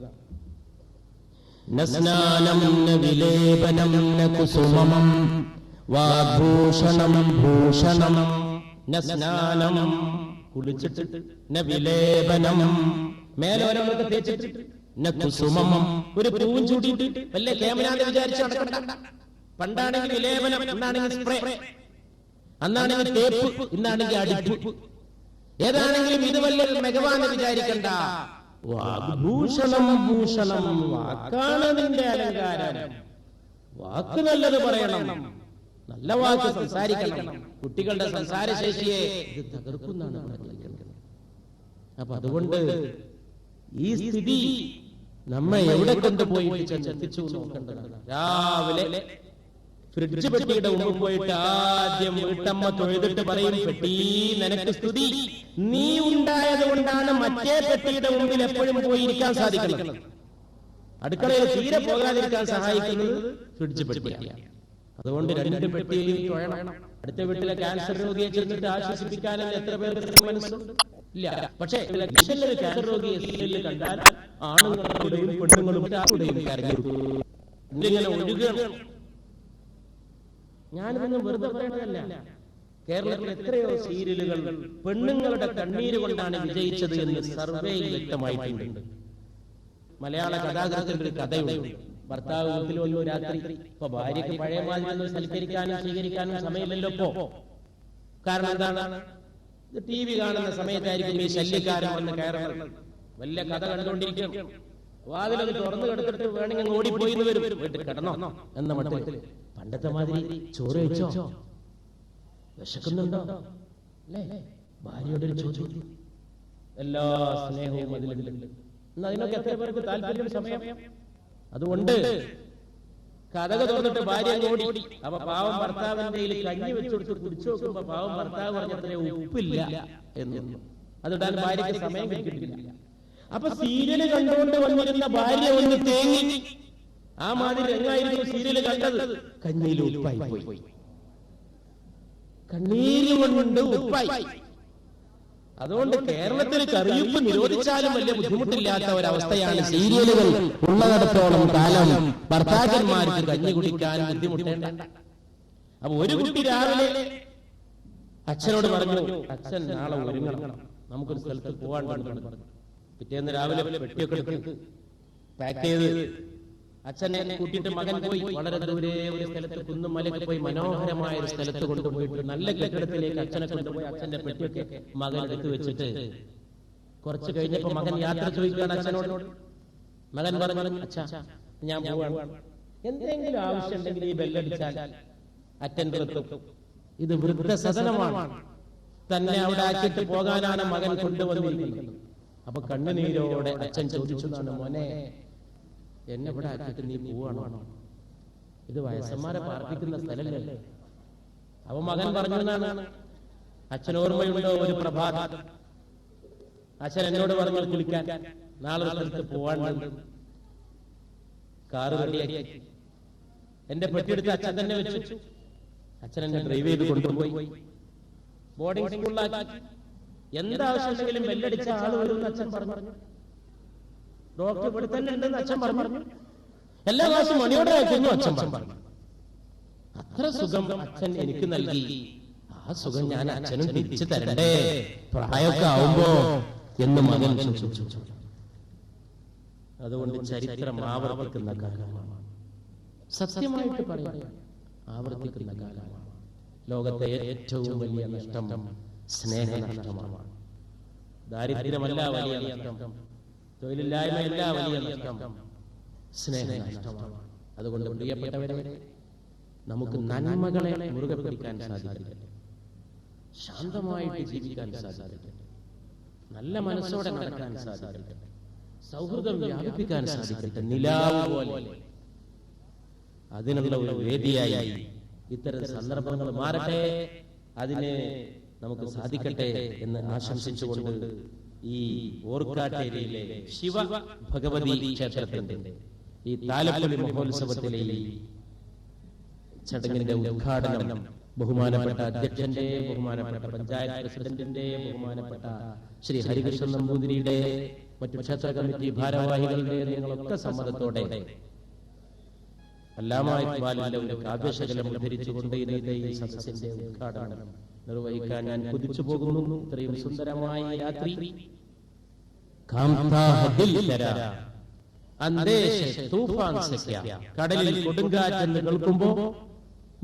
നസ്നാനം ന വിലേപനം ന കുസുമം വാഭൂഷണം ഭൂഷണം. നസ്നാനം കുളിച്ചിട്ട്, ന വിലേപനം മേലോരമൊക്കെ തേച്ചിട്ട്, ന കുസുമം ഒരു പൂവും ചൂടിയിട്ട് വല്ല കേമനാന്ന് വിചാരിച്ച് നടക്കണ്ട. പണ്ടാണെങ്കിൽ വിലേപനം, ഇന്നാണെങ്കിൽ സ്പ്രേ, അന്നാണെങ്കിൽ തേപ്പ്, ഇന്നാണെങ്കിൽ അടിപ്പ്. ഏതാണെങ്കിലും ഇത് വല്ല മികവാന്ന് വിചാരിക്കണ്ട. വാഗ്ഭൂഷണം ഭൂഷണം, വാക്കാണ് നിന്റെ അലങ്കാരം. വാക്ക് നല്ലത് പറയണം, നല്ല വാക്ക് സംസാരിക്കണം. കുട്ടികളുടെ സംസാരശേഷിയെ ഇത് തകർക്കുന്നാണ് പറഞ്ഞിരിക്കുന്നത്. അപ്പൊ അതുകൊണ്ട് ഈ സ്ഥിതി നമ്മെ എവിടെ കൊണ്ടുപോയിട്ട് ചെന്നെത്തിച്ചു നോക്കേണ്ടതാണ്. രാവിലെ ഫ്രിഡ്ജ് പെട്ടിയുടെ മുമ്പ് പോയിട്ട് ആദ്യം വീട്ടമ്മ തൊഴുതിട്ട് പറയും, പെട്ടി നിനക്ക് സ്തുതി, നീ ഉണ്ടായത് കൊണ്ടാണ് മറ്റേ പെട്ടിയുടെ മുമ്പിൽ എപ്പോഴും പോയിരിക്കാൻ സാധിക്കുന്നത്. അടുക്കളയിൽ തീരെ പോകാതിരിക്കാൻ സഹായിക്കുന്നത് ഫ്രിഡ്ജ് പെട്ടിയാണ്. അതുകൊണ്ട് 2 പെട്ടിയിൽ തൊഴണം. അടുത്ത വീട്ടിലെ ക്യാൻസർ രോഗിയെ ചെന്നിട്ട് ആശ്വസിപ്പിക്കാനും എത്ര പേർക്ക് മനസ്സുണ്ട്? ഇല്ല. പക്ഷേ ക്യാൻസർ രോഗിയെ സീരിയലിൽ കണ്ടാൽ ആണുങ്ങളുടെയും പെണ്ണുങ്ങളുടെയും ഇങ്ങനെ ഒഴുകുകയാണ്. ഞാനിതൊന്നും വെറുതെ പറയുന്നതല്ല. കേരളത്തിൽ എത്രയോ സീരിയലുകൾ പെണ്ണുങ്ങളുടെ കണ്ണീര് കൊണ്ടാണ് വിജയിച്ചത് എന്ന് സർവേയിൽ വ്യക്തമായിട്ടുണ്ട്. മലയാള കഥാകൃത്തിന്റെ ഒരു കഥയുണ്ട്. ഭർത്താവ് വീട്ടിൽ വന്നു രാത്രി. ഇപ്പൊ ഭാര്യയ്ക്ക് പഴയ മാതിരി സൽക്കരിക്കാനും സ്വീകരിക്കാനും സമയമില്ലല്ലോ ഇപ്പോ. കാരണം എന്താണ്? TV കാണുന്ന സമയത്തായിരിക്കും ഈ ശല്യക്കാരൻ വന്ന് കയറുന്നത്. വലിയ കഥ കണ്ടുകൊണ്ടിരിക്കും. വാതിലൊന്ന് തുറന്നു കിടത്തിട്ട് വേണമെങ്കിൽ ഓടിപ്പോയി വരും. വീട്ടിൽ കിടന്നോ എന്ന മട്ടിൽ. പണ്ടത്തെ മാതിരി ചോറ് കഴിച്ചോ, വിശക്കുന്നുണ്ടോ അല്ലേ, ഭാര്യയുടെ ഒരു ചോദ്യം. എല്ലാ സ്നേഹവും അതിലുണ്ട്. അതിനൊക്കെ എത്ര പേർക്ക് താല്പര്യം, സമയം? അതുകൊണ്ട് കഥക തുറന്നിട്ട് ഭാര്യ ഓടി. അപ്പൊ പാവം ഭർത്താവിന്റെ കയ്യിൽ കഞ്ഞി വെച്ചുകൊടുത്ത് കുടിച്ചു നോക്കുമ്പോ പാവം ഭർത്താവ് പറഞ്ഞത്രേ ഉപ്പില്ല എന്ന്. അതിടാൻ ഭാര്യയ്ക്ക് സമയം കിട്ടിയിട്ടില്ല. അപ്പൊ സീരിയല് കണ്ടുകൊണ്ട് വന്നിരുന്ന ഭാര്യ ഒന്ന് തേങ്ങി. ആ മാതിരി എങ്ങായിരുന്നു സീരിയല് കണ്ടത്? കഞ്ഞിയിൽ ഉപ്പായി പോയി. കണ്ണീര് കൊണ്ട് ഉപ്പായി. അതുകൊണ്ട് കേരളത്തിൽ കറിയുപ്പ് നിരോധിച്ചാലും വലിയ ബുദ്ധിമുട്ടില്ലാത്ത ഒരവസ്ഥയാണ്. സീരിയലുകൾ ഉള്ളതിടത്തോളം കാലം ഭർത്താക്കന്മാർക്ക് കഞ്ഞി കുടിക്കാൻ ബുദ്ധിമുട്ടേണ്ട. അപ്പൊ ഒരു കുട്ടി രാവിലെ അച്ഛനോട് പറഞ്ഞു, അച്ഛൻ നാളെ ഒരുങ്ങണം, നമുക്കൊരു സ്ഥലത്ത് പോകാൻ പറഞ്ഞു. പിറ്റേന്ന് രാവിലെ പെട്ടിയൊക്കെ എടുത്ത് പാക്ക് ചെയ്ത് അച്ഛനെ കൂട്ടിയിട്ട് മകൻ പോയി. വളരെ ദൂരെ ഒരു സ്ഥലത്ത് കുന്നും മലയ്ക്ക് പോയി മനോഹരമായ ഒരു സ്ഥലത്ത് കൊണ്ടുപോയിട്ട് നല്ല കെട്ടിടത്തിലേക്ക് അച്ഛനെ കൊണ്ടുപോയി അച്ഛന്റെ പെട്ടിയൊക്കെ മകൻ എടുത്തു വെച്ചിട്ട് കുറച്ച് കഴിഞ്ഞപ്പോ മകൻ യാത്ര ചോദിക്കുകയാണ് അച്ഛനോട്. മകൻ പറഞ്ഞു, അച്ഛാ ഞാൻ പോവാണ്, എന്തെങ്കിലും ആവശ്യം ഉണ്ടെങ്കിൽ ഈ ബെല്ലടിച്ചാൽ അറ്റൻഡർ എത്തും. ഇത് വൃദ്ധസദനമാണ്, തന്നെ അവിടെ ആക്കിയിട്ട് പോകാനാണ് മകൻ കൊണ്ടുവന്നിരിക്കുന്നത്. അപ്പൊ കണ്ണുനീരോടെ അച്ഛൻ ചോദിച്ചതാണ്, മോനെ എന്നെ ഇവിടെ ആക്കിയിട്ട് നീ പോവാണോ? ഇത് വയസ്സന്മാരെ പാർപ്പിക്കുന്ന സ്ഥലമല്ലേ? അപ്പൊ മകൻ പറഞ്ഞു എന്നാണ്. അച്ഛൻ ഓർമ്മയുണ്ടോ ഒരു പ്രഭാതം അച്ഛൻ എന്നോട് പറഞ്ഞു കുളിക്കാൻ നാളെ സ്ഥലത്ത് പോവാണ്ട്. കാറ് റെഡിയാക്കി എന്റെ പെട്ടിയെടുത്ത് അച്ഛൻ തന്നെ വെച്ചു. അച്ഛൻ എന്നെ ഡ്രൈവ് ചെയ്ത് കൊണ്ടുപോയി ബോർഡിംഗ് സ്കൂളിലാക്കി. എന്താവശ്യമുണ്ടെങ്കിലും ബെല്ലടിച്ച ആള് വരുമെന്ന് അച്ഛൻ പറഞ്ഞു. ഡോക്ടർ ഇവിടെ തന്നെ ഉണ്ടെന്ന് അച്ഛൻ പറഞ്ഞു. എല്ലാ മാസം മണിയോടെ അയക്കുന്നു അച്ഛൻ പറഞ്ഞു. അത്ര സുഖം അച്ഛൻ എനിക്ക് നൽകി, ആ സുഖം ഞാൻ അച്ഛനും തിരിച്ചു തരണ്ടേ പ്രായമൊക്കെ ആവുമ്പോ എന്ന് മകൻ ചോദിച്ചു. അതുകൊണ്ട് ചരിത്രം ആവർത്തിക്കുന്ന കാലമാണ്. സത്യമായിട്ട് പറയാം, ആവർത്തിക്കുന്ന കാലമാണ്. ലോകത്തെ ഏറ്റവും വലിയ നഷ്ടം സ്നേഹനഷ്ടമാണ്. ദാരിദ്ര്യമല്ല വലിയ നഷ്ടം, തൊഴിലില്ലായ്മയല്ല വലിയ നഷ്ടം, സ്നേഹനഷ്ടമാണ്. അതുകൊണ്ട് പ്രിയപ്പെട്ടവരെ, നമുക്ക് നന്മകളെ മുറുകെ പിടിക്കാൻ സാധിക്കട്ടെ, ശാന്തമായിട്ട് ജീവിക്കാൻ സാധിക്കട്ടെ, നല്ല മനസ്സോടെ നടക്കാൻ സാധിക്കട്ടെ, സൗഹൃദം വ്യാപിപ്പിക്കാൻ സാധിക്കട്ടെ. നിലാവ് പോലെ അതിനുള്ള ഒരു വേദിയായി ഇത്തരം സന്ദർഭങ്ങൾ മാറട്ടെ, അതിന് നമുക്ക് സാധിക്കട്ടെ എന്ന് ആശംസിച്ചുകൊണ്ട് ഈ ഓർക്കാട്ടേരിയിലെ ശിവ ഭഗവതി ക്ഷേത്രത്തിന്റെ ഈ താലപ്പൊലി മഹോത്സവത്തിലെ ഈ ചടങ്ങിന്റെ ഉദ്ഘാടനം ബഹുമാനപ്പെട്ട അധ്യക്ഷന്റെ, ബഹുമാനപ്പെട്ട പഞ്ചായത്ത് പ്രസിഡന്റിന്റെ, ബഹുമാനപ്പെട്ട ശ്രീ ഹരികൃഷ്ണൻ നമ്പൂതിരിയുടെ, മറ്റു ക്ഷേത്ര കമ്മിറ്റി ഭാരവാഹികളുടെ നിങ്ങളൊക്കെ സമ്മതത്തോടെ അല്ലാമ ഇക്ബാലിന്റെ ഒരു കാവ്യശകലം ഉദ്ധരിച്ചുകൊണ്ട് ഇന്നത്തെ ഈ സദസ്സിന്റെ ഉദ്ഘാടനം നിർവഹിക്കാൻ ഞാൻ കുതിച്ചു പോകുന്നു. ഇത്രയും സുന്ദരമായ രാത്രി കടലിൽ കൊടുങ്കാറ്റെന്ന് കേൾക്കുമ്പോ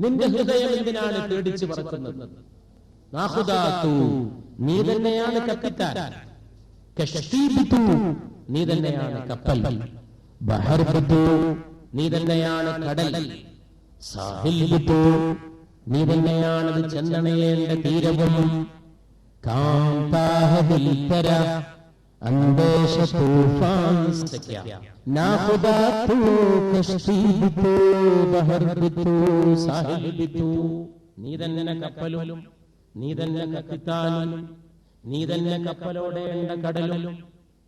നിന്റെ ഹൃദയം എന്തിനാണ് പേടിച്ചു പറക്കുന്നത്? നീ തന്നെയാണ് കപ്പിത്താൻ, നീ തന്നെയാണ് കപ്പൽ, നീ തന്നെയാണ് കടൽ, നീ തന്നെയാണത് ചെന്നണയേണ്ട തീരവും, നീ തന്നെ കപ്പലും, നീ തന്നെ കപ്പിത്താനും, നീ തന്നെ കപ്പലോടേണ്ട കടലും,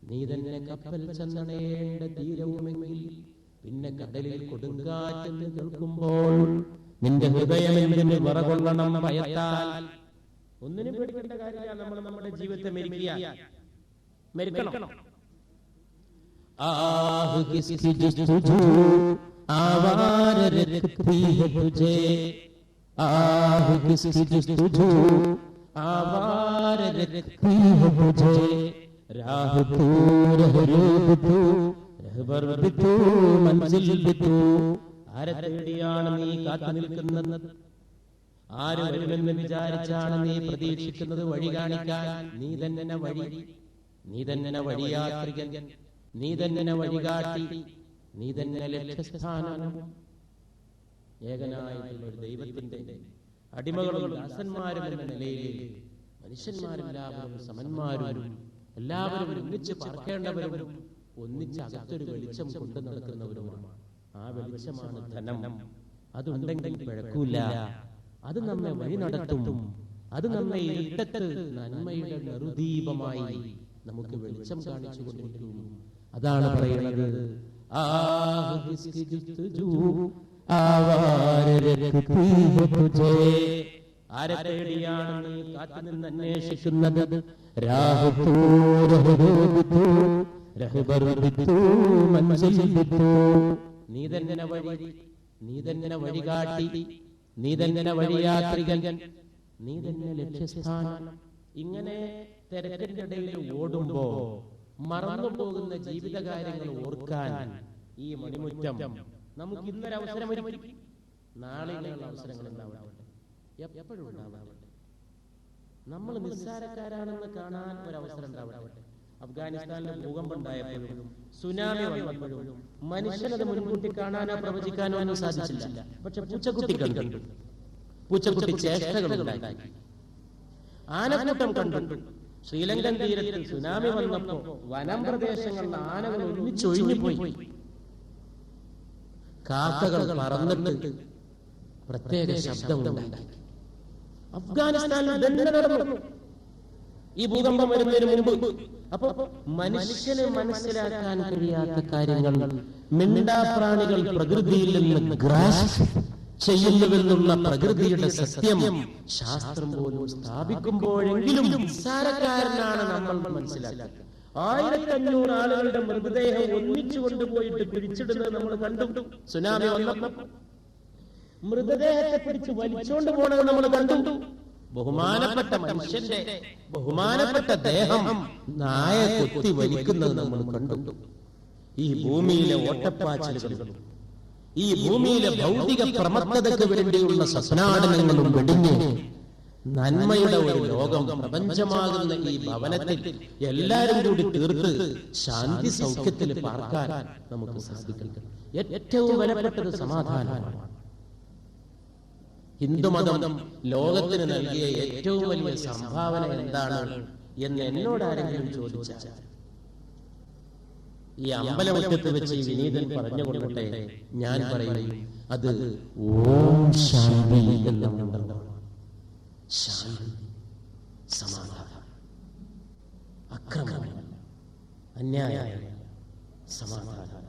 നീ തന്നെ കപ്പൽ ചെന്നണയേണ്ട തീരവുമെങ്കിൽ പിന്നെ കടലിൽ കൊടുങ്കാറ്റെന്ന് കേൾക്കുമ്പോൾ നിന്റെ ഹൃദയം എന്തിന് വിറകൊള്ളണം ഭയത്താൽ? ഒന്നിനും പേടിക്കേണ്ട കാര്യമില്ല. നമ്മൾ നമ്മുടെ ജീവിതത്തെ മരിക്കണം. ആഹ് കിസ്കി ജസ്തുജു ആവാര രഖത്തി ഹൈ തുജേ, ആഹ് കിസ്കി ജസ്തുജു ആവാര രഖത്തി ഹൈ തുജേ, രാഹ തൂ രഹ്റൂബ് തൂ രഹ്ബർ ബിതൂ മൻസിൽ ബിതൂ. ആരെ തേടിയാണ് നീ കാത്തു നിൽക്കുന്നത്? ആര് വരുമെന്ന് വിചാരിച്ചാണ് നീ പ്രതീക്ഷിക്കുന്നത്? വഴി കാണിക്കാൻ നീ തന്നെ വഴി, നീ തന്നെ വഴിയാത്രികൻ, നീ തന്നെ വഴികാട്ടി, നീ തന്നെ ലക്ഷ്യസ്ഥാനം. ഏകനായിട്ടുള്ള ഒരു ദൈവത്തിന്റെ അടിമകളും ദാസന്മാരും എന്ന നിലയിൽ മനുഷ്യന്മാരെല്ലാവരും സമന്മാരും, എല്ലാവരും ഒന്നിച്ച് പാർക്കേണ്ടവരും ഒന്നിച്ച് അകത്തൊരു വെളിച്ചം കൊണ്ടു നടക്കുന്നവരുമാണ്. ആ വെളിച്ചമാണ് ധനം. അതുണ്ടെങ്കിൽ പിഴക്കൂല, അത് നമ്മെ വഴി നടത്തും, അത് നമ്മെ ഇരുട്ടത്ത് നന്മയുടെ നെറുദീപമായി നമുക്ക് വെളിച്ചം കാണിച്ചു കൊണ്ടിരിക്കും. അതാണ് പറയുന്നത്, ആരെ തേടിയാണ് നീ കാത്തു നിന്ന് അന്വേഷിക്കുന്നത്? നീ തന്നെ വഴി, നീ തന്നെ വഴികാട്ടി, നീ തന്നെ വഴിയാത്രികൻ, നീ തന്നെ ലക്ഷ്യസ്ഥാനം. ഇങ്ങനെ തിരക്കിന്റെ ഇടയിൽ ഓടുമ്പോ മറന്നു പോകുന്ന ജീവിതകാര്യങ്ങൾ ഓർക്കാൻ ഈ മണിമുറ്റം നമുക്ക് ഇന്നൊരു അവസരം ഒരുക്കി. നാളെ അവസരങ്ങൾ ഉണ്ടാവട്ടെ, എപ്പോഴും ഉണ്ടാവട്ടെ. നമ്മൾ നിസ്സാരക്കാരാണെന്ന് കാണാൻ ഒരു അവസരം ഉണ്ടാവട്ടെ. അഫ്ഗാനിസ്ഥാനിലെ ഭൂകമ്പം ഉണ്ടായപ്പോഴും സുനാമി വന്നപ്പോഴും മനുഷ്യനത് മുൻകൂട്ടി കാണാനോ പ്രവചിക്കാനോ ഒന്നും സാധിച്ചില്ല. പക്ഷെ പൂച്ചക്കുട്ടി കണ്ടു, പൂച്ചക്കുട്ടി ചേഷ്ടകൾ ഉണ്ടാക്കി, ആനക്കൂട്ടം കണ്ടു. ശ്രീലങ്കൻ തീരത്തിൽ സുനാമി വന്നപ്പോ വനം പ്രദേശങ്ങളിലെ ആനകൾ ഒരുമിച്ച് ഒഴിഞ്ഞുപോയി. കാക്കകൾ പറന്നിട്ട് പ്രത്യേക ശബ്ദം ഉണ്ടാക്കി. അഫ്ഗാനിസ്ഥാനിൽ തന്നെ നടന്നു ഈ ഭൂകമ്പം വരുന്നതിന് മുമ്പ്. അപ്പൊ മനുഷ്യന് മനസ്സിലാക്കാൻ കഴിയാത്ത കാര്യങ്ങൾ മിണ്ടാപ്രാണികൾ പ്രകൃതിയിൽ നിന്ന് ഗ്രാസ്പ് ചെയ്യുന്നുവെന്നുള്ള പ്രകൃതിയുടെ സത്യം ശാസ്ത്രം പോലും സ്ഥാപിക്കുമ്പോഴെങ്കിലും നിസ്സാരക്കാരനാണ് നമ്മൾ മനസ്സിലാക്കുക. 1500 ആളുകളുടെ മൃതദേഹം ഒന്നിച്ചു കൊണ്ടുപോയിട്ട് പിടിച്ചിടുന്നത് നമ്മൾ കണ്ടു. സുനാമി വന്നപ്പോൾ മൃതദേഹത്തെ പിടിച്ച് വലിച്ചോണ്ട് പോണത് നമ്മൾ കണ്ടു. ബഹുമാനപ്പെട്ട മനുഷ്യന്റെ ബഹുമാനപ്പെട്ട ദേഹം നായ കൊത്തി വലിക്കുന്നത് നമ്മൾ കണ്ടു. ഈ ഭൂമിയിലെ ഓട്ടപ്പാച്ചിലുകൾ, ഈ ഭൂമിയിലെ ഭൗതിക പ്രമത്തതയ്ക്ക് വേണ്ടിയുള്ള സ്വപ്നാടനങ്ങളും വെടിഞ്ഞ് നന്മയുടെ ഒരു ലോകം പ്രപഞ്ചമാകുന്ന ഈ ഭവനത്തിൽ എല്ലാരും കൂടി തീർത്ത് ശാന്തി സൗഖ്യത്തിൽ പാർക്കാൻ നമുക്ക് സാധിക്കണം. ഏറ്റവും വിലപ്പെട്ടത് സമാധാനമാണ്. ഹിന്ദുമതം ലോകത്തിന് നൽകിയ ഏറ്റവും വലിയ സംഭാവന എന്താണ് എന്ന് എന്നോട് ആരെങ്കിലും ചോദിച്ചാൽ ഈ അമ്പലമുറ്റത്ത് വെച്ച് ഈ വിനീതൻ പറഞ്ഞുകൊള്ളട്ടെ, ഞാൻ പറയും അത് ഓം ശാന്തി എന്ന മന്ത്രമാണ്. ശാന്തി, സമാധാനം, അക്രമം, അന്യായം, സമാധാനം.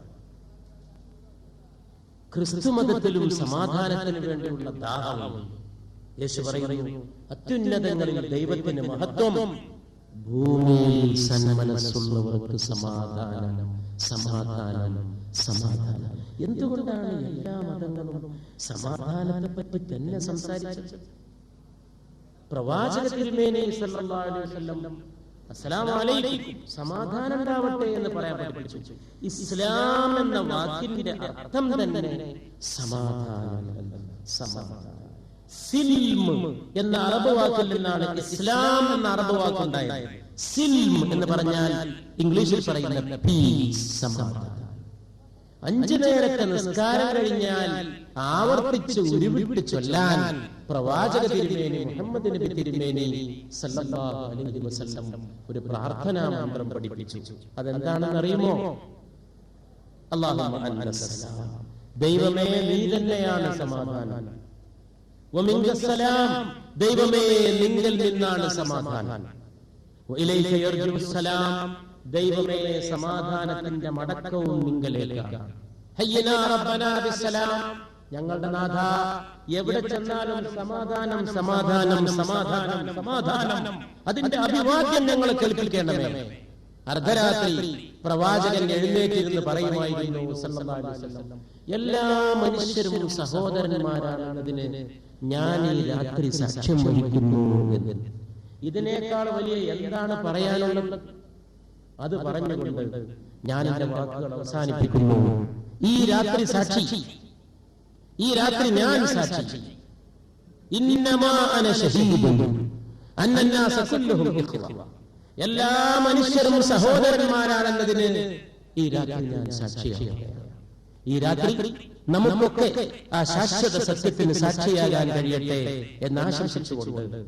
ക്രിസ്തുമതത്തിലും സമാധാനത്തിന് വേണ്ടിയുള്ള ദാഹം. യേശു പറയുന്നു, അത്യുന്നതങ്ങളിൽ ദൈവത്തിന് മഹത്വം, ഭൂമിയിൽ സന്മനസ്സുള്ളവർക്ക് സമാധാനം, സമാധാനം, സമാധാനം. എന്തുകൊണ്ടാണ് എല്ലാ മതങ്ങളും സമാധാനത്തെ പറ്റി തന്നെ സംസാരിച്ചത്? പ്രവാചക തിരുമേനി സല്ലല്ലാഹു അലൈഹി വസല്ലം അസ്സലാമു അലൈക്കും, സമാധാനം ഉണ്ടാവട്ടെ എന്ന് പറയാൻ പഠിപ്പിച്ചു. ഇസ്ലാം എന്ന വാക്കിന്റെ അർത്ഥം തന്നെ സമാധാനം, സമാധാനം. സിൽം എന്ന അറബ് വാക്കിൽ നിന്നാണ് ഇസ്ലാം എന്ന അറബ് വാക്കുണ്ടായത്. സിൽം എന്ന് പറഞ്ഞാൽ ഇംഗ്ലീഷിൽ പറയുന്ന പീസ്, സമാധാനം. 5 നേരത്തെ നിസ്കാരം കഴിഞ്ഞാൽ ആവർത്തിച്ച് ഉരുവിട്ട് ചൊല്ലാൻ പ്രവാചക തിരുമേനി മുഹമ്മദ് നബി തിരുമേനി സല്ലല്ലാഹു അലൈഹി വസല്ലം ഒരു പ്രാർത്ഥനാ മന്ത്രം പഠിപ്പിച്ചു. അതെന്താണെന്ന് അറിയുമോ? അല്ലാഹുമ്മ അൻതസ്സലാം, ദൈവമേ നീ തന്നെയാണ് സമാധാനം. വമിൻകസ്സലാം, ദൈവമേ നിന്നിൽ നിന്നാണ് സമാധാനം. വഇലൈക യർജുസ്സലാം, ദൈവമേ സമാധാനത്തിന്റെ മടക്കവും നിങ്ങളിലേക്കാണ്. ഹയ്യനാ റബ്ബനാ ബിസ്സലാം, ഞങ്ങളുടെ നാഥ എവിടെ ചെന്നാലും സമാധാനം, സമാധാനം, സമാധാനം, സമാധാനം. അതിന്റെ അഭിവാദ്യം ഞങ്ങൾ കേൾപ്പിക്കേണ്ടമേ. അർദ്ധരാത്രി പ്രവാചകൻ എഴുന്നേറ്റിരുന്ന് പറയുമായിരുന്നു സല്ലല്ലാഹു അലൈഹി വസല്ലം, എല്ലാ മനുഷ്യരും സഹോദരന്മാരാണെന്നതിന് ഞാൻ ഈ രാത്രി സാക്ഷ്യം വഹിക്കുന്നു എന്ന്. ഇതിനേക്കാൾ വലിയ എന്താണ് പറയാനുള്ളത്? അത് പറഞ്ഞുകൊണ്ട് ഞാൻ എന്റെ വാക്കുകൾ അവസാനിപ്പിക്കുന്നു. ഈ രാത്രി സാക്ഷി, ഈ രാത്രി ഞാൻ സാക്ഷി. ഇന്നമാ അന ശഹീദുൻ അന്നന്നാസ കുല്ലുഹും ഇഖ്വ, എല്ലാ മനുഷ്യരും സഹോദരന്മാരാണെന്നതിന് ഈ രാത്രി ഞാൻ സാക്ഷിയാണ്. ഈ രാത്രി നമുക്കൊക്കെ ആ ശാശ്വത സത്യത്തിന് സാക്ഷിയാകാൻ കഴിയട്ടെ എന്ന് ആശംസിച്ചുകൊണ്ട്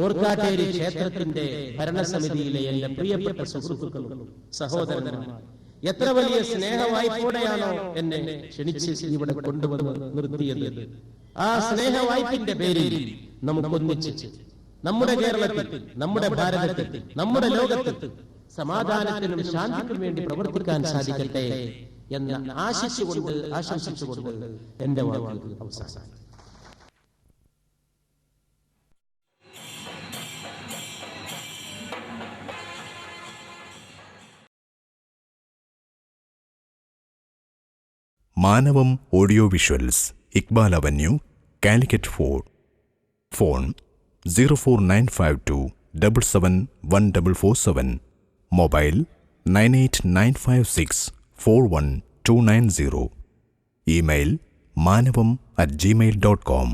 ഓർക്കാട്ടേരി ക്ഷേത്രത്തിന്റെ ഭരണസമിതിയിലെ എന്റെ പ്രിയപ്പെട്ട സുഹൃത്തുക്കളും സഹോദരന്മാരും, എത്ര വലിയ സ്നേഹവായ്പോടെയാണോ എന്നെ ക്ഷണിച്ച് ഇവിടെ കൊണ്ടുവന്ന് നിർത്തിയത്, ആ സ്നേഹവായ്പിന്റെ പേരിൽ നമുക്കൊന്നിച്ച് നമ്മുടെ കേരളത്തിൽ, നമ്മുടെ ഭാരതത്തിൽ, നമ്മുടെ ലോകത്തിൽ സമാധാനത്തിനും ശാന്തിക്കും വേണ്ടി പ്രവർത്തിക്കാൻ സാധിക്കട്ടെ എന്ന് ആശംസിച്ചുകൊണ്ട് എന്റെ വാക്കുകൾ അവസാനം. Manavam audio visuals, Iqbal avenue, Calicut 4. Phone 04952 771447. Mobile 989564 41290. Email manavam@gmail.com.